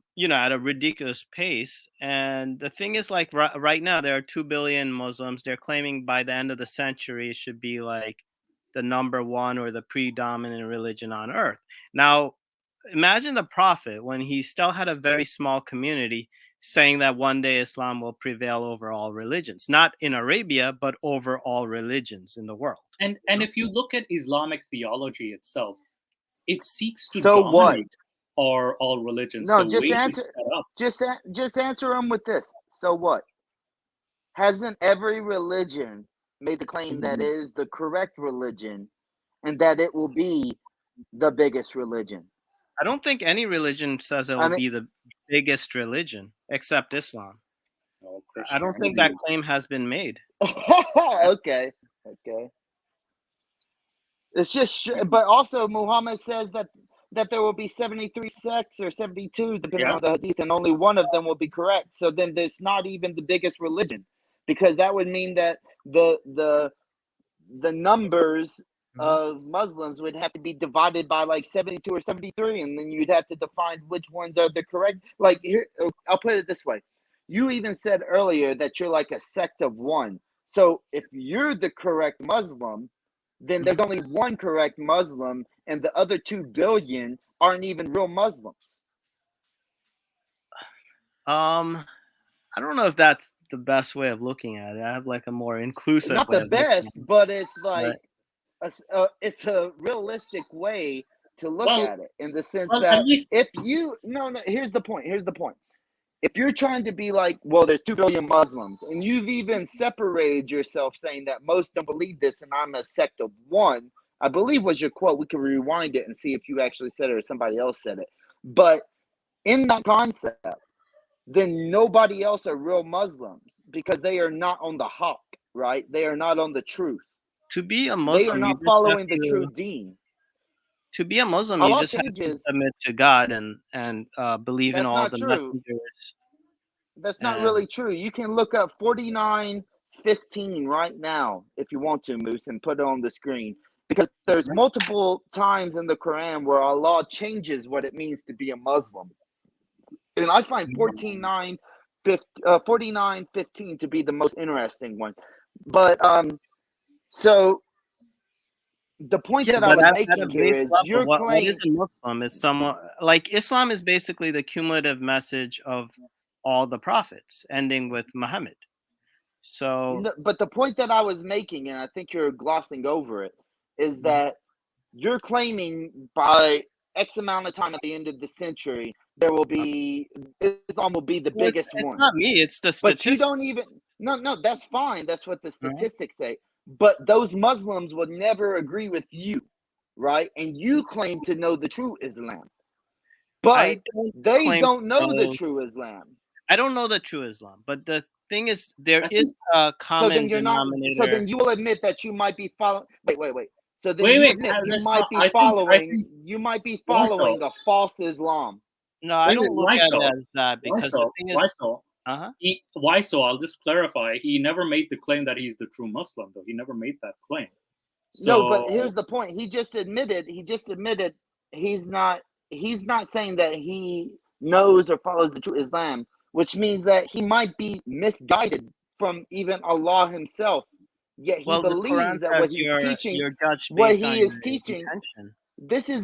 a ridiculous pace. And the thing is, right now, there are 2 billion Muslims. They're claiming by the end of the century, it should be like the number one or the predominant religion on earth. Now, imagine the Prophet, when he still had a very small community, saying that one day Islam will prevail over all religions, not in Arabia, but over all religions in the world. And if you look at Islamic theology itself, it seeks to dominate all religions. No, just answer them with this. So what? Hasn't every religion made the claim that it is the correct religion and that it will be the biggest religion? I don't think any religion says it will be the biggest religion except Islam. I don't think that claim has been made. Okay. It's just, but also Muhammad says that there will be 73 sects or 72, depending on the hadith, and only one of them will be correct. So then there's not even the biggest religion, because that would mean that the numbers of Muslims would have to be divided by 72 or 73, and then you'd have to define which ones are the correct. Here, I'll put it this way. You even said earlier that you're like a sect of one. So if you're the correct Muslim, then there's only one correct Muslim, and the other 2 billion aren't even real Muslims. I don't know if that's the best way of looking at it. I have a more inclusive. Not the best, but it's it's a realistic way to look at it, in the sense that if you here's the point. if you're trying to be like, well, there's 2 billion Muslims, and you've even separated yourself saying that most don't believe this, and I'm a sect of one, I believe was your quote. We can rewind it and see if you actually said it or somebody else said it. But in that concept, then nobody else are real Muslims because they are not on the hawk, right? They are not on the truth. To be a They are Muslim, you not just have following the to. true deen. To be a Muslim, you Allah just have to changes. submit to God and believe in That's all not the true. messengers. That's not And really true. You can look up 49:15 right now if you want to, Moose, and put it on the screen. Because there's multiple times in the Quran where Allah changes what it means to be a Muslim. And I find 49:15 to be the most interesting one. But so the point yeah, that I but was at making a here base is level, you're what is claiming a Muslim? Is someone like Islam is basically the cumulative message of all the prophets, ending with Muhammad. So no, but the point that I was making, and I think you're glossing over it, is that you're claiming by X amount of time at the end of the century, there will be Islam will be the well, biggest it's one. not me; it's the But you statistics. don't even no, that's fine. That's what the statistics say. But those Muslims would never agree with you, right? And you claim to know the true Islam. I But don't they claim don't to know the know. true Islam. I don't know the true Islam, but the thing is, there is a So common then you're not. So denominator. then you will admit that you might be following. Wait. So then Wait, you wait. admit you That's might not. be I following. think. You might be Why so? following a false Islam. No, I Wait, don't look why at so? it as that Why because the so? thing Why is, so? uh-huh. Why so? I'll just clarify. He never made the claim that he's the true Muslim, though. He never made that claim. No, but So here's the point. He just admitted he's not saying that he knows or follows the true Islam, which means that he might be misguided from even Allah himself. Yet he Well, the Quran believes that what says he's teaching, you're judged what based on he your is teaching, intention. this is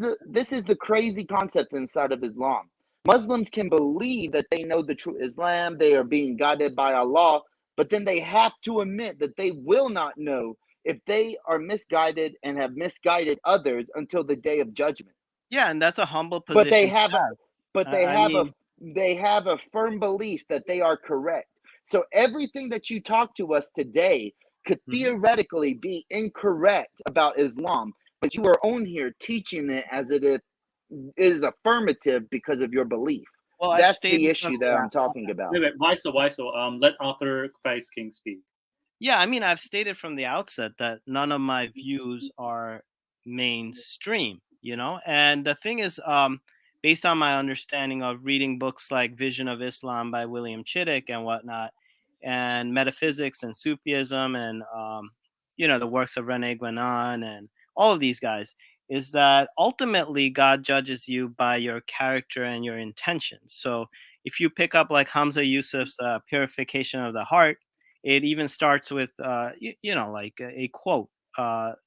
the crazy concept inside of Islam. Muslims can believe that they know the true Islam, they are being guided by Allah, but then they have to admit that they will not know if they are misguided and have misguided others until the day of judgment. Yeah, and that's a humble But they position to have have. they have a firm belief that they are correct. So everything that you talk to us today could theoretically be incorrect about Islam, but you are on here teaching it as it is affirmative because of your belief. Well, I've That's the stated from issue that I'm talking about. wait. Why so? Why so? Let author Christ King speak. Yeah, I mean, I've stated from the outset that none of my views are mainstream, and the thing is, based on my understanding of reading books like Vision of Islam by William Chittick and whatnot, and metaphysics and Sufism and the works of Rene Guénon and all of these guys, is that ultimately God judges you by your character and your intentions. So if you pick up like Hamza Yusuf's Purification of the Heart, it even starts with like a quote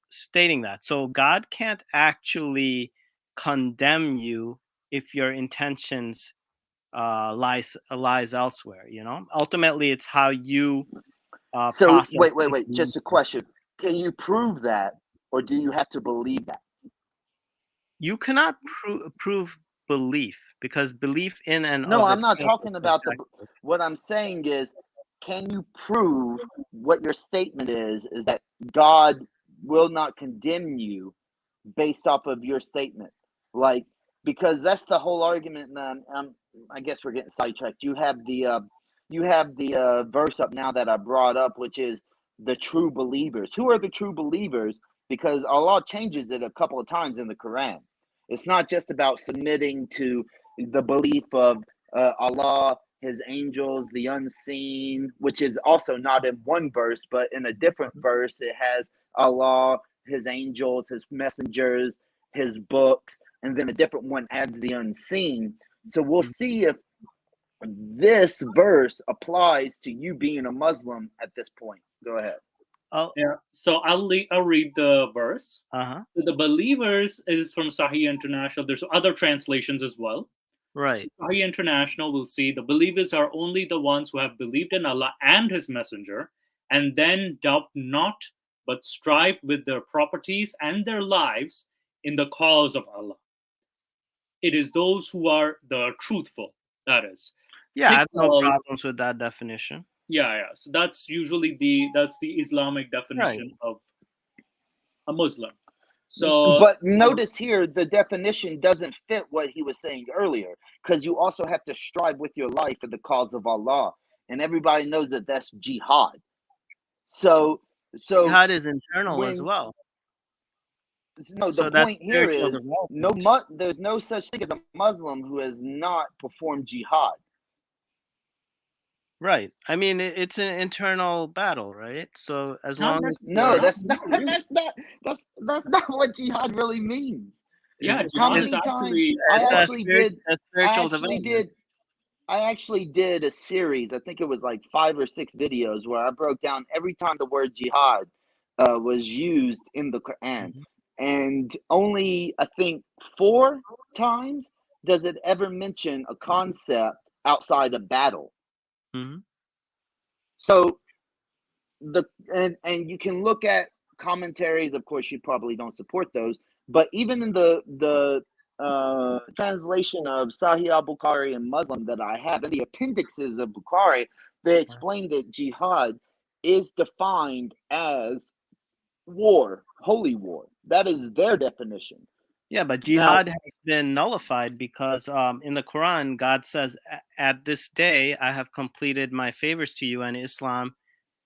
stating that. So God can't actually condemn you if your intentions lies elsewhere. Ultimately it's how you So process wait. information. Just a question: can you prove that, or do you have to believe that? You cannot prove belief, because belief in and No, of I'm not itself is talking about subjective. what I'm saying is, can you prove what your statement is that God will not condemn you based off of your statement? Like, because that's the whole argument. And I guess we're getting sidetracked. You have the verse up now that I brought up, which is the true believers. Who are the true believers? Because Allah changes it a couple of times in the Quran. It's not just about submitting to the belief of Allah, His angels, the unseen, which is also not in one verse, but in a different verse, it has Allah, His angels, His messengers, His books, and then a different one adds the unseen. So we'll see if this verse applies to you being a Muslim at this point. Go ahead. Yeah. So I'll read the verse. Uh-huh. So the believers is from Sahih International. There's other translations as well. Right. So Sahih International will see the believers are only the ones who have believed in Allah and His Messenger, and then doubt not, but strive with their properties and their lives in the cause of Allah. It is those who are the truthful, that is. Yeah, I have no People- problems with that definition. yeah. So that's usually the Islamic definition of a Muslim. So But notice here, the definition doesn't fit what he was saying earlier, because you also have to strive with your life for the cause of Allah, and everybody knows that that's jihad. So Jihad is internal as when well. no, So the that's point here spiritual is development. there's no such thing as a Muslim who has not performed jihad. Right. I mean, it's an internal battle, right? So as Not long as No, necessarily. that's not what jihad really means. Yeah, it's, How jihad many is times actually I it's actually did a spiritual development. I actually did a series. I think it was like 5 or 6 videos where I broke down every time the word jihad was used in the Quran, Mhm. and only I think 4 times does it ever mention a concept outside of battle. Mhm. So and you can look at commentaries. Of course, you probably don't support those, but even in the translation of Sahih al-Bukhari and Muslim that I have, in the appendixes of Bukhari, they explain that jihad is defined as war, holy war. That is their definition. Yeah, but Now, jihad has been nullified because in the Quran, God says, "At this day, I have completed my favors to you, and Islam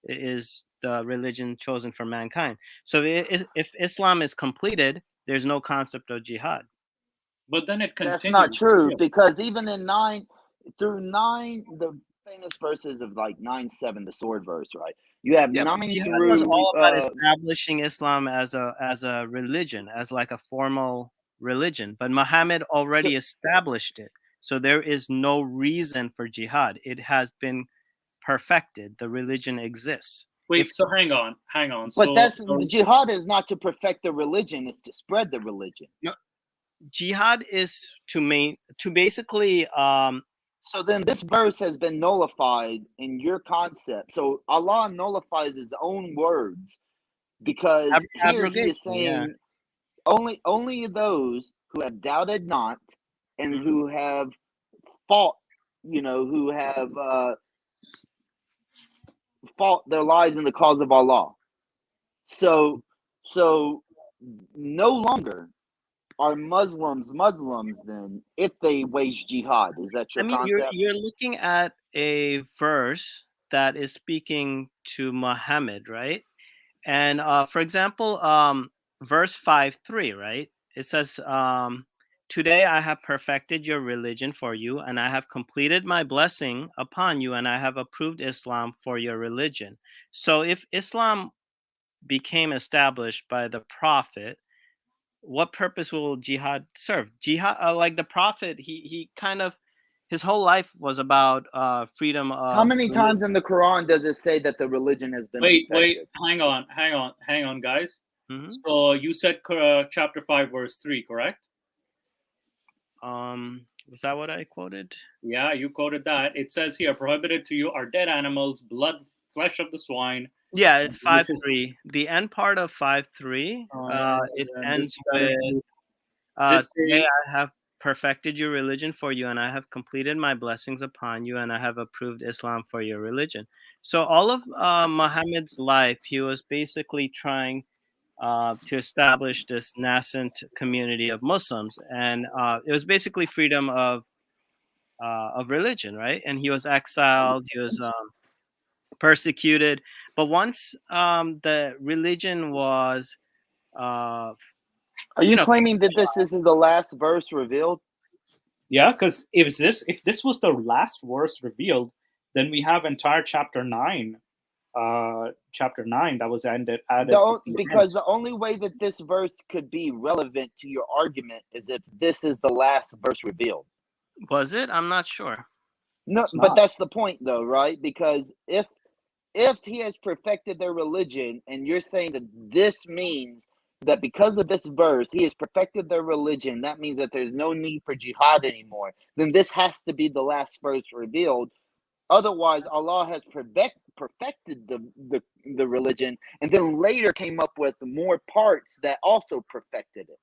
is the religion chosen for mankind." So if Islam is completed, there's no concept of jihad. but then it that's continues. not true, Yeah. because even in 9 through 9, the famous verses of like 9:7, the sword verse, right? You have Yeah, but 9 jihad through was all about establishing Islam as a religion, as like a formal religion. But Muhammad already established it, so there is no reason for jihad. It has been perfected. The religion exists. Wait, so hang on. But So jihad is not to perfect the religion; it's to spread the religion. No, jihad is to basically So then this verse has been nullified in your concept. So Allah nullifies his own words, because here he is abrogation. Yeah. saying only those who have doubted not and Mhm. who have fought, who have fought their lives in the cause of Allah. So no longer are Muslims then if they wage jihad. Is that I your mean, concept? you're looking at a verse that is speaking to Muhammad, right? And for example, verse 5:3, right? It says, "Today I have perfected your religion for you, and I have completed my blessing upon you, and I have approved Islam for your religion." So if Islam became established by the Prophet, what purpose will jihad serve? Jihad, like the Prophet, he kind of his whole life was about freedom How of many times in the Quran does it say that the religion has been wait, perfected? hang on, guys. Mhm. So you said chapter 5, verse 3, correct? Was that what I quoted? Yeah, you quoted that. It says here, prohibited to you are dead animals, blood, flesh of the swine. Yeah, it's Which is- 5:3. The end part of 5:3, it and ends this with, this "Today day, I have perfected your religion for you, and I have completed my blessings upon you, and I have approved Islam for your religion." So all of Muhammad's life, he was basically trying to establish this nascent community of Muslims, and it was basically freedom of religion, right? And he was exiled, he was persecuted, but once the religion was, Are you claiming that this is the last verse revealed? yeah, because if this was the last verse revealed, then we have entire chapter 9 that was added at the end. Because the only way that this verse could be relevant to your argument is if this is the last verse revealed. Was it? I'm not sure. No, It's but not. that's the point, though, right? Because if he has perfected their religion, and you're saying that this means that because of this verse he has perfected their religion, that means that there's no need for jihad anymore, then this has to be the last verse revealed. Otherwise, Allah has perfected the religion, and then later came up with more parts that also perfected it.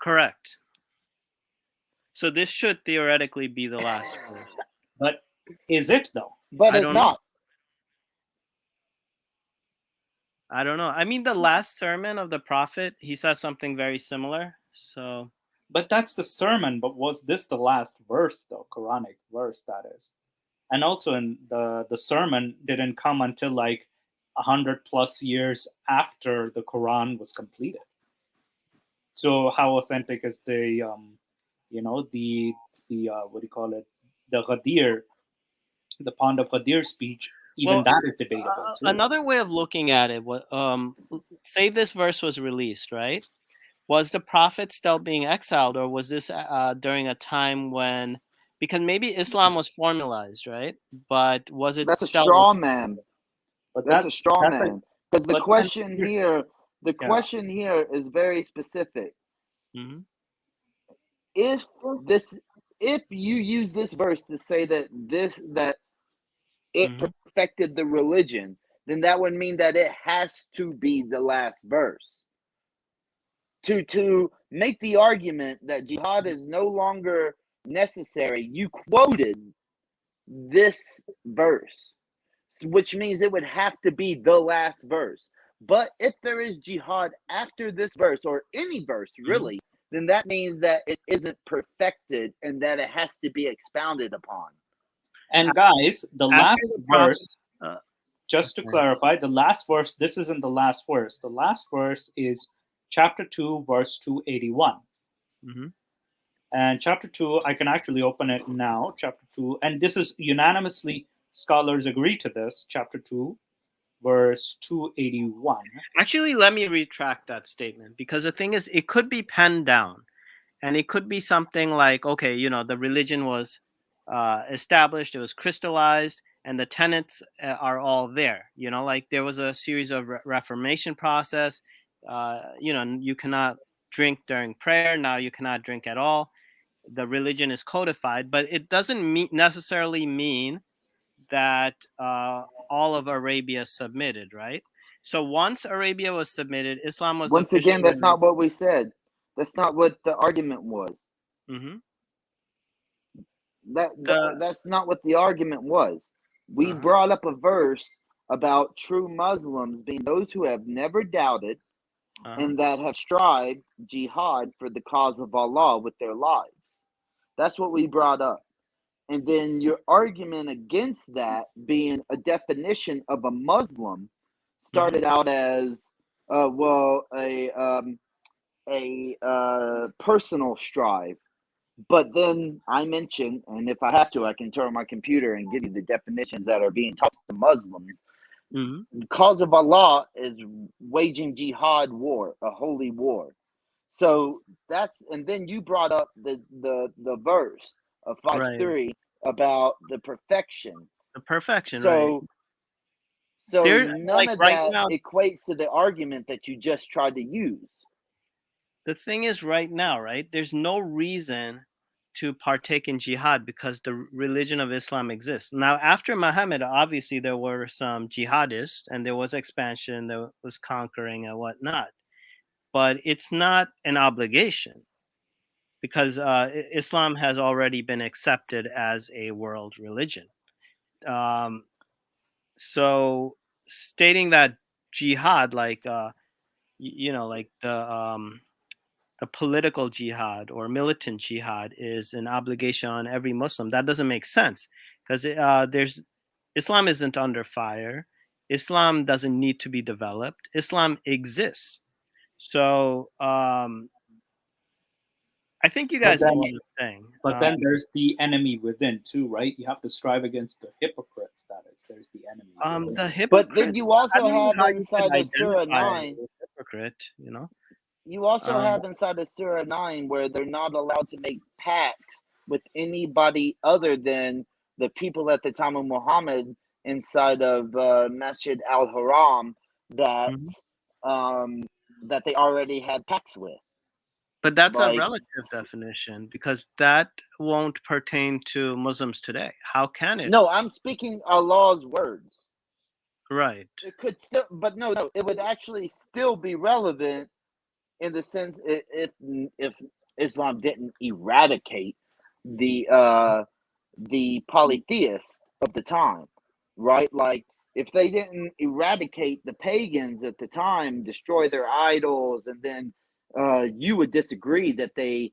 Correct. So this should theoretically be the last verse. But is it though? But I it's don't know. not. I don't know. I mean, the last sermon of the prophet, he says something very similar. So, But that's the sermon. But was this the last verse, though? Quranic verse, that is. And also, in the sermon didn't come until like 100+ years after the Quran was completed. So how authentic is the what do you call it, the Ghadir, the Pond of Ghadir speech? Even well, that is debatable too. another way of looking at it was, say this verse was released, right? Was the prophet still being exiled, or was this during a time when, because maybe Islam was formalized, right? But was it That's a still? straw man. But That's a straw a, man. Because the but then question here's- here, the Yeah. question here is very specific. Mhm. If you use this verse to say that it Mhm. perfected the religion, then that would mean that it has to be the last verse. To make the argument that jihad is no longer necessary, you quoted this verse, which means it would have to be the last verse. But if there is jihad after this verse, or any verse really, then that means that it isn't perfected and that it has to be expounded upon. And guys, the last the prophet- verse, just to okay. clarify, the last verse, this isn't the last verse. The last verse is chapter 2, verse 281. Mhm. And chapter 2, I can actually open it now, chapter 2. And this is unanimously, scholars agree to this, chapter 2, verse 281. Actually, let me retract that statement, because the thing is, it could be penned down, and it could be something like, okay, the religion was established, it was crystallized, and the tenets are all there. Like there was a series of Reformation process. You cannot drink during prayer. Now you cannot drink at all. The religion is codified, but it doesn't necessarily mean that all of Arabia submitted, right? So once Arabia was submitted, Islam was Once again, that's officially- not what we said. That's not what the argument was. Mhm. That's not what the argument was. We Uh-huh. brought up a verse about true Muslims being those who have never doubted and that have strived jihad for the cause of Allah with their lives. That's what we brought up. And then your argument against that being a definition of a Muslim started out as a personal strive. But then I mentioned, and if I have to, I can turn on my computer and give you the definitions that are being taught to Muslims. The cause of Allah is waging jihad war, a holy war. So that's, and then you brought up the verse of 5:3 about the perfection. The perfection, So, right? so There, none like, of right that now- equates to the argument that you just tried to use. The thing is, right now, right, there's no reason to partake in jihad because the religion of Islam exists. Now, after Muhammad, obviously there were some jihadists and there was expansion, there was conquering and whatnot. But it's not an obligation, because Islam has already been accepted as a world religion. So stating that jihad, like like the political jihad or militant jihad is an obligation on every Muslim, that doesn't make sense, because Islam isn't under fire. Islam doesn't need to be developed. Islam exists. So I think you guys know what I'm saying. But then there's the enemy within too, right? You have to strive against the hypocrites. That is, there's the enemy. Within. The hypocrite. But then you also have inside of Surah identify 9. a hypocrite, You also have inside of Surah 9 where they're not allowed to make pacts with anybody other than the people at the time of Muhammad inside of Masjid al-Haram that that they already had pacts with. But that's Like- a relative definition, because that won't pertain to Muslims today. How can it? No, I'm speaking Allah's words. Right. It could still, but no, it would actually still be relevant in the sense if Islam didn't eradicate the polytheists of the time, right? Like if they didn't eradicate the pagans at the time, destroy their idols, and then you would disagree that they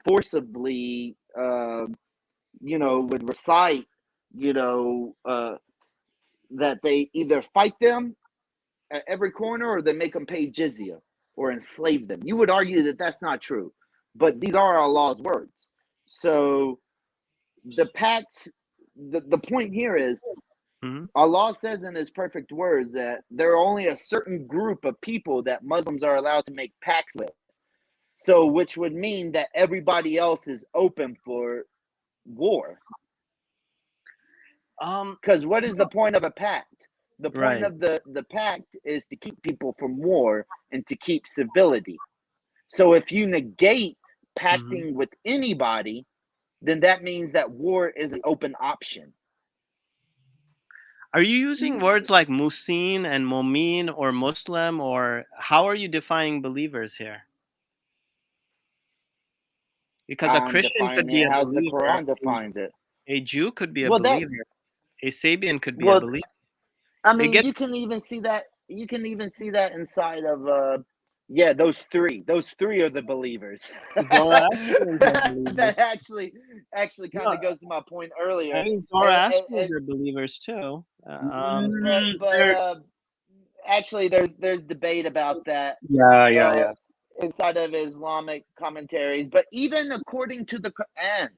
forcibly, would recite, that they either fight them at every corner or they make them pay jizya or enslave them. You would argue that that's not true, but these are Allah's words. So the pacts, the point here is, Allah says in his perfect words that there are only a certain group of people that Muslims are allowed to make pacts with. So, which would mean that everybody else is open for war. Because what is the point of a pact? The point of the pact is to keep people from war and to keep civility. So if you negate pacting with anybody, then that means that war is an open option. Are you using words like Musin and Momin or Muslim, or how are you defining believers here? Because a Christian could be a how believer. the Quran defines it. A Jew could be a believer. A Sabian could be a believer. I mean, you can even see that. You can even see that inside of those three. Those three are the believers. That actually kind of goes to my point earlier. I mean, Zoroastrians are believers too. But actually, there's debate about that. Yeah. Inside of Islamic commentaries, but even according to the Quran,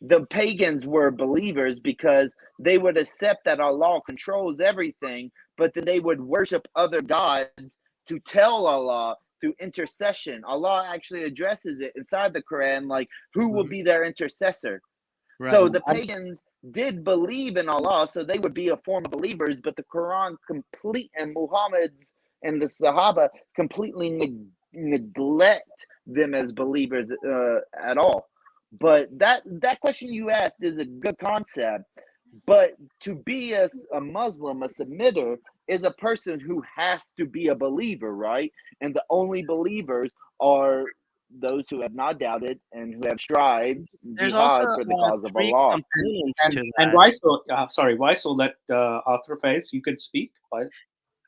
the pagans were believers because they would accept that Allah controls everything, but then they would worship other gods to tell Allah through intercession. Allah actually addresses it inside the Quran, like who will be their intercessor. Right. So the pagans did believe in Allah, so they would be a form of believers, but the Quran and Muhammad's and the Sahaba completely neglect them as believers at all. But that question you asked is a good concept. But to be a Muslim, a submitter, is a person who has to be a believer, right? And the only believers are those who have not doubted and who have strived jihad for the cause of Allah. And why so? Why so? Let Arthur Faiz, you could speak.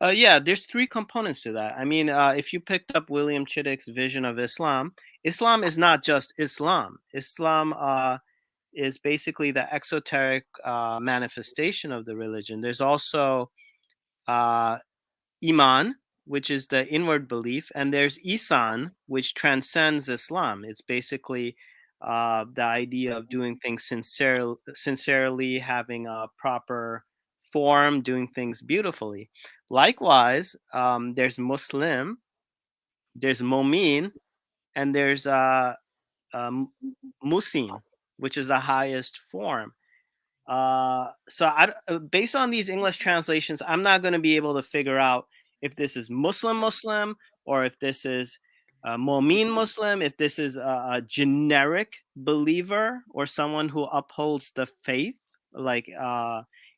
Yeah, there's three components to that. I mean, if you picked up William Chittick's vision of Islam, Islam is not just Islam. Islam is basically the exoteric manifestation of the religion. There's also Iman, which is the inward belief, and there's Ihsan, which transcends Islam. It's basically the idea of doing things sincerely, having a proper form, doing things beautifully. Likewise, there's Muslim, there's Momin, and there's Musin, which is the highest form. So based on these English translations, I'm not going to be able to figure out if this is Muslim, or if this is Momin Muslim, if this is a generic believer or someone who upholds the faith, like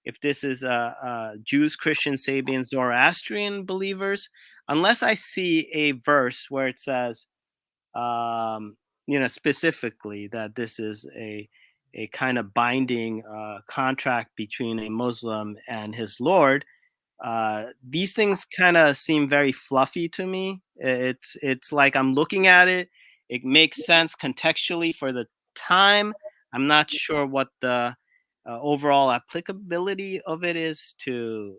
if this is Jews, Christians, Sabians, Zoroastrian believers, unless I see a verse where it says, specifically that this is a kind of binding contract between a Muslim and his Lord. These things kind of seem very fluffy to me. It's like I'm looking at it. It makes sense contextually for the time. I'm not sure what the overall applicability of it is to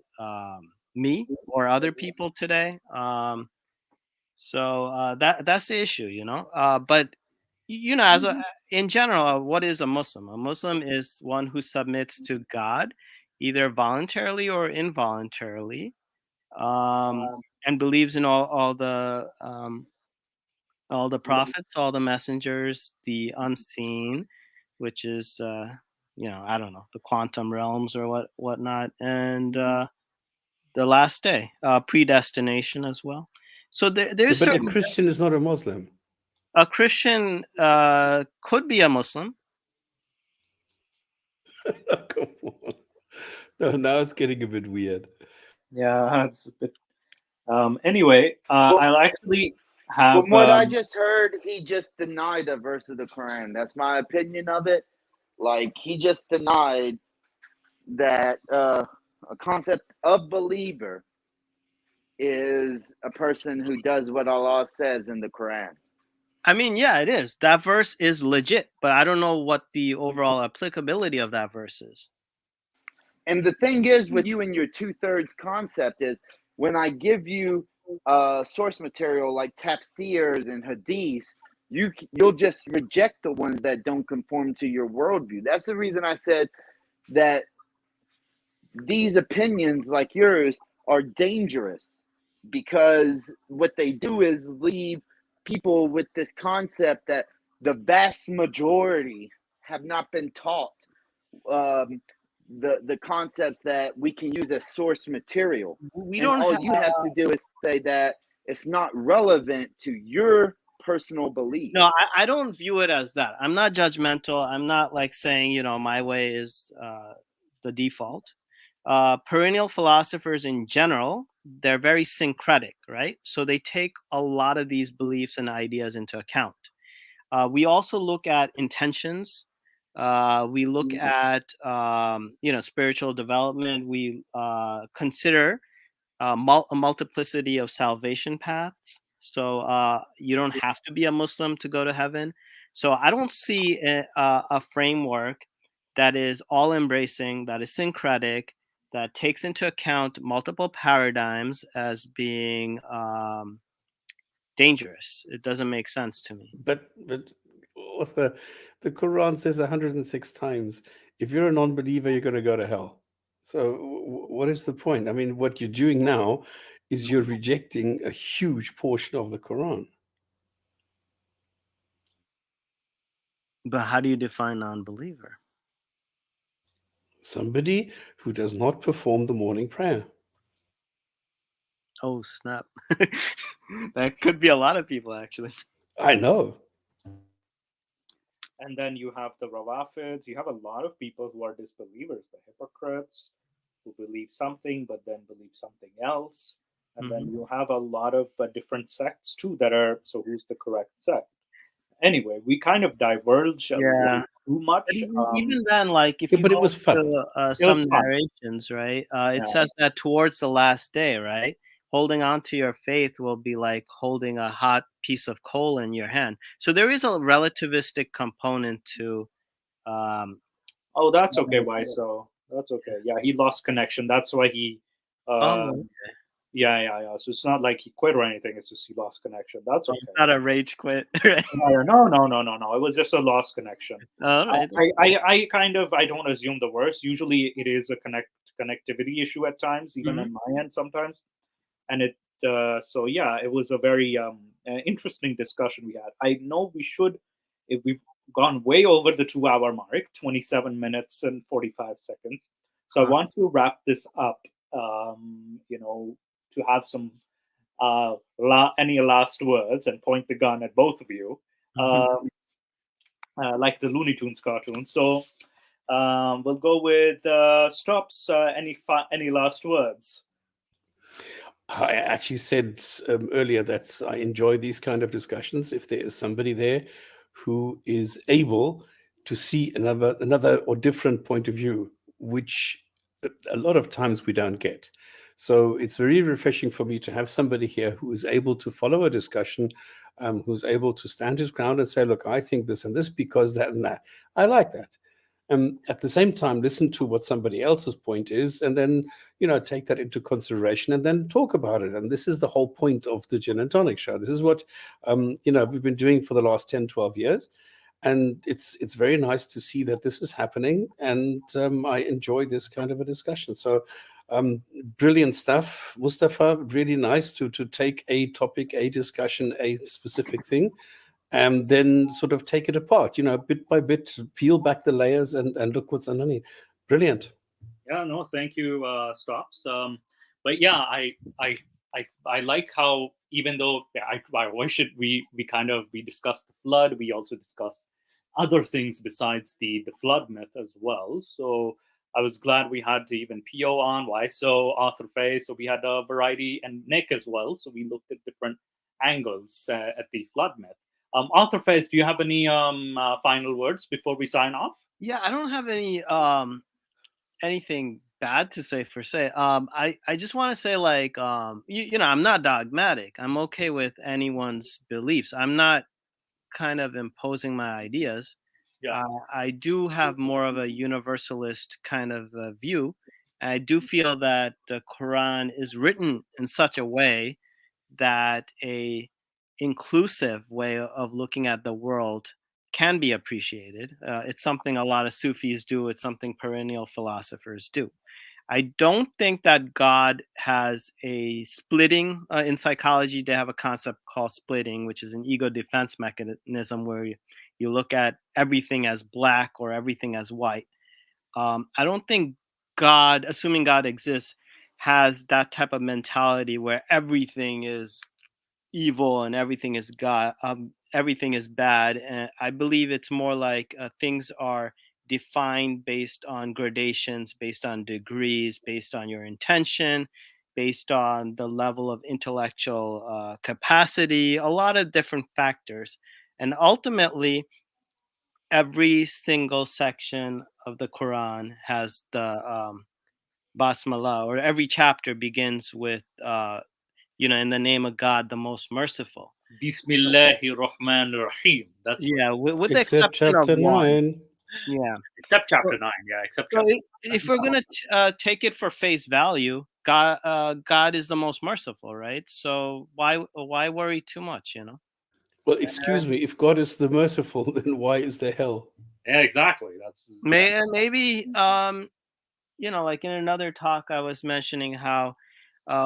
me or other people today. So that's the issue, But as in general, what is a Muslim? A Muslim is one who submits to God, either voluntarily or involuntarily, and believes in all the prophets, all the messengers, the unseen, which is I don't know, the quantum realms or whatnot, and the last day, predestination as well. So there's but a Christian is not a Muslim. A Christian could be a Muslim. Come on. No, now it's getting a bit weird. Yeah, it's a bit. Anyway, I'll actually have From what I just heard, he just denied a verse of the Quran. That's my opinion of it. Like, he just denied that a concept of believer is a person who does what Allah says in the Quran. I mean, yeah, it is. That verse is legit, but I don't know what the overall applicability of that verse is. And the thing is, with you and your 2/3 concept is, when I give you source material like tafsirs and hadiths, you'll just reject the ones that don't conform to your worldview. That's the reason I said that these opinions like yours are dangerous, because what they do is leave people with this concept that the vast majority have not been taught the concepts that we can use as source material. We And don't all have. you have to do is say that it's not relevant to your personal belief. No, I don't view it as that. I'm not judgmental. I'm not like saying, my way is the default. Perennial philosophers in general, they're very syncretic, right? So they take a lot of these beliefs and ideas into account. We also look at intentions. We look at, spiritual development. We consider a multiplicity of salvation paths. So you don't have to be a Muslim to go to heaven. So I don't see a framework that is all embracing, that is syncretic, that takes into account multiple paradigms as being dangerous. It doesn't make sense to me. But author, the Quran says 106 times, if you're a non-believer, you're going to go to hell. So what is the point? I mean, what you're doing now is you're rejecting a huge portion of the Quran. But how do you define non-believer? Somebody who does not perform the morning prayer. Oh, snap. That could be a lot of people, actually. I know. And then you have the Rawafids. You have a lot of people who are disbelievers, the hypocrites, who believe something but then believe something else. And then you have a lot of different sects too that are, so who's the correct sect? Anyway, we kind of diverged a little too much. Even then, like, if you but it go was fun. to some narrations, right? It says that towards the last day, right? Holding on to your faith will be like holding a hot piece of coal in your hand. So there is a relativistic component to. Oh, that's okay. Why so? That's okay. Yeah, he lost connection. That's why he. Okay. Yeah. So it's not like he quit or anything. It's just he lost connection. That's okay. It's not a rage quit, right? No. It was just a lost connection. All right. I don't assume the worst. Usually it is a connectivity issue at times, even on my end sometimes. And it so yeah, it was a very interesting discussion we had. I know we should, if we've gone way over the 2-hour mark, 27 minutes and 45 seconds. So I want to wrap this up, to have some any last words and point the gun at both of you, like the Looney Tunes cartoon. So we'll go with Stops. Any last words? I actually said earlier that I enjoy these kind of discussions. If there is somebody there who is able to see another or different point of view, which a lot of times we don't get. So it's very refreshing for me to have somebody here who is able to follow a discussion, who's able to stand his ground and say, look, I think this and this because that and that. I like that. At the same time, listen to what somebody else's point is, and then, take that into consideration and then talk about it. And this is the whole point of the Gin and Tonic Show. This is what, we've been doing for the last 10, 12 years. And it's very nice to see that this is happening. And I enjoy this kind of a discussion. So brilliant stuff, Mustafa. Really nice to take a topic, a discussion, a specific thing, and then sort of take it apart, bit by bit, peel back the layers and look what's underneath. Brilliant. Yeah, no, thank you, Stops. But yeah, I like how, even though I wish we discussed the flood, we also discussed other things besides the flood myth as well. So I was glad we had even Pio on, why so, Arthur Faye. So we had a variety, and Nick as well. So we looked at different angles at the flood myth. Author Fez, do you have any final words before we sign off? Yeah, I don't have any anything bad to say per se. I just want to say, like, you know, I'm not dogmatic. I'm okay with anyone's beliefs. I'm not kind of imposing my ideas. Yeah. I do have more of a universalist kind of view. I do feel that the Quran is written in such a way that a inclusive way of looking at the world can be appreciated. It's something a lot of Sufis do. It's something perennial philosophers do. I don't think that God has a splitting. In psychology, they have a concept called splitting, which is an ego defense mechanism where you look at everything as black or everything as white. I don't think God, assuming God exists, has that type of mentality where everything is evil and everything is God, everything is bad. And I believe it's more like things are defined based on gradations, based on degrees, based on your intention, based on the level of intellectual capacity, a lot of different factors. And ultimately, every single section of the Quran has the basmala, or every chapter begins with you know, in the name of God, the most merciful. Bismillahir Rahmanir Rahim. That's Yeah, with the Except exception of chapter one. 9. Yeah. except chapter 9. Yeah, except So chapter. if we're gonna take it for face value, God is the most merciful, right? So why worry too much, you know? Well, excuse me, if God is the merciful, then why is there hell? Yeah, exactly. That's Maybe you know, like in another talk, I was mentioning how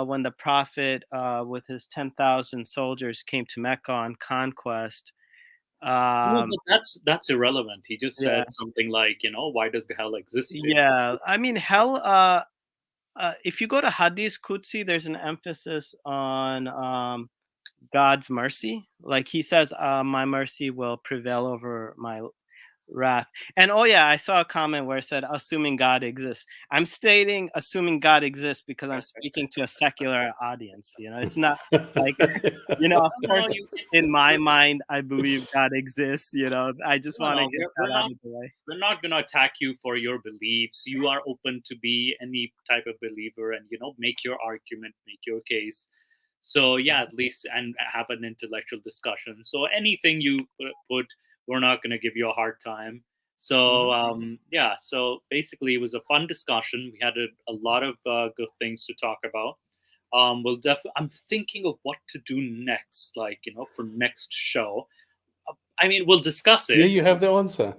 when the Prophet with his 10,000 soldiers came to Mecca on conquest, no, but that's irrelevant. He just yeah, said something like, why does hell exist? yeah. I mean, hell. If you go to Hadith Qudsi, there's an emphasis on God's mercy. Like he says, "My mercy will prevail over my wrath." And oh yeah, I saw a comment where it said, "Assuming God exists." I'm stating assuming God exists because I'm speaking to a secular audience. You know, it's not like you know. Of course, in my mind, I believe God exists. You know, I just want to get that out of the way. We're not going to attack you for your beliefs. You are open to be any type of believer, and make your argument, make your case. So yeah, at least and have an intellectual discussion. So anything you put, we're not going to give you a hard time. So yeah, so basically it was a fun discussion. We had a lot of good things to talk about. We'll I'm thinking of what to do next, like for next show. I mean, we'll discuss it. Yeah, you have the answer.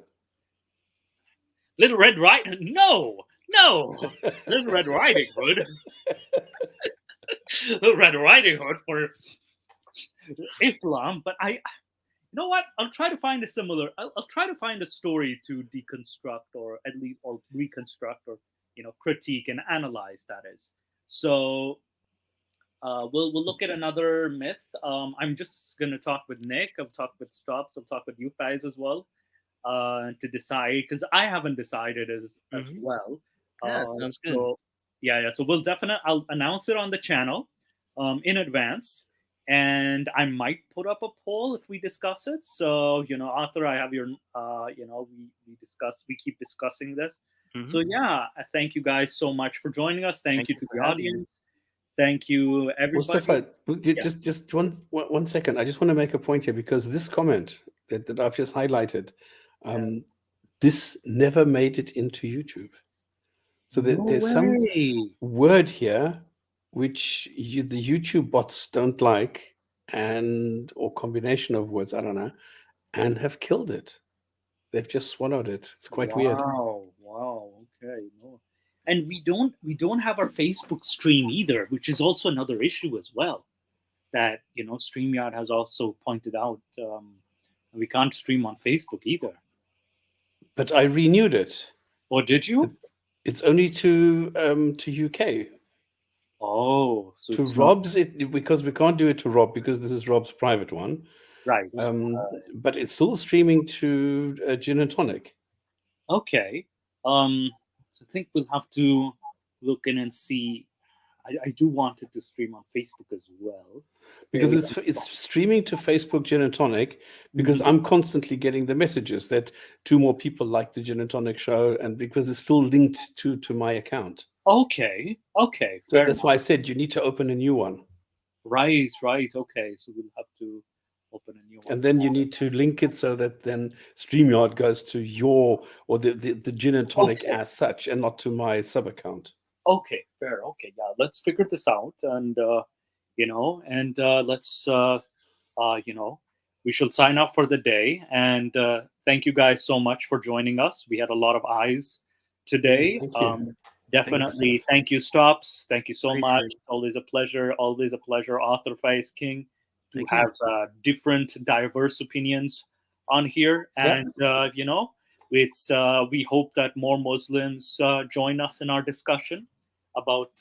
Little Red Riding? No. Little Red Riding Hood. Little Red Riding Hood for Islam, but you know what? I'll try to find a similar. I'll try to find a story to deconstruct, or at least, or reconstruct, or critique and analyze. That is. So we'll look at another myth. I'm just gonna talk with Nick. I'll talk with Stops. I'll talk with you guys as well to decide, because I haven't decided as well. Yeah, sounds good. So yeah. So we'll definitely. I'll announce it on the channel in advance. And I might put up a poll if we discuss it. So, Arthur, I have your, we keep discussing this. So yeah, I thank you guys so much for joining us. Thank you to the audience. Thank you, everybody. Mustafa, just one second. I just want to make a point here, because this comment that I've just highlighted, this never made it into YouTube. So there's some word here which the YouTube bots don't like, or combination of words, I don't know, and have killed it. They've just swallowed it. It's quite weird. Wow. Okay. No. And we don't have our Facebook stream either, which is also another issue as well. That StreamYard has also pointed out. We can't stream on Facebook either. But I renewed it. Oh, did you? It's only to UK. Oh, so to Rob's because we can't do it to Rob, because this is Rob's private one. Right. But it's still streaming to Gin and Tonic. Okay. So I think we'll have to look in and see. I do want it to stream on Facebook as well. Because There we it's streaming to Facebook Gin and Tonic, because Mhm. I'm constantly getting the messages that 2 more people like the Gin and Tonic show, and because it's still linked to my account. Okay, So fair that's enough. why I said you need to open a new one. Right. Okay, so we'll have to open a new one. And then you need to link it so that then StreamYard goes to your, or the Gin and Tonic Okay. as such, and not to my sub account. Okay, fair. Okay, yeah, let's figure this out, and let's we shall sign off for the day. And thank you guys so much for joining us. We had a lot of eyes today. Thank you. Definitely, thank you, Stops. Thank you so Appreciate much. it. Always a pleasure. Always a pleasure, Author Faiz King, to Thank you. have different, diverse opinions on here. Yeah. And it's we hope that more Muslims join us in our discussion about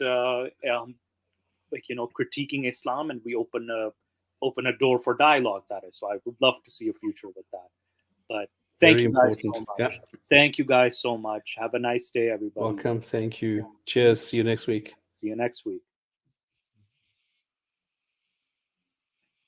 critiquing Islam, and we open a door for dialogue. That is, so I would love to see a future with that. But thank Very you guys important. so much. Yeah. Thank you guys so much. Have a nice day, everybody. Welcome. Thank you. Cheers. See you next week. See you next week.